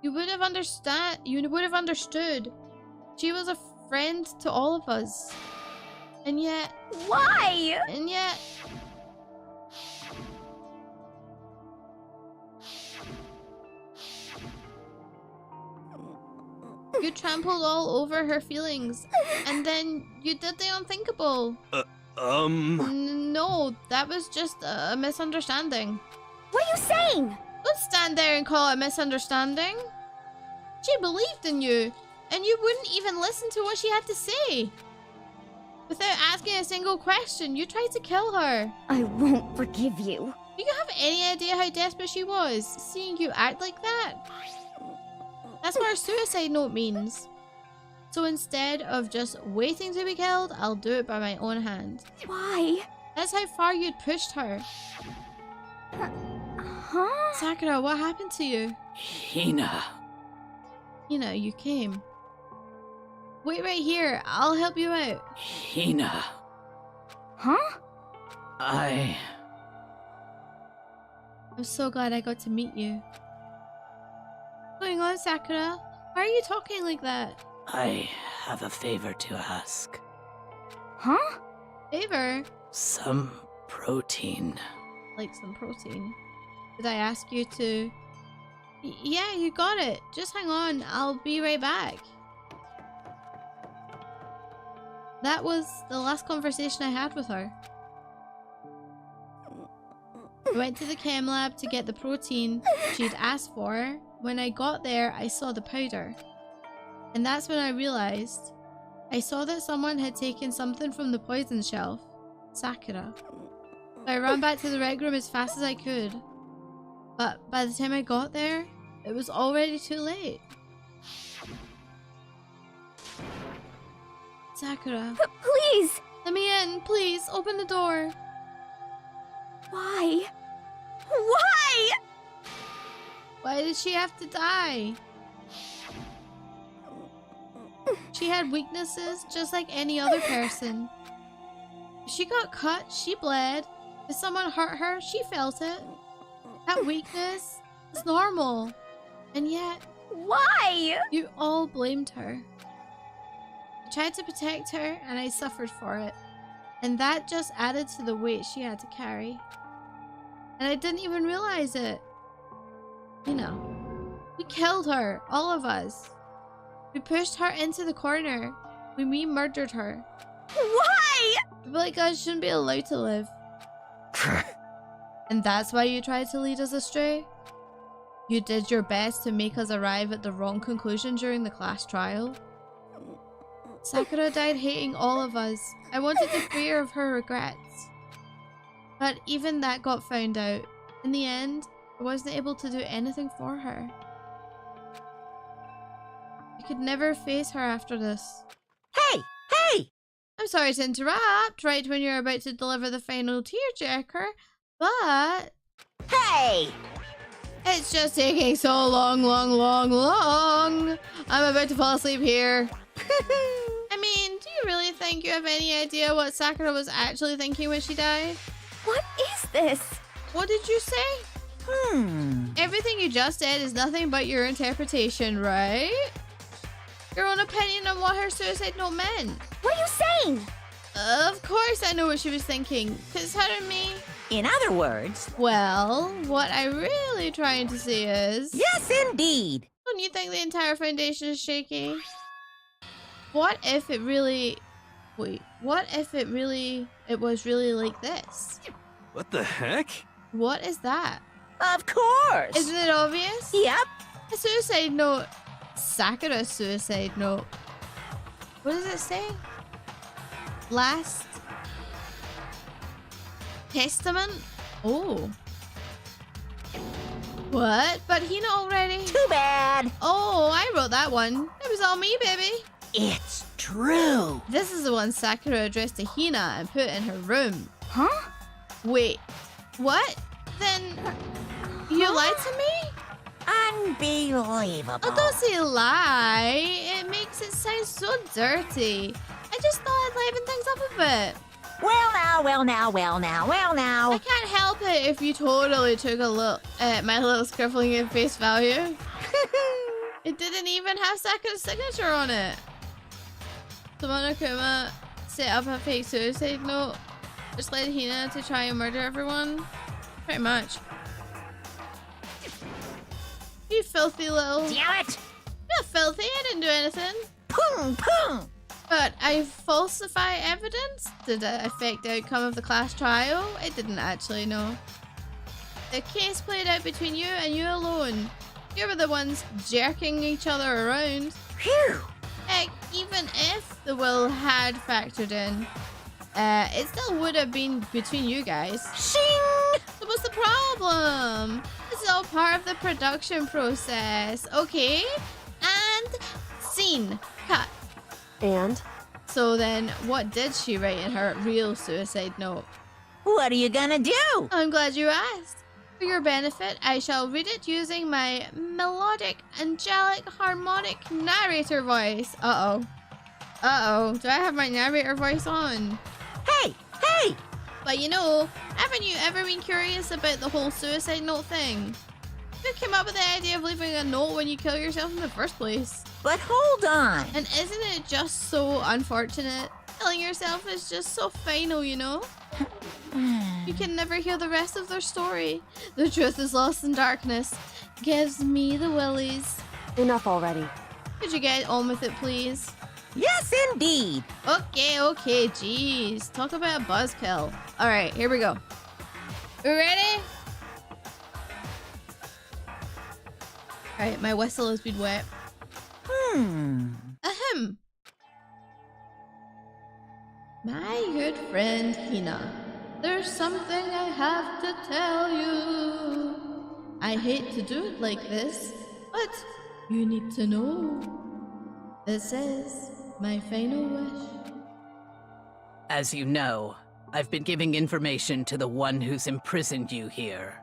you would have understood. She was a friend to all of us. And yet... Why? And yet... You trampled all over her feelings, and then you did the unthinkable. No, that was just a misunderstanding. What are you saying? Don't stand there and call it a misunderstanding. She believed in you, and you wouldn't even listen to what she had to say. Without asking a single question, you tried to kill her. I won't forgive you. Do you have any idea how desperate she was, seeing you act like that? That's what her suicide note means. So instead of just waiting to be killed, I'll do it by my own hand. Why? That's how far you'd pushed her. Huh? Sakura, what happened to you? Hina. Hina, you came. Wait right here, I'll help you out. Hina. Huh? I'm so glad I got to meet you. What's going on, Sakura? Why are you talking like that? I have a favor to ask. Huh? Favor? Some protein. Like some protein. Did I ask you to... Yeah, you got it. Just hang on. I'll be right back. That was the last conversation I had with her. I went to the chem lab to get the protein she'd asked for. When I got there, I saw the powder. And that's when I realized. I saw that someone had taken something from the poison shelf. Sakura. So I ran back to the rec room as fast as I could. But by the time I got there, it was already too late. Sakura. Please! Let me in, please. Open the door. Why? Why? Why did she have to die? She had weaknesses just like any other person. If she got cut, she bled. If someone hurt her, she felt it. That weakness is normal. And yet... Why? You all blamed her. I tried to protect her and I suffered for it. And that just added to the weight she had to carry. And I didn't even realize it. You know, we killed her, all of us. We pushed her into the corner. We murdered her. Why? People like us shouldn't be allowed to live. And that's why you tried to lead us astray? You did your best to make us arrive at the wrong conclusion during the class trial? Sakura died hating all of us. I wanted to free her of her regrets. But even that got found out. In the end, I wasn't able to do anything for her. I could never face her after this. Hey! Hey! I'm sorry to interrupt right when you're about to deliver the final tearjerker, but... Hey! It's just taking so long. I'm about to fall asleep here. I mean, do you really think you have any idea what Sakura was actually thinking when she died? What is this? What did you say? Everything you just said is nothing but your interpretation, right? Your own opinion on what her suicide note meant. What are you saying? Of course I know what she was thinking. Cause her and me... In other words... Well, what I'm really trying to say is... Yes, indeed! Don't you think the entire foundation is shaky? What if it really... Wait, what if it was really like this? What the heck? What is that? Of course! Isn't it obvious? Yep. A suicide note. Sakura's suicide note. What does it say? Last testament? Oh. What? But Hina already? Too bad. Oh, I wrote that one. It was all me, baby. It's true. This is the one Sakura addressed to Hina and put in her room. Huh? Wait. What? Then you lied to me? Unbelievable. Oh, don't say lie. It makes it sound so dirty. I just thought I'd liven things up a bit. Well now. I can't help it if you totally took a look at my little scribbling at face value. It didn't even have Sakura's signature on it. Tomonokuma set up a fake suicide note, just led Hina to try and murder everyone. Pretty much. You filthy little... Damn it! You're filthy, I didn't do anything. Pung, pung! But I falsify evidence? Did it affect the outcome of the class trial? I didn't actually know. The case played out between you and you alone. You were the ones jerking each other around. Phew! Heck, even if the will had factored in, it still would have been between you guys. Shing! So what's the problem? This is all part of the production process, okay? And scene. Cut. And? So then, what did she write in her real suicide note? What are you gonna do? I'm glad you asked. For your benefit, I shall read it using my melodic, angelic, harmonic narrator voice. Uh-oh. Uh-oh. Do I have my narrator voice on? Hey! Hey! But you know, haven't you ever been curious about the whole suicide note thing? Who came up with the idea of leaving a note when you kill yourself in the first place? But hold on. And isn't it just so unfortunate? Killing yourself is just so final, you know? You can never hear the rest of their story. The truth is lost in darkness. Gives me the willies. Enough already. Could you get on with it, please? Yes, indeed. Okay, jeez. Talk about a buzzkill. Alright, here we go. You ready? Alright, my whistle has been wet. Ahem. My good friend Hina, there's something I have to tell you. I hate to do it like this, but you need to know. This is my final wish. As you know, I've been giving information to the one who's imprisoned you here.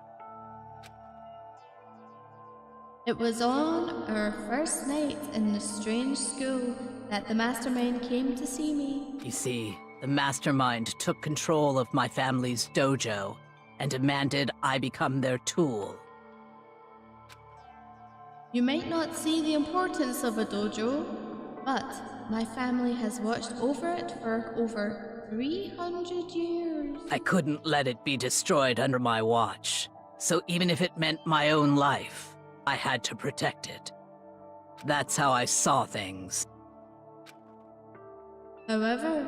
It was on our first night in the strange school that the mastermind came to see me. You see, the mastermind took control of my family's dojo and demanded I become their tool. You might not see the importance of a dojo, but my family has watched over it for over 300 years. I couldn't let it be destroyed under my watch, so even if it meant my own life, I had to protect it. That's how I saw things. However,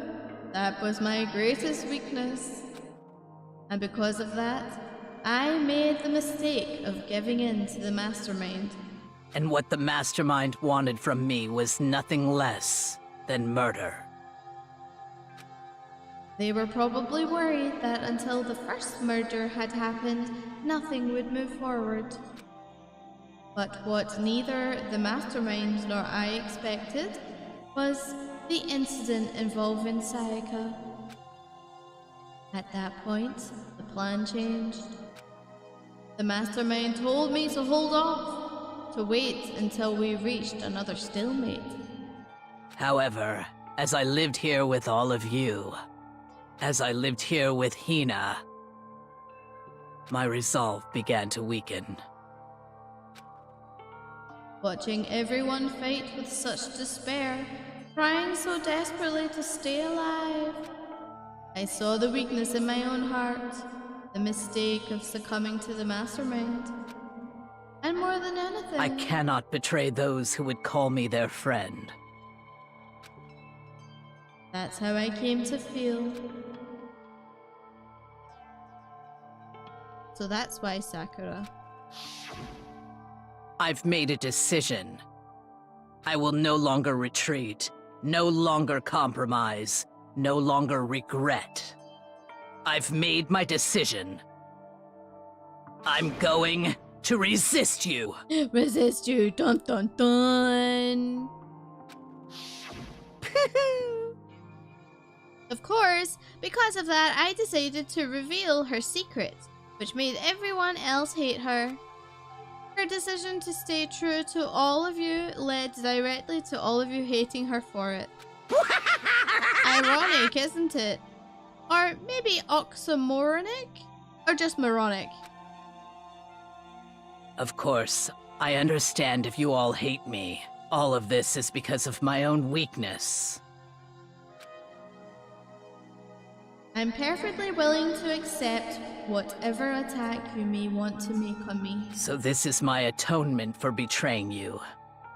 that was my greatest weakness. And because of that, I made the mistake of giving in to the mastermind. And what the mastermind wanted from me was nothing less than murder. They were probably worried that until the first murder had happened, nothing would move forward. But what neither the mastermind nor I expected was the incident involving Sayaka. At that point, the plan changed. The mastermind told me to hold off, to wait until we reached another stalemate. However, as I lived here with all of you, as I lived here with Hina, my resolve began to weaken. Watching everyone fight with such despair, trying so desperately to stay alive, I saw the weakness in my own heart, the mistake of succumbing to the mastermind. And more than anything, I cannot betray those who would call me their friend. that's how I came to feel. So that's why Sakura. I've made a decision. I will no longer retreat, no longer compromise, no longer regret. I've made my decision. I'm going to resist you. Resist you, dun dun dun. Of course, because of that, I decided to reveal her secret, which made everyone else hate her. Her decision to stay true to all of you led directly to all of you hating her for it. Ironic, isn't it? Or maybe oxymoronic? Or just moronic? Of course, I understand if you all hate me. All of this is because of my own weakness. I'm perfectly willing to accept whatever attack you may want to make on me. So this is my atonement for betraying you.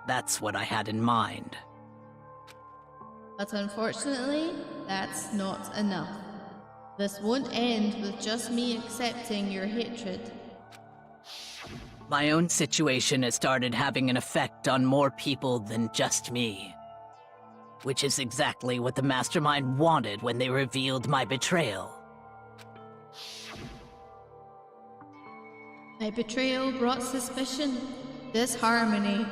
That's what I had in mind. But unfortunately, that's not enough. This won't end with just me accepting your hatred. My own situation has started having an effect on more people than just me. Which is exactly what the Mastermind wanted when they revealed my betrayal. My betrayal brought suspicion, disharmony.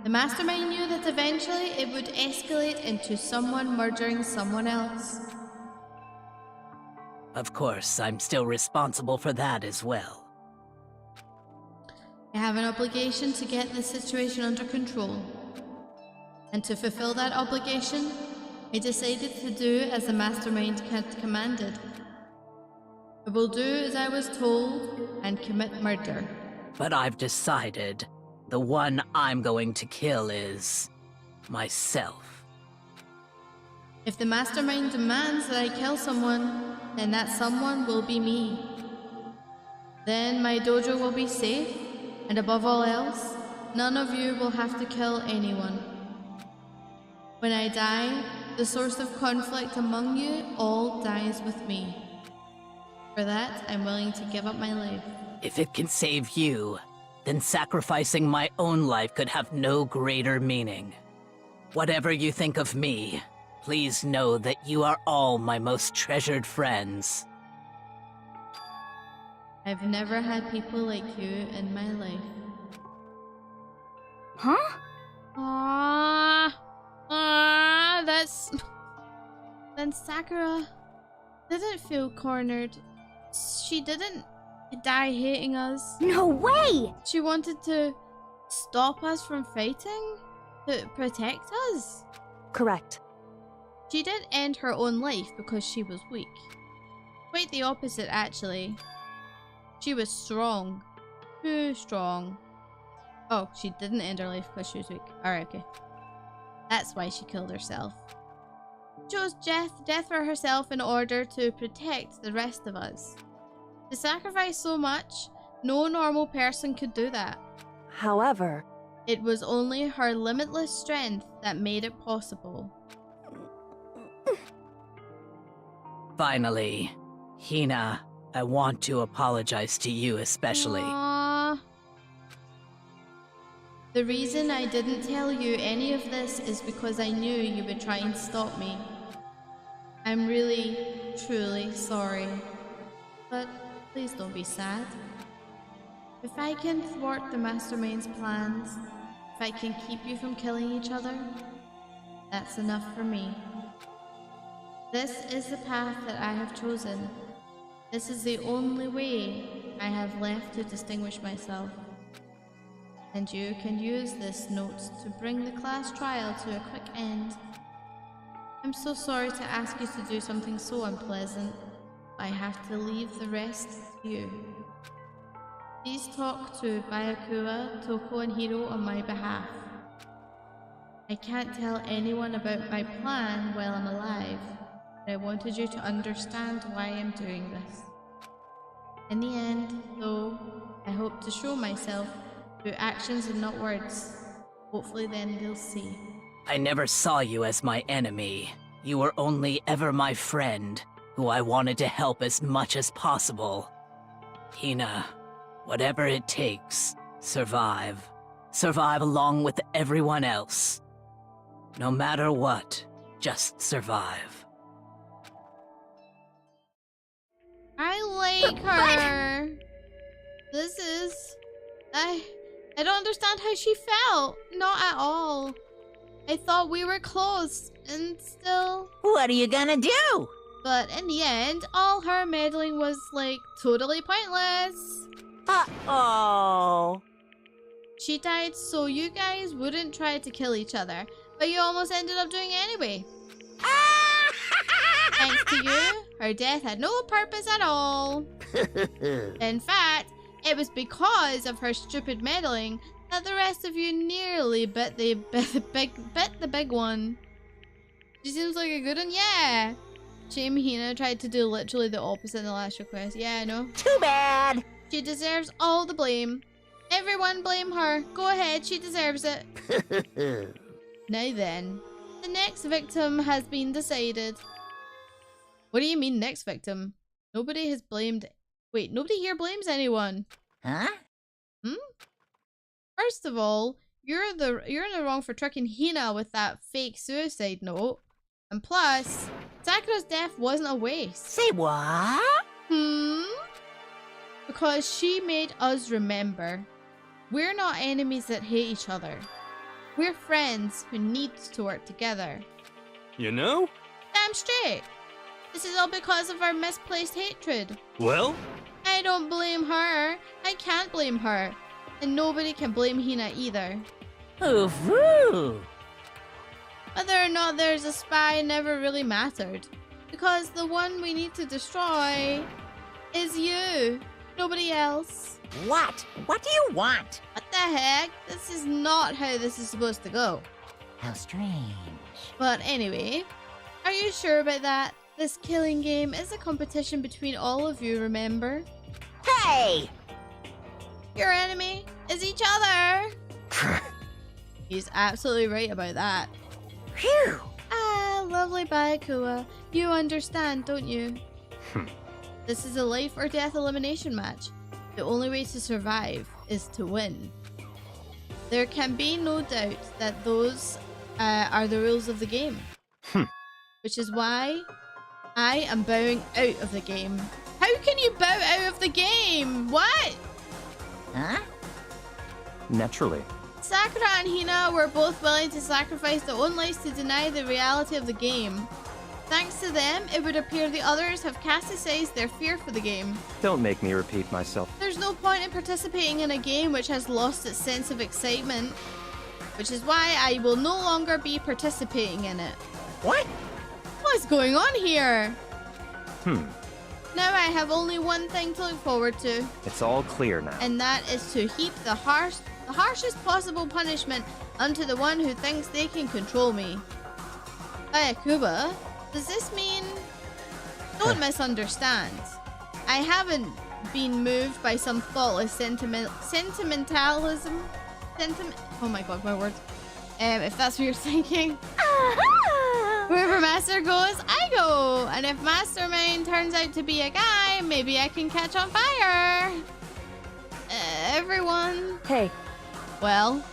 The Mastermind knew that eventually it would escalate into someone murdering someone else. Of course, I'm still responsible for that as well. I have an obligation to get this situation under control. And to fulfill that obligation, I decided to do as the Mastermind had commanded. I will do as I was told and commit murder. But I've decided the one I'm going to kill is myself. If the Mastermind demands that I kill someone, then that someone will be me. Then my dojo will be safe, and above all else, none of you will have to kill anyone. When I die, the source of conflict among you all dies with me. For that, I'm willing to give up my life. If it can save you, then sacrificing my own life could have no greater meaning. Whatever you think of me, please know that you are all my most treasured friends. I've never had people like you in my life. Huh? That's... Then Sakura didn't feel cornered. She didn't die hating us. No way! She wanted to stop us from fighting? To protect us? Correct. She did end her own life because she was weak. Quite the opposite, actually. She was strong. Too strong. Oh, she didn't end her life because she was weak. Alright, okay. That's why she killed herself. She chose death for herself in order to protect the rest of us. To sacrifice so much, no normal person could do that. However, it was only her limitless strength that made it possible. Finally, Hina, I want to apologize to you especially. Aww. The reason I didn't tell you any of this is because I knew you would try and stop me. I'm really, truly sorry. But please don't be sad. If I can thwart the Mastermind's plans, if I can keep you from killing each other, that's enough for me. This is the path that I have chosen. This is the only way I have left to distinguish myself. And you can use this note to bring the class trial to a quick end. I'm so sorry to ask you to do something so unpleasant. I have to leave the rest to you. Please talk to Byakuya, Toko, and Hiro on my behalf. I can't tell anyone about my plan while I'm alive, but I wanted you to understand why I'm doing this. In the end, though, I hope to show myself through actions and not words. Hopefully then they'll see. I never saw you as my enemy. You were only ever my friend, who I wanted to help as much as possible. Hina, whatever it takes, survive. Survive along with everyone else. No matter what, just survive. I like her. This is... I don't understand how she felt. Not at all. I thought we were close, and still... What are you gonna do? But in the end, all her meddling was, like, totally pointless. Uh-oh. She died so you guys wouldn't try to kill each other, but you almost ended up doing it anyway. Thanks to you, her death had no purpose at all. In fact, it was because of her stupid meddling that the rest of you nearly bit the big one. She seems like a good one, yeah. Shame Hina tried to do literally the opposite in the last request. Yeah, I know. Too bad. She deserves all the blame. Everyone blame her. Go ahead, she deserves it. Now then, the next victim has been decided. What do you mean next victim? Nobody has blamed... Wait, nobody here blames anyone. Huh? First of all, you're in the wrong for tricking Hina with that fake suicide note. And plus, Sakura's death wasn't a waste. Say what? Because she made us remember. We're not enemies that hate each other. We're friends who need to work together. You know? Damn straight. This is all because of our misplaced hatred. Well? I don't blame her. I can't blame her. And nobody can blame Hina either. Ooh. Whether or not there's a spy never really mattered. Because the one we need to destroy is you. Nobody else. What? What do you want? What the heck? This is not how this is supposed to go. How strange. But anyway, are you sure about that? This killing game is a competition between all of you, remember? Hey! Your enemy is each other. He's absolutely right about that. Phew! Ah, lovely Bayakua. You understand, don't you? This is a life or death elimination match. The only way to survive is to win. There can be no doubt that those are the rules of the game. Which is why I am bowing out of the game. How can you bow out of the game? What? Huh? Naturally. Sakura and Hina were both willing to sacrifice their own lives to deny the reality of the game. Thanks to them, it would appear the others have cast aside their fear for the game. Don't make me repeat myself. There's no point in participating in a game which has lost its sense of excitement. Which is why I will no longer be participating in it. What? What's going on here? Now I have only one thing to look forward to. It's all clear now. And that is to heap the harshest possible punishment unto the one who thinks they can control me. Ayakuba, does this mean... Don't misunderstand. I haven't been moved by some thoughtless sentimentalism. Oh my god, my words. If that's what you're thinking. Wherever Master goes, I go. And if Mastermind turns out to be a guy, maybe I can catch on fire. Everyone. Hey. Well,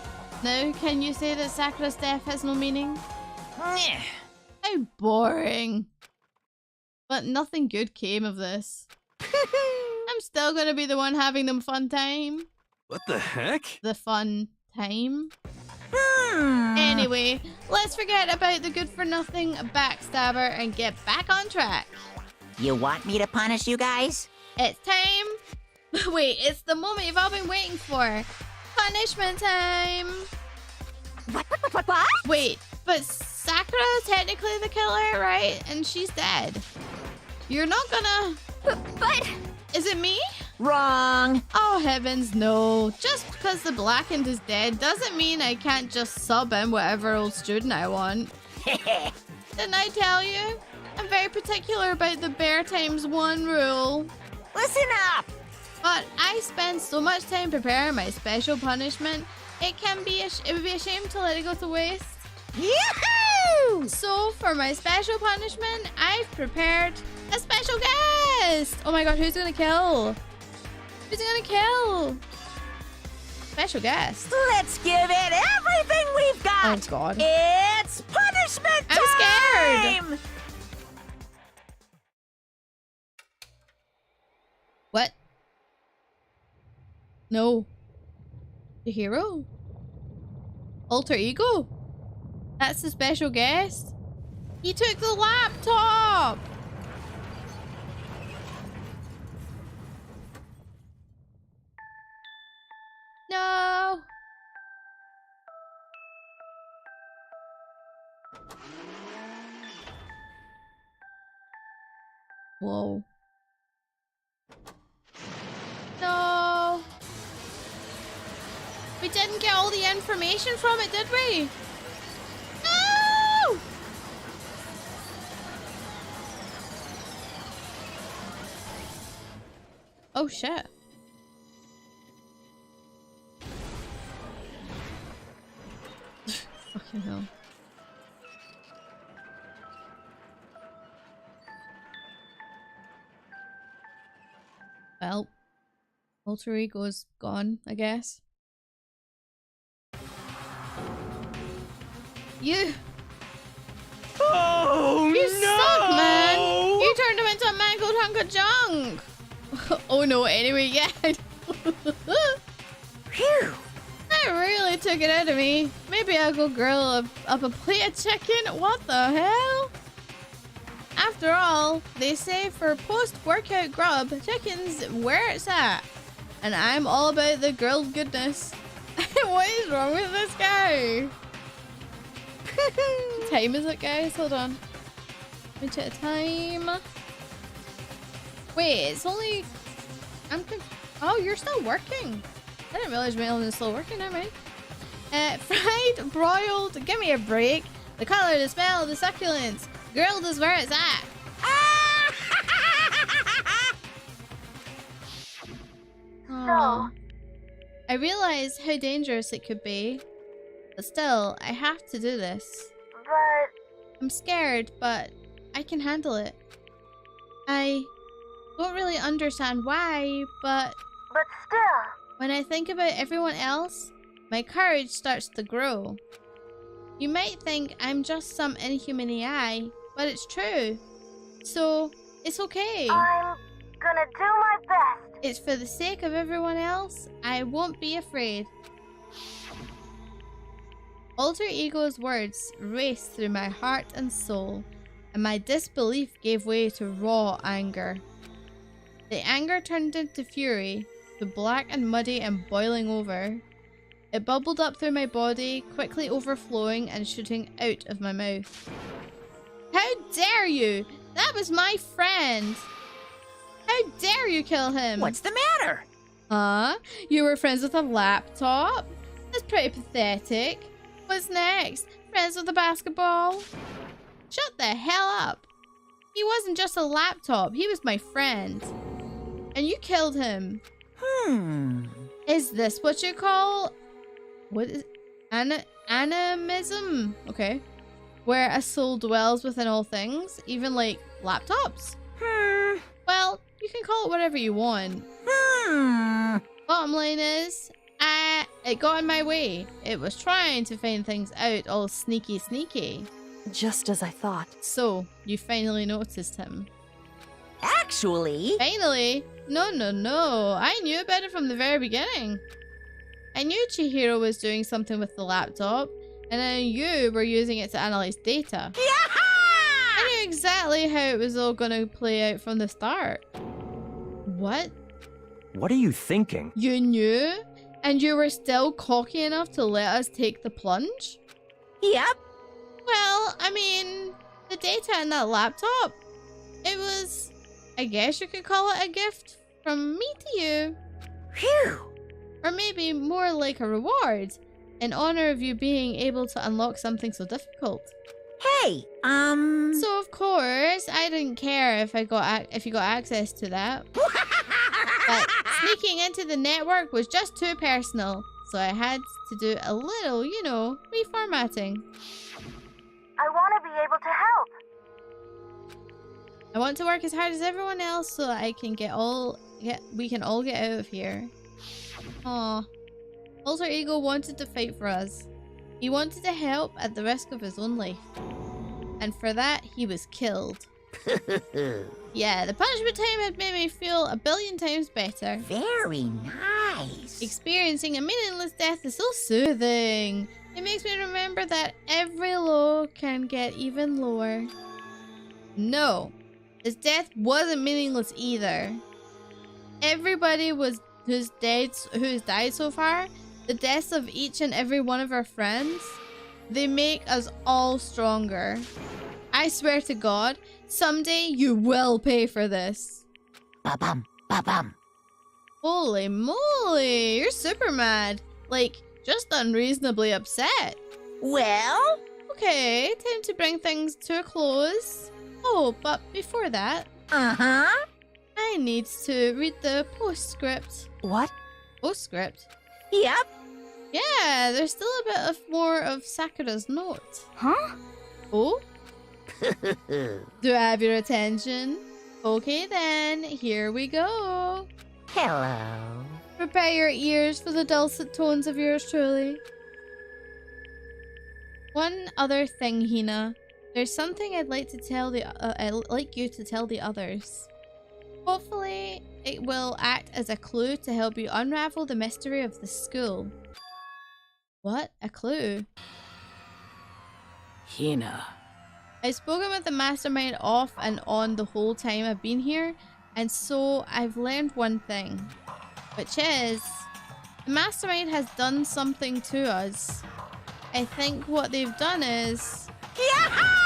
now can you say that Sakura's death has no meaning? How boring. But nothing good came of this. I'm still gonna be the one having the fun time. What the heck? The fun time. Anyway, let's forget about the good-for-nothing backstabber and get back on track. You want me to punish you guys? It's time. Wait, it's the moment you've all been waiting for. Punishment time. What? Wait, but Sakura's technically the killer, right? And she's dead. You're not gonna... But... Is it me? Wrong. Oh heavens, no. Just because the blackened is dead doesn't mean I can't just sub in whatever old student I want. Didn't I tell you? I'm very particular about the bear times one rule. Listen up. But I spend so much time preparing my special punishment, it would be a shame to let it go to waste. Yoo-hoo! So for my special punishment, I've prepared a special guest. Oh my god, who's gonna kill? Who's gonna kill? Special guest. Let's give it everything we've got. Oh god. It's punishment time. I'm scared. What? No. The hero? Alter ego? That's the special guest? He took the laptop! No! Whoa. No! We didn't get all the information from it, did we? No! Oh shit. Fucking hell. Well, alter ego's gone, I guess. You suck, man! You turned him into a mangled hunk of junk! Oh no, anyway, yeah. Phew. That really took it out of me. Maybe I'll go grill up a plate of chicken. What the hell? After all, they say for post-workout grub, chicken's where it's at. And I'm all about the grilled goodness. What is wrong with this guy? What time is it, guys? Hold on. Let me check the time. Wait, it's only... Oh, you're still working. I didn't realize my own is still working. Never mind. Fried, broiled, give me a break. The color, the smell, the succulence. Grilled is where it's at. Oh. I realize how dangerous it could be. But still, I have to do this. But... I'm scared, but I can handle it. I don't really understand why, but still... when I think about everyone else, my courage starts to grow. You might think I'm just some inhuman AI, but it's true. So, it's okay. I'm gonna do my best. It's for the sake of everyone else. I won't be afraid. Alter Ego's words raced through my heart and soul, and my disbelief gave way to raw anger. The anger turned into fury, to black and muddy and boiling over. It bubbled up through my body, quickly overflowing and shooting out of my mouth. How dare you! That was my friend! How dare you kill him? What's the matter? Huh? You were friends with a laptop? That's pretty pathetic. What's next? Friends with a basketball? Shut the hell up. He wasn't just a laptop. He was my friend. And you killed him. Is this what you call... What is... Animism? Okay. Where a soul dwells within all things, even like laptops? Well, you can call it whatever you want. Bottom line is, it got in my way. It was trying to find things out all sneaky. Just as I thought. So, you finally noticed him. Actually... Finally? No. I knew about it from the very beginning. I knew Chihiro was doing something with the laptop, and I knew you were using it to analyze data. I knew exactly how it was all gonna play out from the start. What? What are you thinking? You knew? And you were still cocky enough to let us take the plunge? Yep. Well, I mean, the data in that laptop, it was, I guess you could call it a gift from me to you. Phew. Or maybe more like a reward, in honor of you being able to unlock something so difficult. Hey, So of course, I didn't care if you got access to that. But sneaking into the network was just too personal, so I had to do a little, you know, reformatting. I want to be able to help. I want to work as hard as everyone else so that I can we can all get out of here. Aw. Alter Ego wanted to fight for us. He wanted to help at the risk of his own life. And for that, he was killed. Yeah, the punishment time had made me feel 1,000,000,000 times better. Very nice. Experiencing a meaningless death is so soothing. It makes me remember that every low can get even lower. No, his death wasn't meaningless either. Everybody who's died so far, the deaths of each and every one of our friends, they make us all stronger. I swear to God, someday you will pay for this. Ba-bum, ba-bum. Holy moly, you're super mad. Like, just unreasonably upset. Well? Okay, time to bring things to a close. Oh, but before that... Uh-huh. I need to read the postscript. What? Postscript? Yep. Yeah, there's still a bit of more of Sakura's note. Huh? Oh? Do I have your attention? Okay then, here we go. Hello. Prepare your ears for the dulcet tones of yours truly. One other thing, Hina. There's something I'd like to tell I'd like you to tell the others. Hopefully, it will act as a clue to help you unravel the mystery of the school. What? A clue? Hina. I've spoken with the mastermind off and on the whole time I've been here, and so I've learned one thing, which is the mastermind has done something to us. I think what they've done is... Yaha!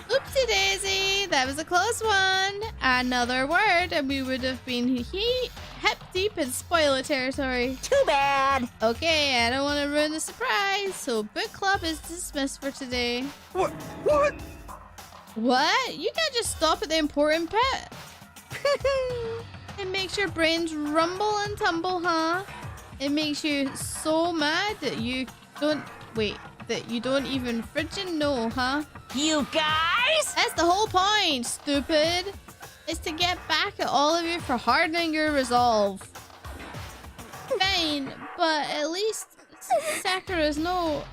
Oopsie daisy, that was a close one. Another word and we would have been hip deep in spoiler territory. Too bad. Okay, I don't want to ruin the surprise, so book club is dismissed for today. What? What? You can't just stop at the important bit. It makes your brains rumble and tumble, huh? It makes you so mad that you don't... Wait, that you don't even frickin' know, huh? You guys? That's the whole point, stupid. It's to get back at all of you for hardening your resolve. Fine, but at least Sakura's note.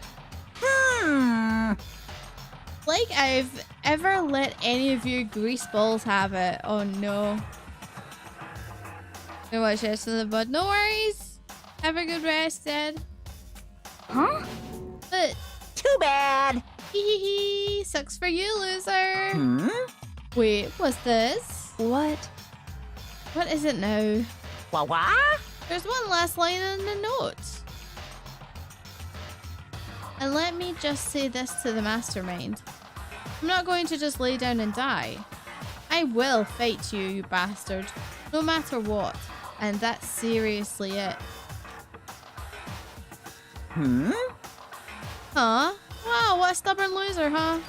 Like I've ever let any of you grease balls have it. Oh no. Gonna watch this to the bud. No worries. Have a good rest, Dad. Huh? But Too bad. hee. Sucks for you, loser. Wait, what's this? What? What is it now? Wah? There's one last line in the note. And let me just say this to the mastermind. I'm not going to just lay down and die. I will fight you, you bastard. No matter what. And that's seriously it. Huh? Wow, what a stubborn loser, huh?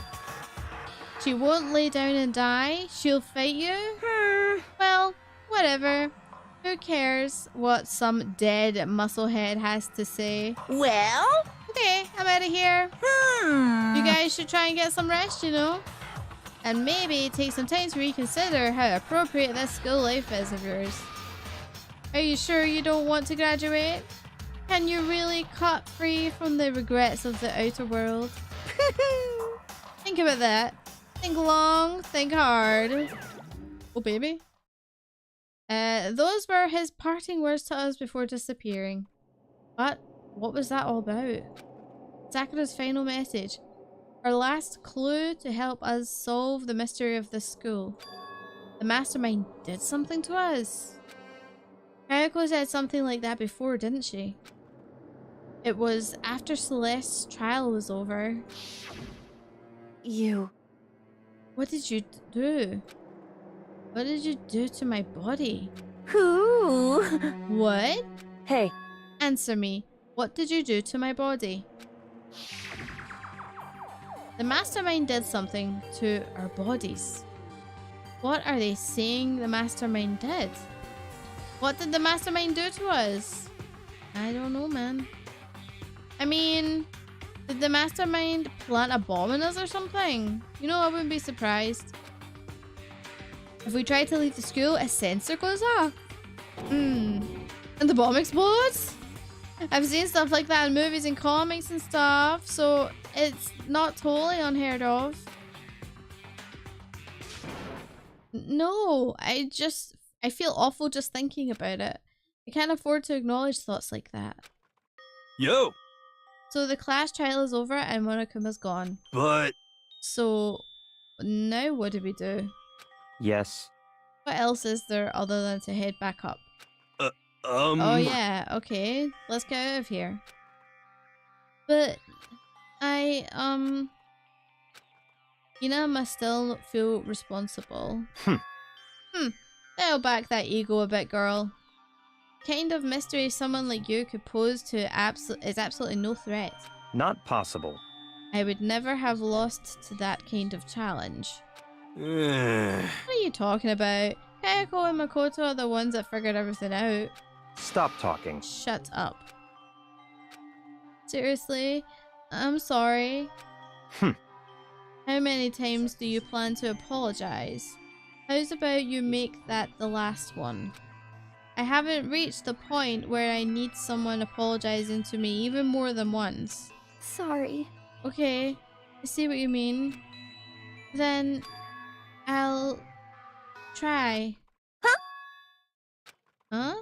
She won't lay down and die? She'll fight you? Well, whatever. Who cares what some dead musclehead has to say? Well? Okay, I'm out of here. You guys should try and get some rest, you know? And maybe take some time to reconsider how appropriate this school life is of yours. Are you sure you don't want to graduate? Can you really cut free from the regrets of the outer world? Think about that. Think long, think hard. Oh, baby. Those were his parting words to us before disappearing. What was that all about? Sakura's final message. Our last clue to help us solve the mystery of the school. The mastermind did something to us. Kayako said something like that before, didn't she? It was after Celeste's trial was over. You... What did you do? What did you do to my body? Who? What? Hey, Answer me. What did you do to my body? The mastermind did something to our bodies. What are they saying the mastermind did? What did the mastermind do to us? I don't know, man. I mean, did the mastermind plant a bomb in us or something? You know, I wouldn't be surprised. If we try to leave the school, a sensor goes off. And the bomb explodes? I've seen stuff like that in movies and comics and stuff, so it's not totally unheard of. No, I feel awful just thinking about it. I can't afford to acknowledge thoughts like that. Yo! So the class trial is over and Monokuma's gone. But... So now what do we do? Yes. What else is there other than to head back up? Oh yeah, okay. Let's get out of here. But Hina must still feel responsible. Dial back that ego a bit, girl. Kind of mystery someone like you could pose to is absolutely no threat. Not possible. I would never have lost to that kind of challenge. Eh. What are you talking about? Kayako and Makoto are the ones that figured everything out. Stop talking. Shut up. Seriously? I'm sorry. Hmm. How many times do you plan to apologize? How's about you make that the last one? I haven't reached the point where I need someone apologizing to me even more than once. Sorry. Okay, I see what you mean. Then I'll try. Huh? Huh?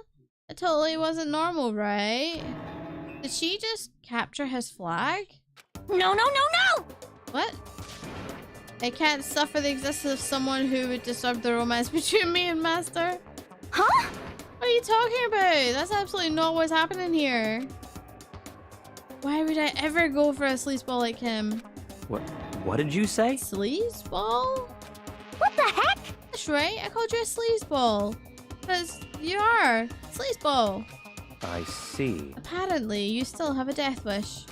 It totally wasn't normal, right? Did she just capture his flag? No, no, no, no! What? I can't suffer the existence of someone who would disturb the romance between me and Master. Huh? What are you talking about? That's absolutely not what's happening here. Why would I ever go for a sleazeball like him? What did you say? Sleazeball? What the heck? That's right, I called you a sleazeball. Because you are. Sleazeball. I see. Apparently, you still have a death wish.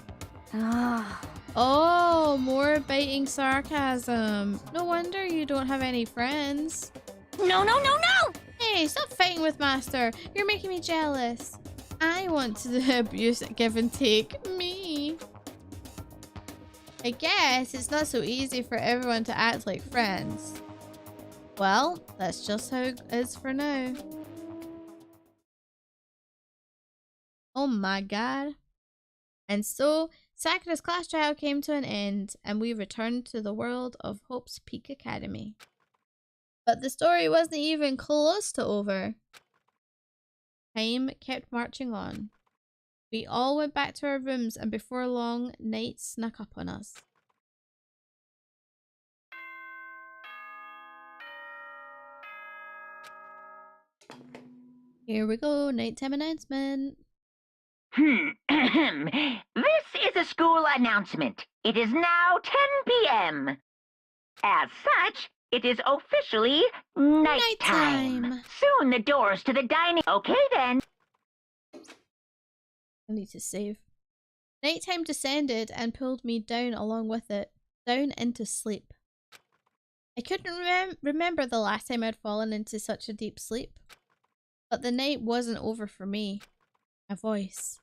Ah. Oh, more biting sarcasm. No wonder you don't have any friends. No, no, no, no! Hey, stop fighting with Master. You're making me jealous. I want to abuse, give and take me. I guess it's not so easy for everyone to act like friends. Well, that's just how it is for now. Oh my god. And so, Sakura's class trial came to an end, and we returned to the world of Hope's Peak Academy. But the story wasn't even close to over. Time kept marching on. We all went back to our rooms, and before long, night snuck up on us. Here we go, nighttime announcement. This is a school announcement. It is now 10 p.m. As such, it is officially nighttime. Nighttime. Soon the doors to the dining... Okay then. I need to save. Nighttime descended and pulled me down along with it, down into sleep. I couldn't remember the last time I'd fallen into such a deep sleep. But the night wasn't over for me. A voice.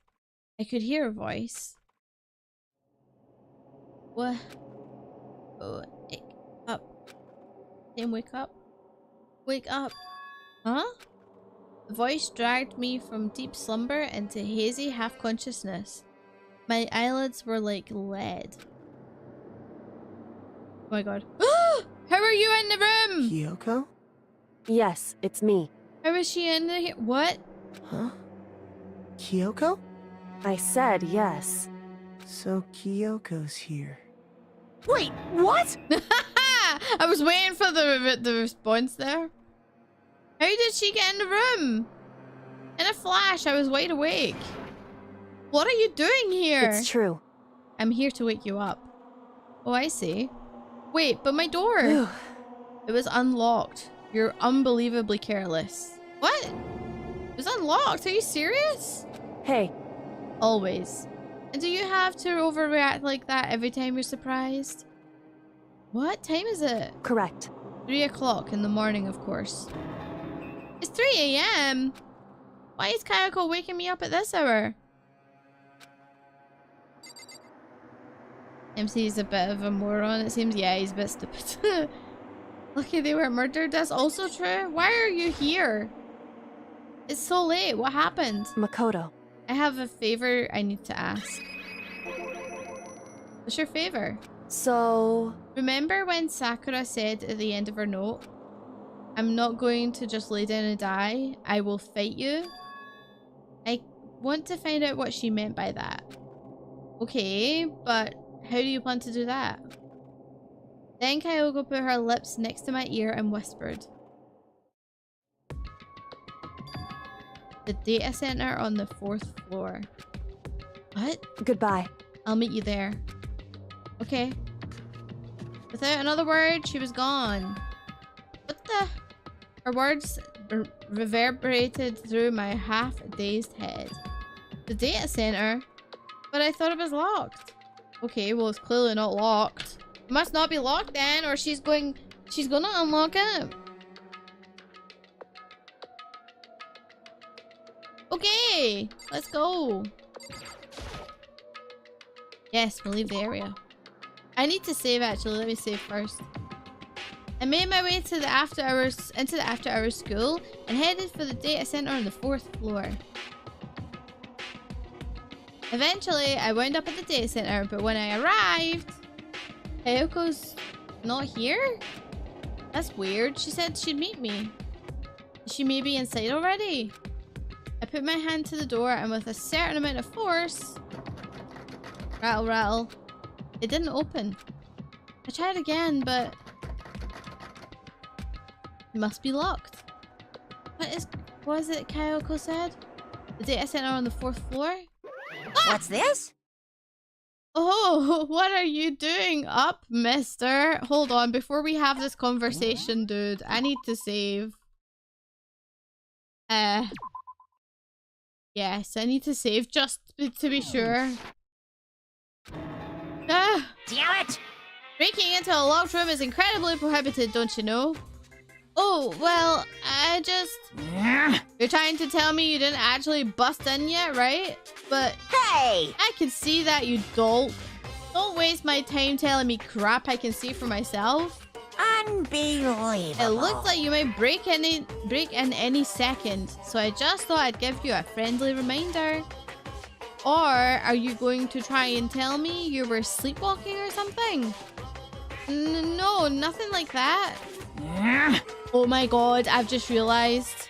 I could hear a voice. What? Oh, wake up. Then wake up. Wake up. Huh? The voice dragged me from deep slumber into hazy half-consciousness. My eyelids were like lead. Oh my god. How are you in the room? Kyoko? Yes, it's me. How is she in the... What? Huh? Kyoko? I said yes. So Kyoko's here. Wait, what? I was waiting for the response there. How did she get in the room? In a flash, I was wide awake. What are you doing here? It's true. I'm here to wake you up. Oh, I see. Wait, but my door. It was unlocked. You're unbelievably careless. What? It was unlocked? Are you serious? Hey. Always. And do you have to overreact like that every time you're surprised? What time is it? Correct. 3 o'clock in the morning, of course. It's 3 a.m. Why is Kayako waking me up at this hour? MC is a bit of a moron, it seems. Yeah, he's a bit stupid. Lucky they were murdered. That's also true. Why are you here? It's so late. What happened? Makoto. I have a favor I need to ask. What's your favor? So... Remember when Sakura said at the end of her note, I'm not going to just lay down and die. I will fight you. I want to find out what she meant by that. Okay, but how do you plan to do that? Then Kyoko put her lips next to my ear and whispered. The data center on the 4th floor. What? Goodbye. I'll meet you there. Okay. Without another word, she was gone. What the? Her words reverberated through my half-dazed head. The data center? But I thought it was locked. Okay, well it's clearly not locked. It must not be locked then, or she's gonna unlock it. Okay, let's go. Yes, we'll leave the area. I need to save actually. Let me save first. I made my way to the after hours school and headed for the data center on the 4th floor. Eventually, I wound up at the data center, but when I arrived, Kayoko's not here? That's weird. She said she'd meet me. Is she maybe inside already? I put my hand to the door and with a certain amount of force... Rattle, rattle. It didn't open. I tried again, but... It must be locked. What was it Kayoko said? The data center on the 4th floor? What's this? Oh, what are you doing up, mister? Hold on, before we have this conversation, dude. I need to save. Yes, I need to save just to be sure. Damn it! Breaking into a locked room is incredibly prohibited, don't you know? Oh, well, I just... You're trying to tell me you didn't actually bust in yet, right? But... Hey! I can see that, you dolt. Don't waste my time telling me crap I can see for myself. Unbelievable. It looks like you might break in any second, so I just thought I'd give you a friendly reminder. Or are you going to try and tell me you were sleepwalking or something? No, nothing like that. Oh my god, I've just realized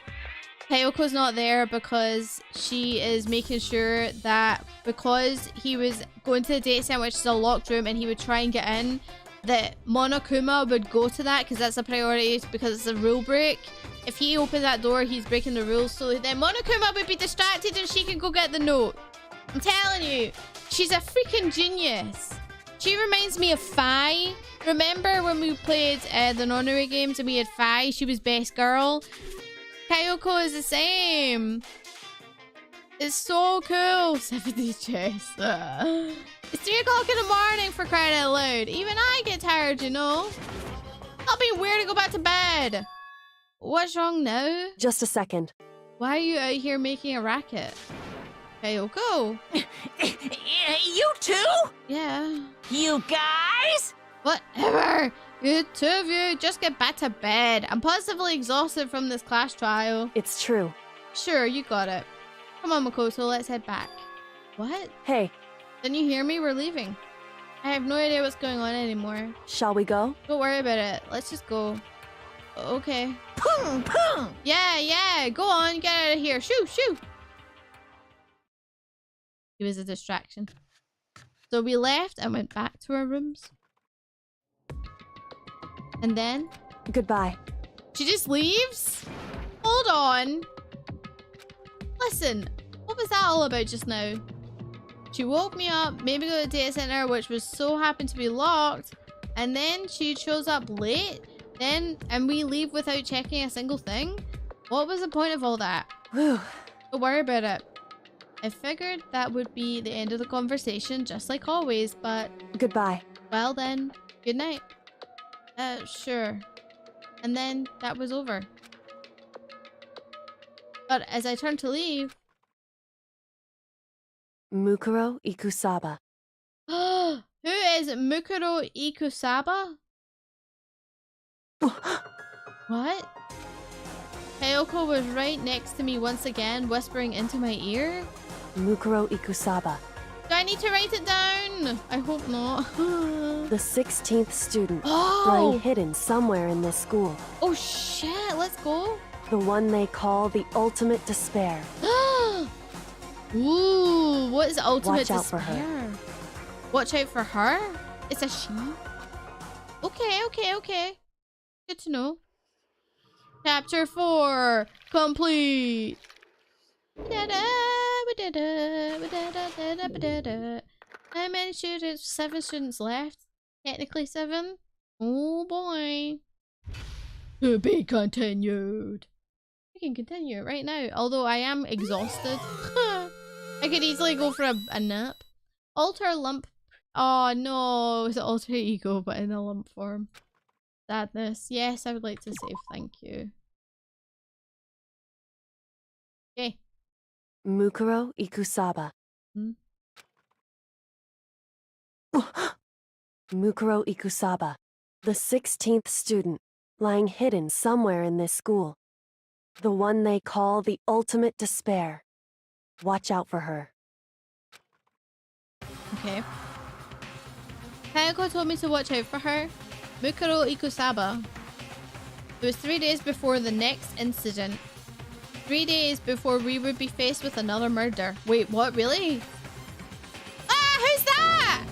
Kayoko's not there because she is making sure that because he was going to the data center, which is a locked room, and he would try and get in, that Monokuma would go to that because that's a priority, because it's a rule break. If he opens that door, he's breaking the rules, so then Monokuma would be distracted and she can go get the note. I'm telling you, she's a freaking genius. She reminds me of Fi. Remember when we played the Nonary games and we had Fi? She was best girl. Kayoko is the same. It's so cool. 70 chess. It's 3 o'clock in the morning, for crying out loud. Even I get tired, you know. Stop being weird and go back to bed. What's wrong now? Just a second. Why are you out here making a racket? Kayoko. You too? Yeah. You guys? Whatever. You two of you, just get back to bed. I'm positively exhausted from this class trial. It's true. Sure, you got it. Come on, Makoto, let's head back. What? Hey. Didn't you hear me? We're leaving. I have no idea what's going on anymore. Shall we go? Don't worry about it. Let's just go. Okay. Pung, pung. Yeah. Go on. Get out of here. Shoo. He was a distraction. So we left and went back to our rooms. And then... Goodbye. She just leaves? Hold on. Listen, what was that all about just now? She woke me up, made me go to the data center, which was so happened to be locked, and then she shows up late, and we leave without checking a single thing? What was the point of all that? Whew. Don't worry about it. I figured that would be the end of the conversation, just like always, but... Goodbye. Well then, good night. Sure. And then that was over. But as I turned to leave... Mukuro Ikusaba. Who is Mukuro Ikusaba? What? Kayoko was right next to me once again, whispering into my ear. Mukuro Ikusaba. Do I need to write it down? I hope not. The 16th student. Oh! Lying hidden somewhere in this school. Oh shit, let's go. The one they call the ultimate despair. Ooh, what is ultimate Watch out despair? for her. Watch out for her? It's a she? Okay. Good to know. Chapter 4 complete. How many students? 7 students left. Technically 7. Oh boy. To be continued. We can continue right now, although I am exhausted. I could easily go for a nap. Alter lump. Oh no, it's an alter ego, but in a lump form. Sadness. Yes, I would like to save. Thank you. Okay. Mukuro Ikusaba. Mukuro Ikusaba, the 16th student, lying hidden somewhere in this school. The one they call the ultimate despair. Watch out for her. Okay. Kayako told me to watch out for her. Mukuro Ikusaba. It was 3 days before the next incident. 3 days before we would be faced with another murder. Wait, what? Really? Ah, who's that?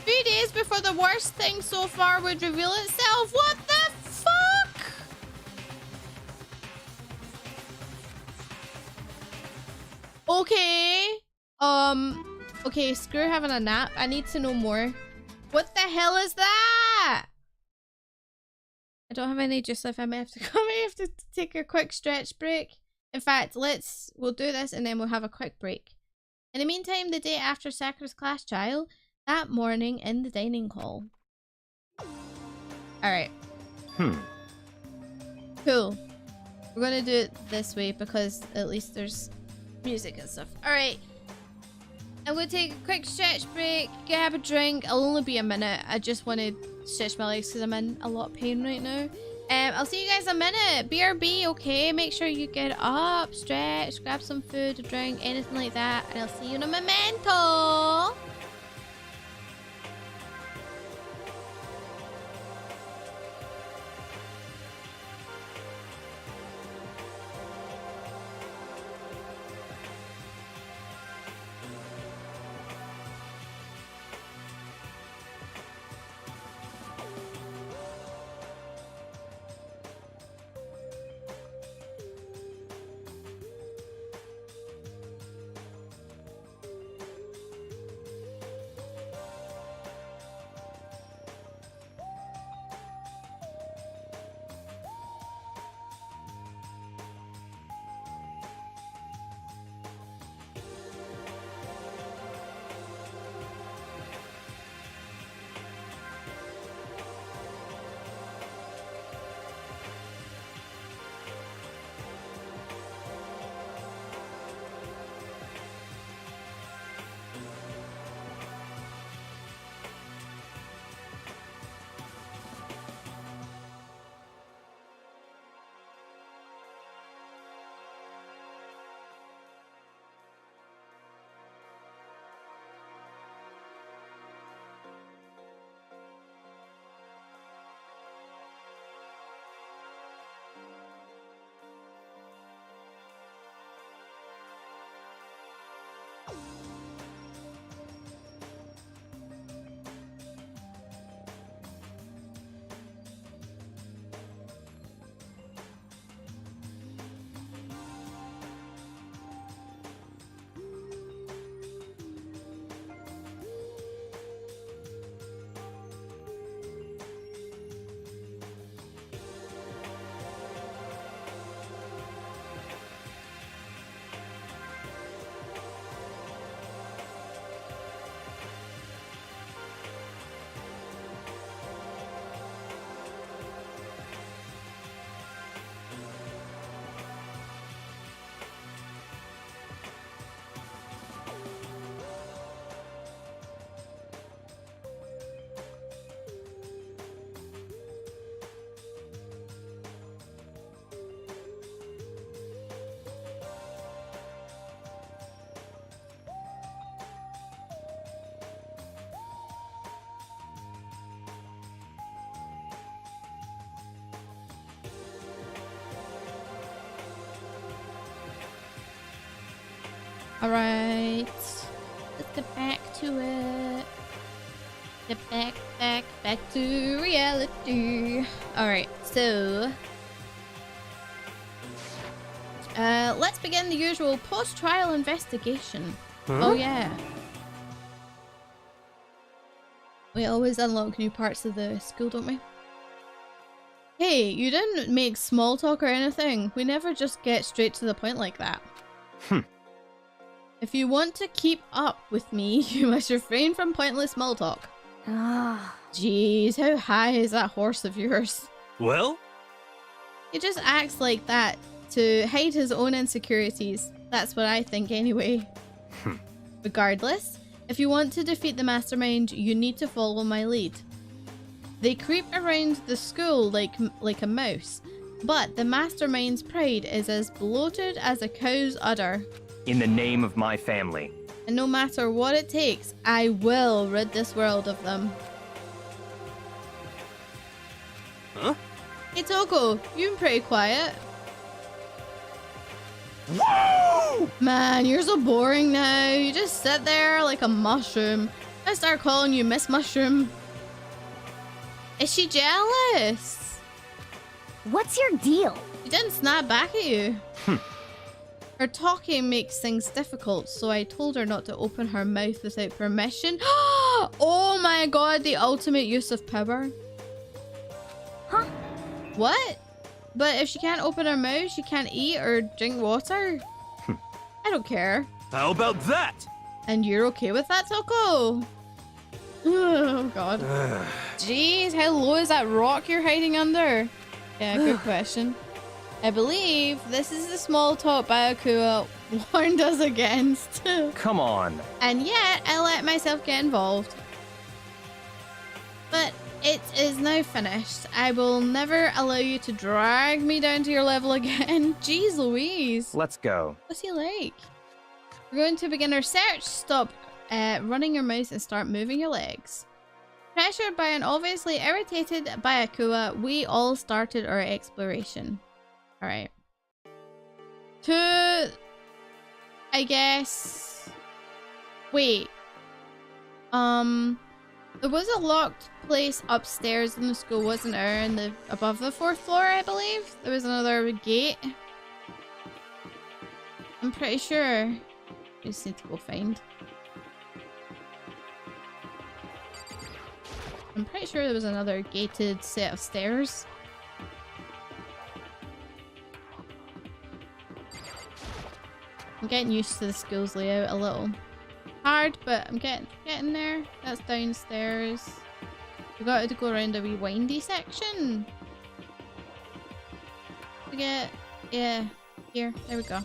3 days before the worst thing so far would reveal itself. What the fuck? Okay. Okay, screw having a nap. I need to know more. What the hell is that? I don't have any juice left. I may have to take a quick stretch break. In fact, we'll do this and then we'll have a quick break. In the meantime, the day after Sakura's class trial, that morning in the dining hall. Alright. Cool. We're gonna do it this way because at least there's music and stuff. Alright. I'm gonna take a quick stretch break, grab a drink. I'll only be a minute. I just want to stretch my legs because I'm in a lot of pain right now. I'll see you guys in a minute. BRB, okay? Make sure you get up, stretch, grab some food, a drink, anything like that. And I'll see you in a memento. Alright. Let's get back to it. Get back to reality. Alright, so... let's begin the usual post-trial investigation. Huh? Oh yeah. We always unlock new parts of the school, don't we? Hey, you didn't make small talk or anything. We never just get straight to the point like that. If you want to keep up with me, you must refrain from pointless small talk. Jeez, how high is that horse of yours? Well? He just acts like that to hide his own insecurities. That's what I think anyway. Regardless, if you want to defeat the mastermind, you need to follow my lead. They creep around the school like a mouse, but the mastermind's pride is as bloated as a cow's udder. In the name of my family. And no matter what it takes, I will rid this world of them. Huh? Hey Toko, you've been pretty quiet. Whoa! Man, you're so boring now. You just sit there like a mushroom. I start calling you Miss Mushroom. Is she jealous? What's your deal? She didn't snap back at you. Her talking makes things difficult, so I told her not to open her mouth without permission. Oh my god, the ultimate use of power. Huh? What? But if she can't open her mouth, she can't eat or drink water? I don't care. How about that? And you're okay with that, Toko? Oh god. Jeez, how low is that rock you're hiding under? Yeah, good question. I believe this is the small talk Byakuya warned us against. Come on. And yet, I let myself get involved. But it is now finished. I will never allow you to drag me down to your level again. Jeez Louise. Let's go. What's he like? We're going to begin our search. Stop running your mouth and start moving your legs. Pressured by an obviously irritated Byakuya, we all started our exploration. Alright. To... I guess... Wait. There was a locked place upstairs in the school, wasn't there? In the above the 4th floor, I believe. There was another gate. I'm pretty sure. I just need to go find. I'm pretty sure there was another gated set of stairs. I'm getting used to the school's layout a little. Hard, but I'm getting there. That's downstairs. We got to go around a wee windy section. To get, yeah, here. There we go.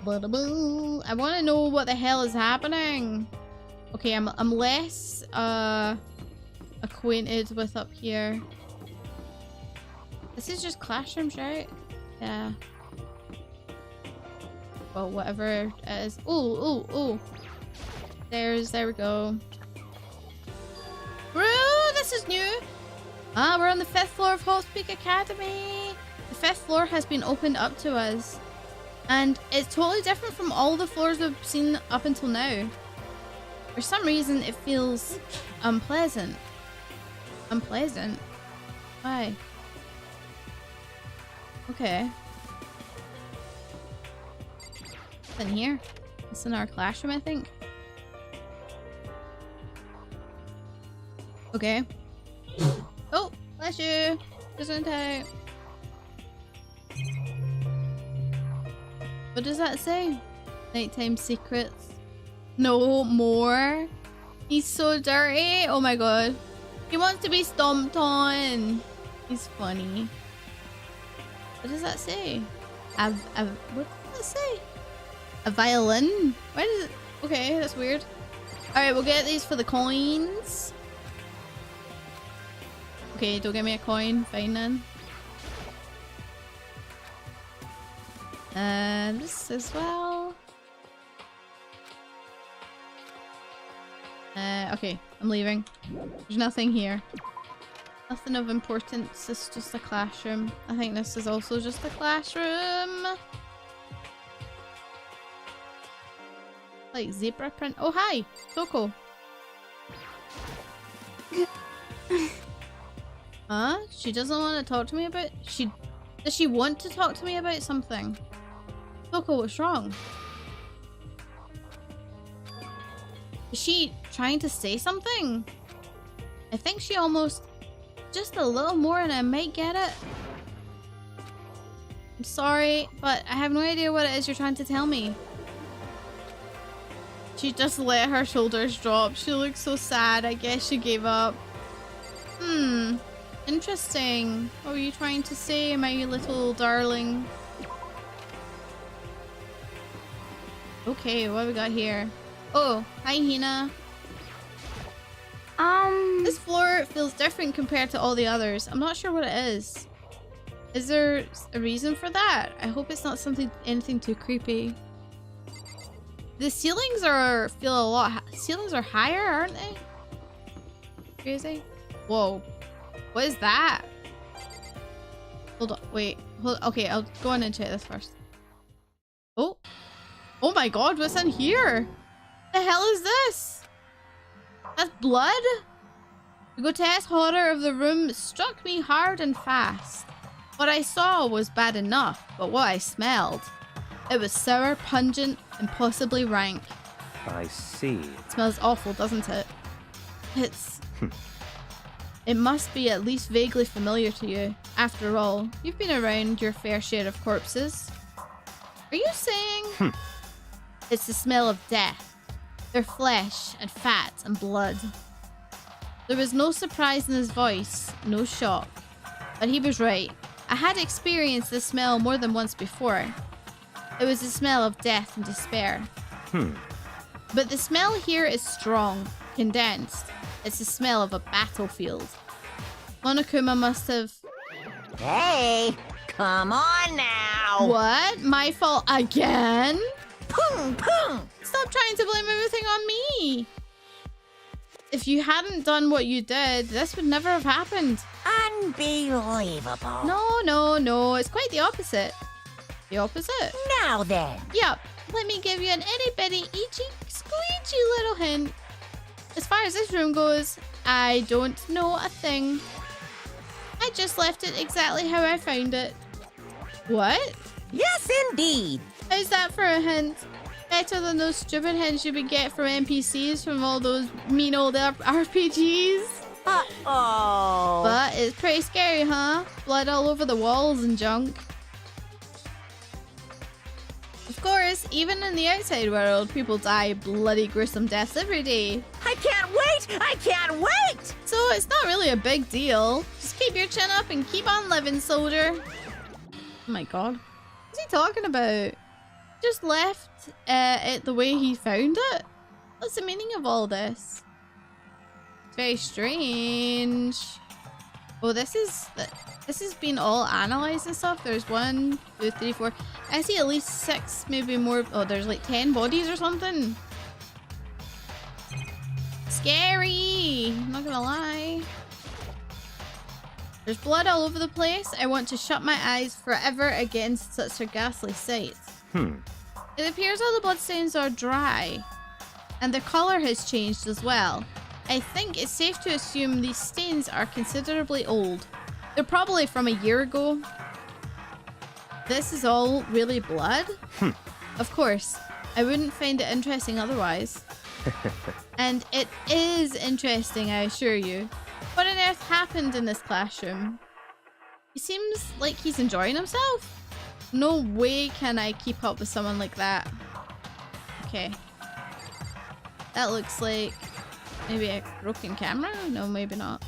I want to know what the hell is happening. Okay, I'm less acquainted with up here. This is just classrooms, right? Yeah. Well, whatever it is. Ooh. There we go. Bro, this is new. We're on the 5th floor of Hawks Peak Academy. The 5th floor has been opened up to us. And it's totally different from all the floors we've seen up until now. For some reason, it feels unpleasant. Unpleasant? Why? Okay. In here. It's in our classroom, I think. Okay. Oh, bless you. Gesundheit. What does that say? Nighttime secrets. No more. He's so dirty. Oh my god. He wants to be stomped on. He's funny. What does that say? What does that say? A violin? Why does it... Okay, that's weird. Alright, we'll get these for the coins. Okay, don't give me a coin. Fine then. This as well. Okay, I'm leaving. There's nothing here. Nothing of importance. It's just a classroom. I think this is also just a classroom. Like zebra print. Oh, hi! Toko. Huh? She doesn't want to talk to me about... Does she want to talk to me about something? Toko, what's wrong? Is she trying to say something? I think she almost... Just a little more and I might get it. I'm sorry, but I have no idea what it is you're trying to tell me. She just let her shoulders drop. She looks so sad. I guess she gave up. Interesting. What were you trying to say, my little darling? Okay, what we got here? Oh, hi Hina. This floor feels different compared to all the others. I'm not sure what it is. Is there a reason for that? I hope it's not anything too creepy. The ceilings are ceilings are higher, aren't they? Crazy. Whoa. What is that? Hold on, wait. Okay, I'll go on and check this first. Oh. Oh my god, what's in here? The hell is this? That's blood? The grotesque horror of the room struck me hard and fast. What I saw was bad enough, but what I smelled, it was sour, pungent, and possibly rank. I see. It smells awful, doesn't it? It must be at least vaguely familiar to you. After all, you've been around your fair share of corpses. Are you saying it's the smell of death? Their flesh and fat and blood. There was no surprise in his voice, no shock. But he was right. I had experienced this smell more than once before. It was the smell of death and despair. But the smell here is strong, condensed. It's the smell of a battlefield. Monokuma must have... Hey, come on now. What? My fault again? Pung, pung. Stop trying to blame everything on me. If you hadn't done what you did, this would never have happened. Unbelievable. No. It's quite the opposite. The opposite? Now then. Yup. Let me give you an itty-bitty, squeegee little hint. As far as this room goes, I don't know a thing. I just left it exactly how I found it. What? Yes, indeed. How's that for a hint? Better than those stupid hints you would get from NPCs from all those mean old RPGs. Uh-oh. But it's pretty scary, huh? Blood all over the walls and junk. Of course, even in the outside world, people die bloody gruesome deaths every day. I can't wait! I can't wait! So it's not really a big deal. Just keep your chin up and keep on living, soldier. Oh my god. What's he talking about? Just left it the way he found it? What's the meaning of all this? It's very strange. Oh, this has been all analyzed and stuff. There's 1, 2, 3, 4. I see at least 6, maybe more. Oh, there's like 10 bodies or something. Scary. I'm not gonna lie. There's blood all over the place. I want to shut my eyes forever against such a ghastly sight. It appears all the bloodstains are dry, and the color has changed as well. I think it's safe to assume these stains are considerably old. They're probably from a year ago. This is all really blood? Of course, I wouldn't find it interesting otherwise. And it is interesting, I assure you. What on earth happened in this classroom? He seems like he's enjoying himself. No way can I keep up with someone like that. Okay. That looks like maybe a broken camera? No, maybe not.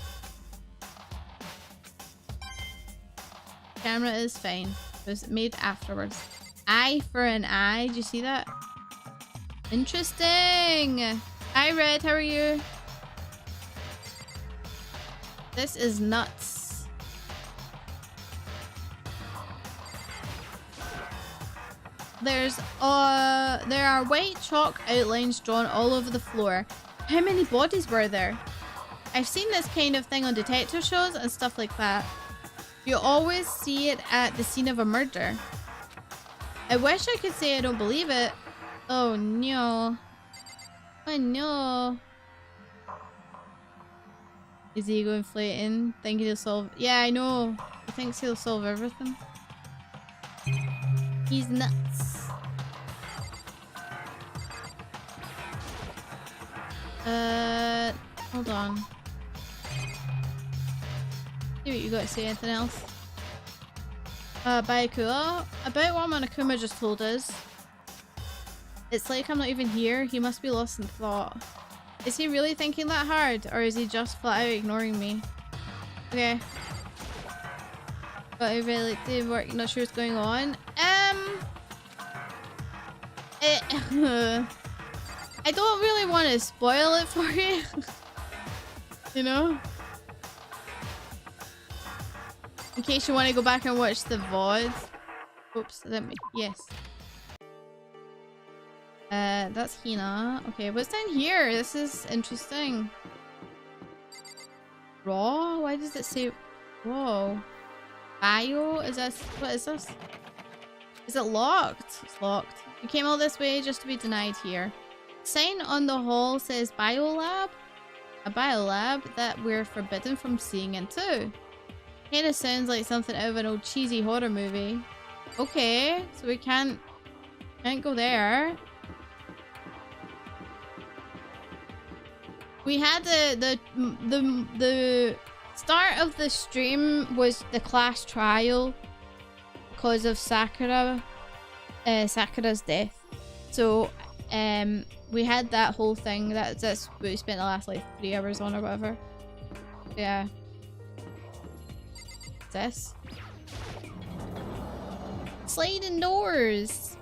Camera is fine. It was made afterwards. Eye for an eye. Do you see that? Interesting. Hi, Red. How are you? This is nuts. There are white chalk outlines drawn all over the floor. How many bodies were there? I've seen this kind of thing on detective shows and stuff like that. You always see it at the scene of a murder. I wish I could say I don't believe it. Oh no. Oh no. His ego inflating, thinking he'll solve... Yeah, I know. He thinks he'll solve everything. He's nuts. Hold on. See what you got to say, anything else? Bayakua, about what Monokuma just told us. It's like I'm not even here. He must be lost in thought. Is he really thinking that hard, or is he just flat out ignoring me? Okay. But I really like to work, not sure what's going on. I don't really want to spoil it for you. You know? In case you want to go back and watch the VOD. Oops, I didn't make... Yes. That's Hina. Okay, what's down here? This is interesting. Raw? Why does it say... Whoa. Bio? Is this... What is this? Is it locked? It's locked. We came all this way just to be denied here. Sign on the hall says biolab. A biolab that we're forbidden from seeing into. Kinda sounds like something out of an old cheesy horror movie. Okay, so we can't go there. We had the start of the stream was the class trial because of Sakura's death. So we had that whole thing. That's what we spent the last like 3 hours on or whatever. Yeah. What's this? Sliding doors.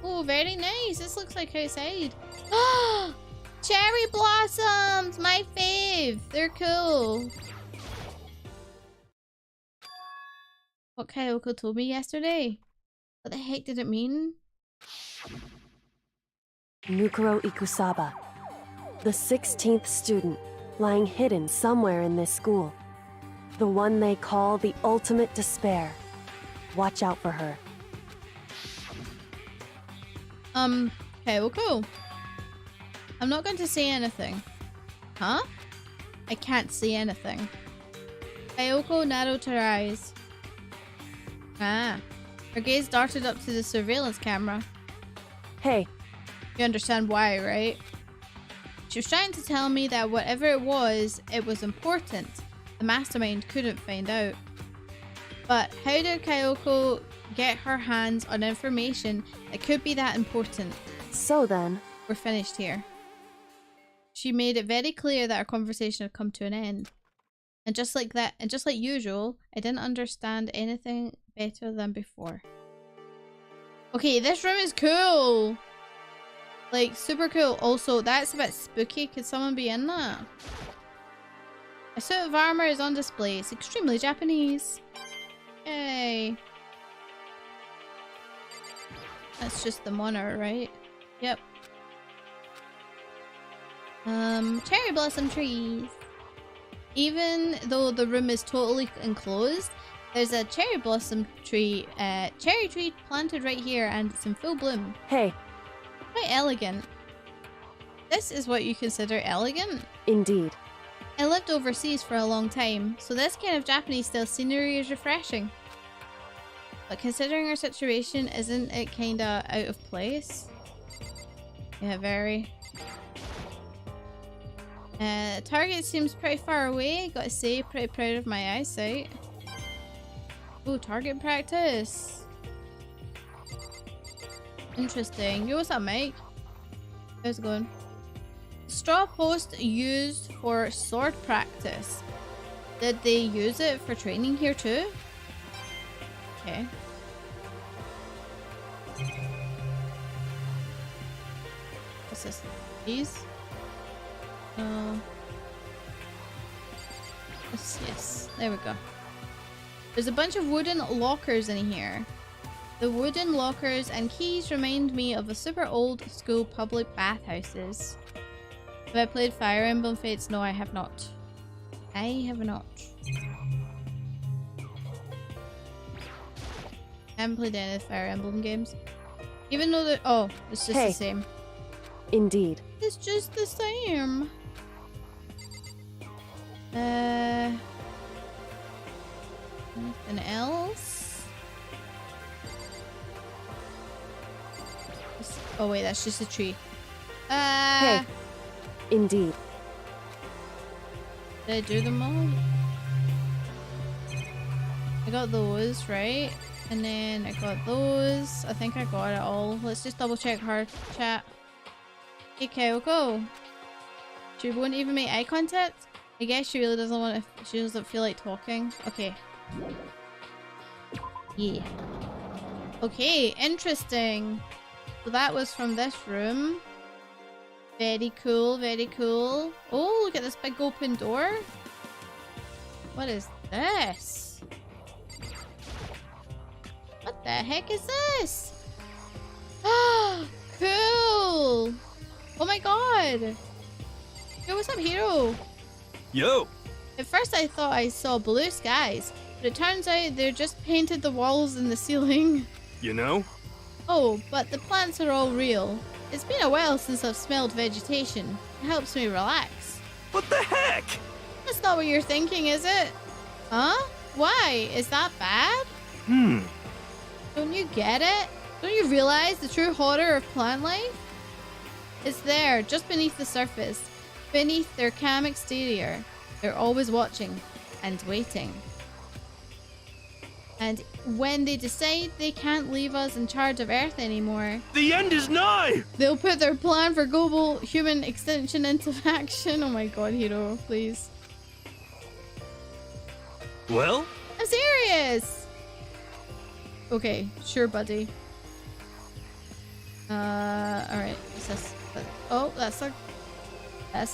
Oh, very nice. This looks like outside. Cherry blossoms! My fave! They're cool. What Kyoko told me yesterday. What the heck did it mean? Mukuro Ikusaba, the 16th student, lying hidden somewhere in this school. The one they call the ultimate despair. Watch out for her. Kyoko. I'm not going to say anything. Huh? I can't see anything. Kyoko narrowed her eyes. Ah. Her gaze darted up to the surveillance camera. Hey. You understand why, right? She was trying to tell me that whatever it was important. The mastermind couldn't find out. But how did Kyoko get her hands on information that could be that important? So then... We're finished here. She made it very clear that our conversation had come to an end. And just like that, and just like usual, I didn't understand anything better than before. Okay, this room is cool! Like, super cool. Also, that's a bit spooky. Could someone be in that? A suit of armor is on display. It's extremely Japanese. Yay. That's just the monitor, right? Yep. Cherry blossom trees. Even though the room is totally enclosed, there's a cherry blossom tree, cherry tree planted right here, and it's in full bloom. Hey. Quite elegant. This is what you consider elegant? Indeed. I lived overseas for a long time, so this kind of Japanese-style scenery is refreshing. But considering our situation, isn't it kinda out of place? Yeah, very. Target seems pretty far away. Gotta say, pretty proud of my eyesight. Oh, target practice. Interesting. Yo, what's up, Mike? How's it going? Straw post used for sword practice. Did they use it for training here too? Okay. What's this? These? Oh. Yes. There we go. There's a bunch of wooden lockers in here. The wooden lockers and keys remind me of a super old school public bathhouses. Have I played Fire Emblem Fates? No, I have not. I have not. I haven't played any of the Fire Emblem games. Even though they're... Oh, it's just the same. Indeed. It's just the same. Anything else? Oh wait, that's just a tree. Hey. Indeed. Did I do them all? I got those, right? And then I got those. I think I got it all. Let's just double check her chat. Hey Kyoko. She won't even make eye contact? I guess she really doesn't want to, she doesn't feel like talking. Okay. Yeah. Okay, interesting. So that was from this room. Very cool, very cool. Oh, look at this big open door. What is this? What the heck is this? Ah, cool. Oh my god. Yo, what's up, hero? Yo! At first I thought I saw blue skies, but it turns out they're just painted the walls and the ceiling. You know? Oh, but the plants are all real. It's been a while since I've smelled vegetation. It helps me relax. What the heck? That's not what you're thinking, is it? Huh? Why? Is that bad? Don't you get it? Don't you realize the true horror of plant life? It's there, just beneath the surface. Beneath their calm exterior. They're always watching and waiting. And when they decide they can't leave us in charge of Earth anymore, The end is nigh! they'll put their plan for global human extinction into action. Oh my god, hero, please. Well? I'm serious! Okay, sure, buddy. Alright, what's this? Oh, that's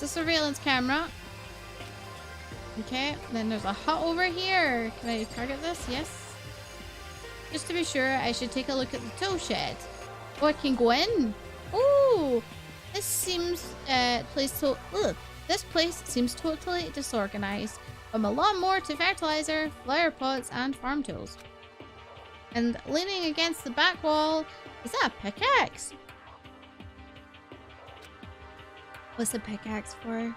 the surveillance camera. Okay, then there's a hut over here. Can I target this? Yes. Just to be sure, I should take a look at the tool shed. Oh, I can go in. Ooh, this seems this place seems totally disorganized. From a lawnmower to fertilizer, flower pots, and farm tools. And leaning against the back wall is that a pickaxe? What's the pickaxe for?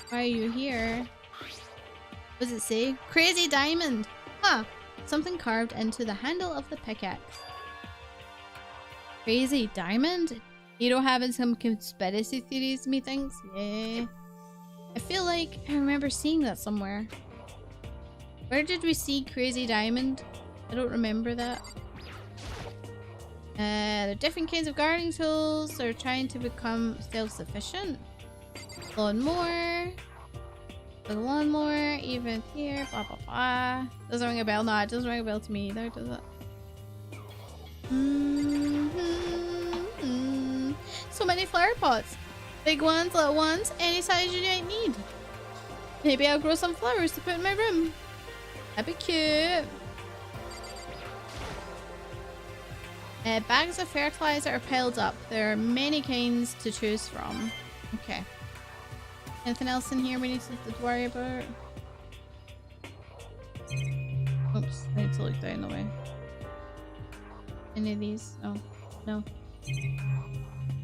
Why are you here? What does it say? Crazy diamond! Huh. Something carved into the handle of the pickaxe. Crazy diamond? Hero having some conspiracy theories, methinks? Yeah. I feel like I remember seeing that somewhere. Where did we see Crazy Diamond? I don't remember that. There are different kinds of gardening tools. They're trying to become self-sufficient. Lawnmower. The lawnmower, even here, blah blah blah. Doesn't ring a bell. No, it doesn't ring a bell to me either, does it? So many flower pots. Big ones, little ones, any size you might need. Maybe I'll grow some flowers to put in my room. That'd be cute. Bags of fertilizer are piled up. There are many kinds to choose from. Okay. Anything else in here we need to worry about? Oops, I need to look down the way. Any of these? No. No.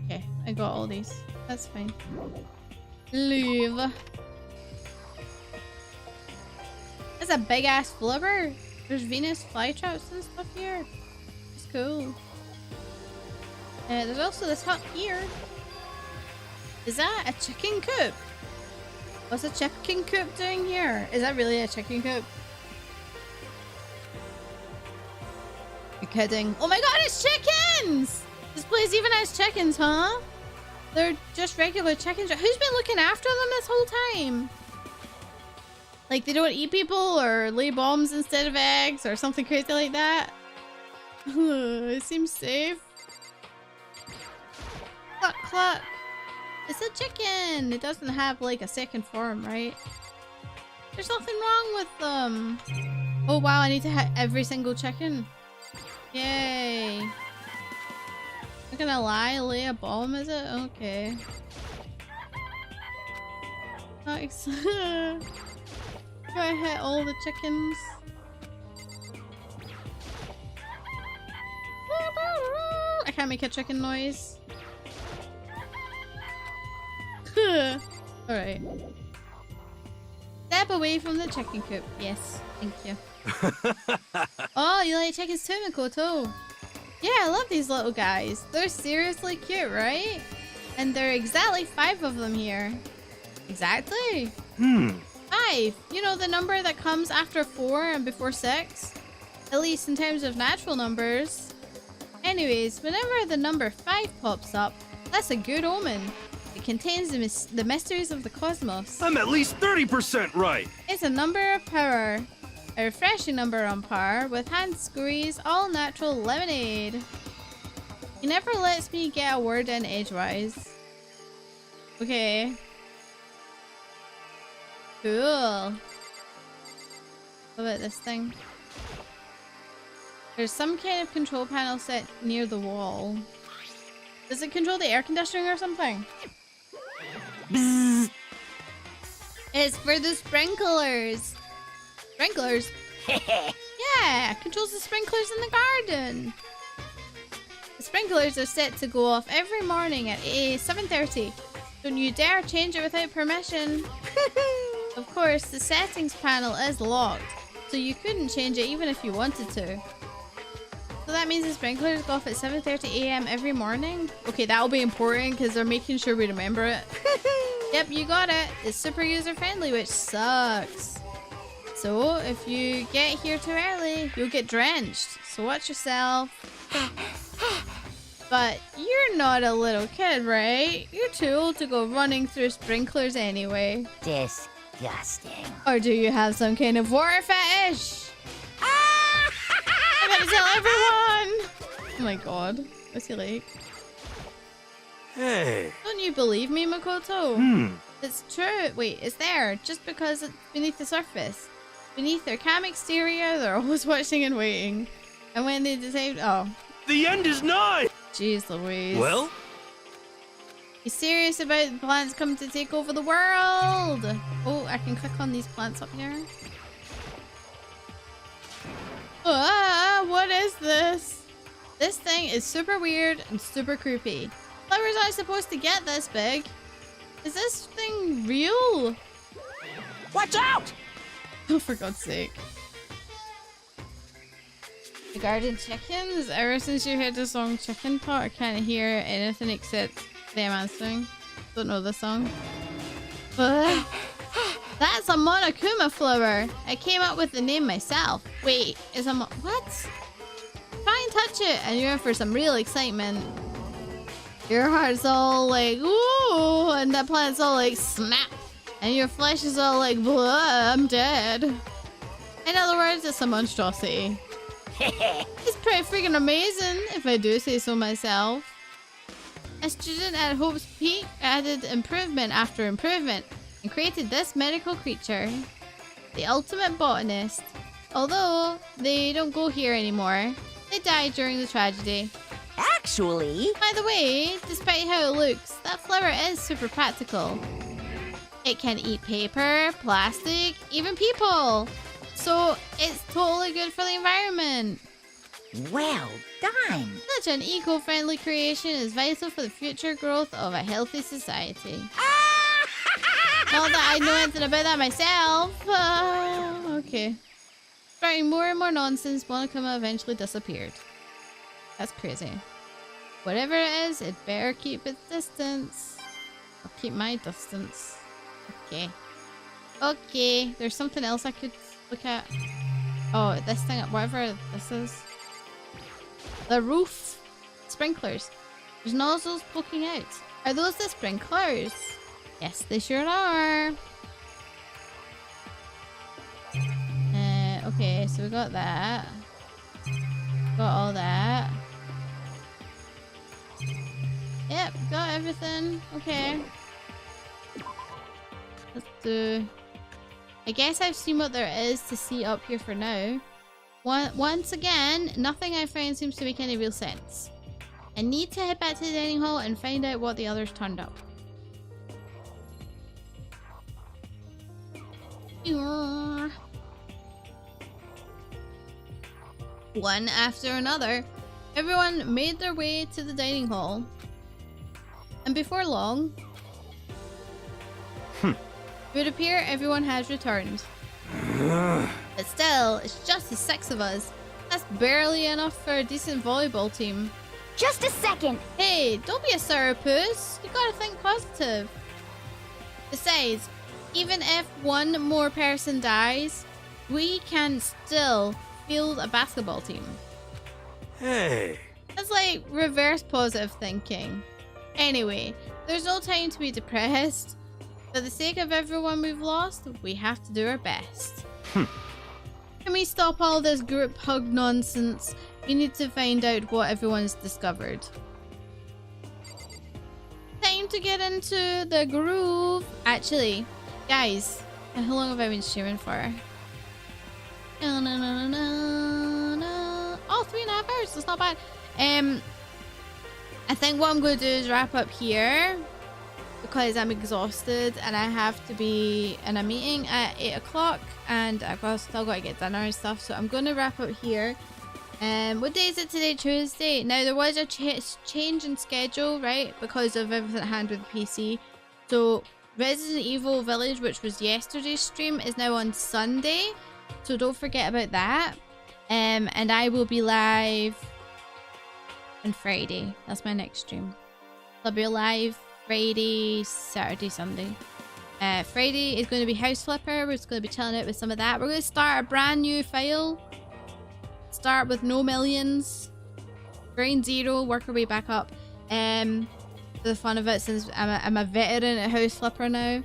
Okay, I got all these. That's fine. Leave. That's a big ass flubber. There's Venus flytraps and stuff here. It's cool. There's also this hut here. Is that a chicken coop? What's a chicken coop doing here? Is that really a chicken coop? You're kidding. Oh my god, it's chickens! This place even has chickens, huh? They're just regular chickens. Who's been looking after them this whole time? Like they don't eat people or lay bombs instead of eggs or something crazy like that? It seems safe. Cluck cluck. It's a chicken. It doesn't have like a second form, right? There's nothing wrong with them. Oh wow, I need to have every single chicken. Yay. Not gonna lie, lay a bomb, is it? Okay. Nice. Do I hit all the chickens? I can't make a chicken noise. Alright. Step away from the chicken coop. Yes, thank you. Oh, you like chickens too, Makoto? Yeah, I love these little guys. They're seriously cute, right? And there are exactly 5 of them here. Exactly? 5. You know, the number that comes after 4 and before 6? At least in terms of natural numbers. Anyways, whenever the number 5 pops up, that's a good omen. It contains the mysteries of the cosmos. I'm at least 30% right! It's a number of power. A refreshing number on par with hand squeeze all natural lemonade. He never lets me get a word in edgewise. Okay. Cool. What about this thing? There's some kind of control panel set near the wall. Does it control the air conditioning or something? Bzzz. It's for the sprinklers. Sprinklers? Yeah, controls the sprinklers in the garden. The sprinklers are set to go off every morning at 7:30. Don't you dare change it without permission. Of course, the settings panel is locked, so you couldn't change it even if you wanted to. So that means the sprinklers go off at 7:30 a.m. every morning? Okay, that'll be important because they're making sure we remember it. Yep, you got it. It's super user-friendly, which sucks. So, if you get here too early, you'll get drenched. So watch yourself. But you're not a little kid, right? You're too old to go running through sprinklers anyway. Disgusting. Or do you have some kind of water fetish? I'm gonna tell everyone! Oh my god. What's he like? Hey. Don't you believe me, Makoto? It's true. Wait, it's there. Just because it's beneath the surface. Beneath their calm exterior, they're always watching and waiting. And when they decide, oh. The end is nigh! Jeez Louise. Well? He's serious about the plants coming to take over the world! Oh, I can click on these plants up here. Ah, what is this? This thing is super weird and super creepy. Flowers aren't supposed to get this big. Is this thing real? Watch out! Oh, for God's sake. The garden chickens? Ever since you heard the song Chicken Pot, I can't hear anything except them answering. Don't know the song. That's a Monokuma flower. I came up with the name myself. Wait, is a what? Try and touch it and you're in for some real excitement. Your heart's all like, ooh, and that plant's all like, snap. And your flesh is all like, blah, I'm dead. In other words, it's a monstrosity. It's pretty freaking amazing, if I do say so myself. A student at Hope's Peak added improvement after improvement and created this medical creature, the ultimate botanist. Although they don't go here anymore, they died during the tragedy. Actually... By the way, despite how it looks, that flower is super practical. It can eat paper, plastic, even people. So it's totally good for the environment. Well done. Such an eco-friendly creation is vital for the future growth of a healthy society. Not that I know anything about that myself. Okay. Starting more and more nonsense, Monokuma eventually disappeared. That's crazy. Whatever it is, it better keep its distance. I'll keep my distance. Okay. Okay, there's something else I could look at. Oh, this thing, whatever this is. The roof. Sprinklers. There's nozzles poking out. Are those the sprinklers? Yes, they sure are. Okay, so we got that. Got all that. Yep, got everything. Okay. Let's do... I guess I've seen what there is to see up here for now. Once again, nothing I found seems to make any real sense. I need to head back to the dining hall and find out what the others turned up. One after another, everyone made their way to the dining hall. And before long, it would appear everyone has returned. But still, it's just the 6 of us. That's barely enough for a decent volleyball team. Just a second. Hey, don't be a sourpuss. You gotta think positive. Besides, even if one more person dies, we can still field a basketball team. Hey. That's like reverse positive thinking. Anyway, there's no time to be depressed. For the sake of everyone we've lost, we have to do our best. Can we stop all this group hug nonsense? We need to find out what everyone's discovered. time to get into the groove. Actually, guys, how long have I been streaming for? Oh, 3.5 hours. That's not bad. I think what I'm going to do is wrap up here because I'm exhausted and I have to be in a meeting at 8 o'clock and I've still got to get dinner and stuff. So I'm going to wrap up here. What day is it today? Tuesday. Now there was a change in schedule, right? Because of everything at hand with the PC. So Resident Evil Village, which was yesterday's stream, is now on Sunday. So don't forget about that. And I will be live on Friday. That's my next stream. I'll be live Friday, Saturday, Sunday. Friday is going to be House Flipper. We're just going to be chilling out with some of that. We're going to start a brand new file. Start with no millions. Grind 0. Work our way back up. For the fun of it, since I'm a veteran at House Flipper now.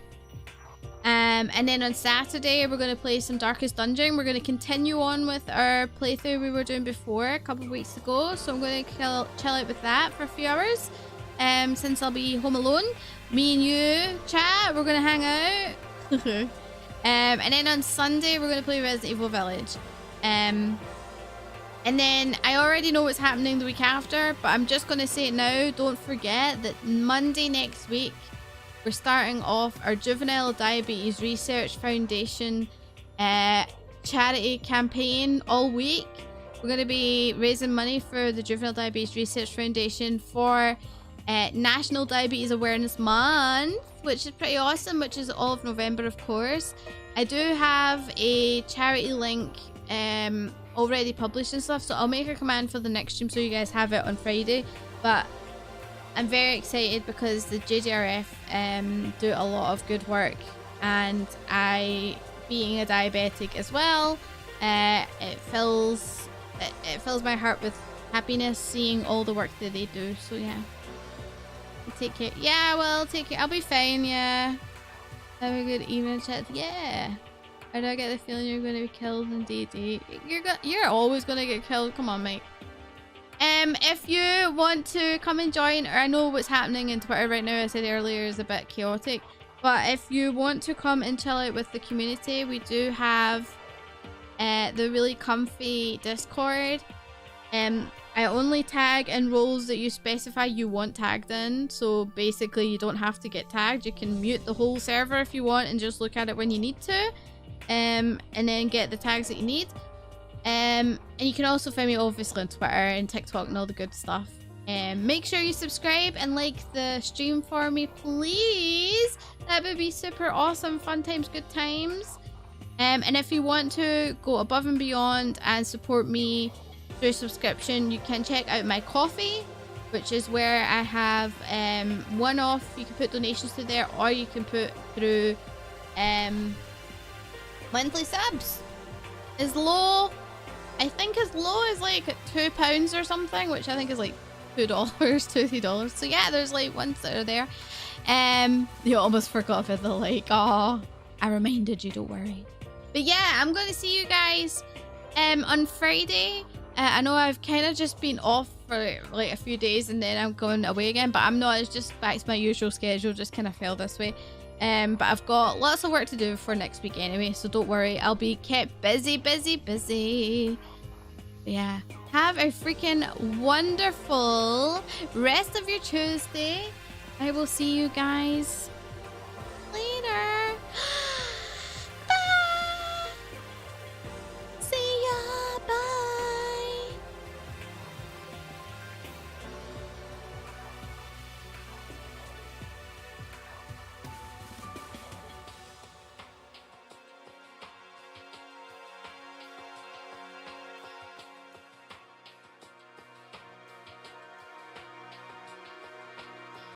And then on Saturday, we're going to play some Darkest Dungeon. We're going to continue on with our playthrough we were doing before a couple of weeks ago. So I'm going to chill out with that for a few hours. Since I'll be home alone. Me and you, chat, we're going to hang out. And then on Sunday, we're going to play Resident Evil Village. And then I already know what's happening the week after, but I'm just going to say it now. Don't forget that Monday next week, we're starting off our Juvenile Diabetes Research Foundation charity campaign all week. We're going to be raising money for the Juvenile Diabetes Research Foundation for National Diabetes Awareness Month, which is pretty awesome, which is all of November, of course. I do have a charity link already published and stuff, so I'll make a command for the next stream so you guys have it on Friday. But I'm very excited because the JDRF do a lot of good work, and I, being a diabetic as well, it fills my heart with happiness seeing all the work that they do. So yeah, take care. Yeah, well, take care. I'll be fine. Yeah, have a good evening, chat. Yeah. I don't get the feeling you're going to be killed in DD. You're always going to get killed. Come on, mate. If you want to come and join, or I know what's happening in Twitter right now, I said earlier, is a bit chaotic. But if you want to come and chill out with the community, we do have the really comfy Discord. I only tag in roles that you specify you want tagged in. So basically, you don't have to get tagged. You can mute the whole server if you want and just look at it when you need to. And then get the tags that you need. And you can also find me obviously on Twitter and TikTok and all the good stuff. Make sure you subscribe and like the stream for me, please. That would be super awesome. Fun times, good times. And if you want to go above and beyond and support me through subscription, you can check out my Ko-fi, which is where I have one-off. You can put donations to there, or you can put through monthly subs. Is low, I think as low as like £2 or something, which I think is like $2, $3. So yeah, there's like ones that are there. You almost forgot about the like. Oh, I reminded you, don't worry. But yeah, I'm gonna see you guys on Friday. I know I've kind of just been off for like a few days and then I'm going away again, but I'm not. It's just back to my usual schedule. Just kind of fell this way. But I've got lots of work to do for next week anyway, so don't worry. I'll be kept busy. But yeah, have a freaking wonderful rest of your Tuesday. I will see you guys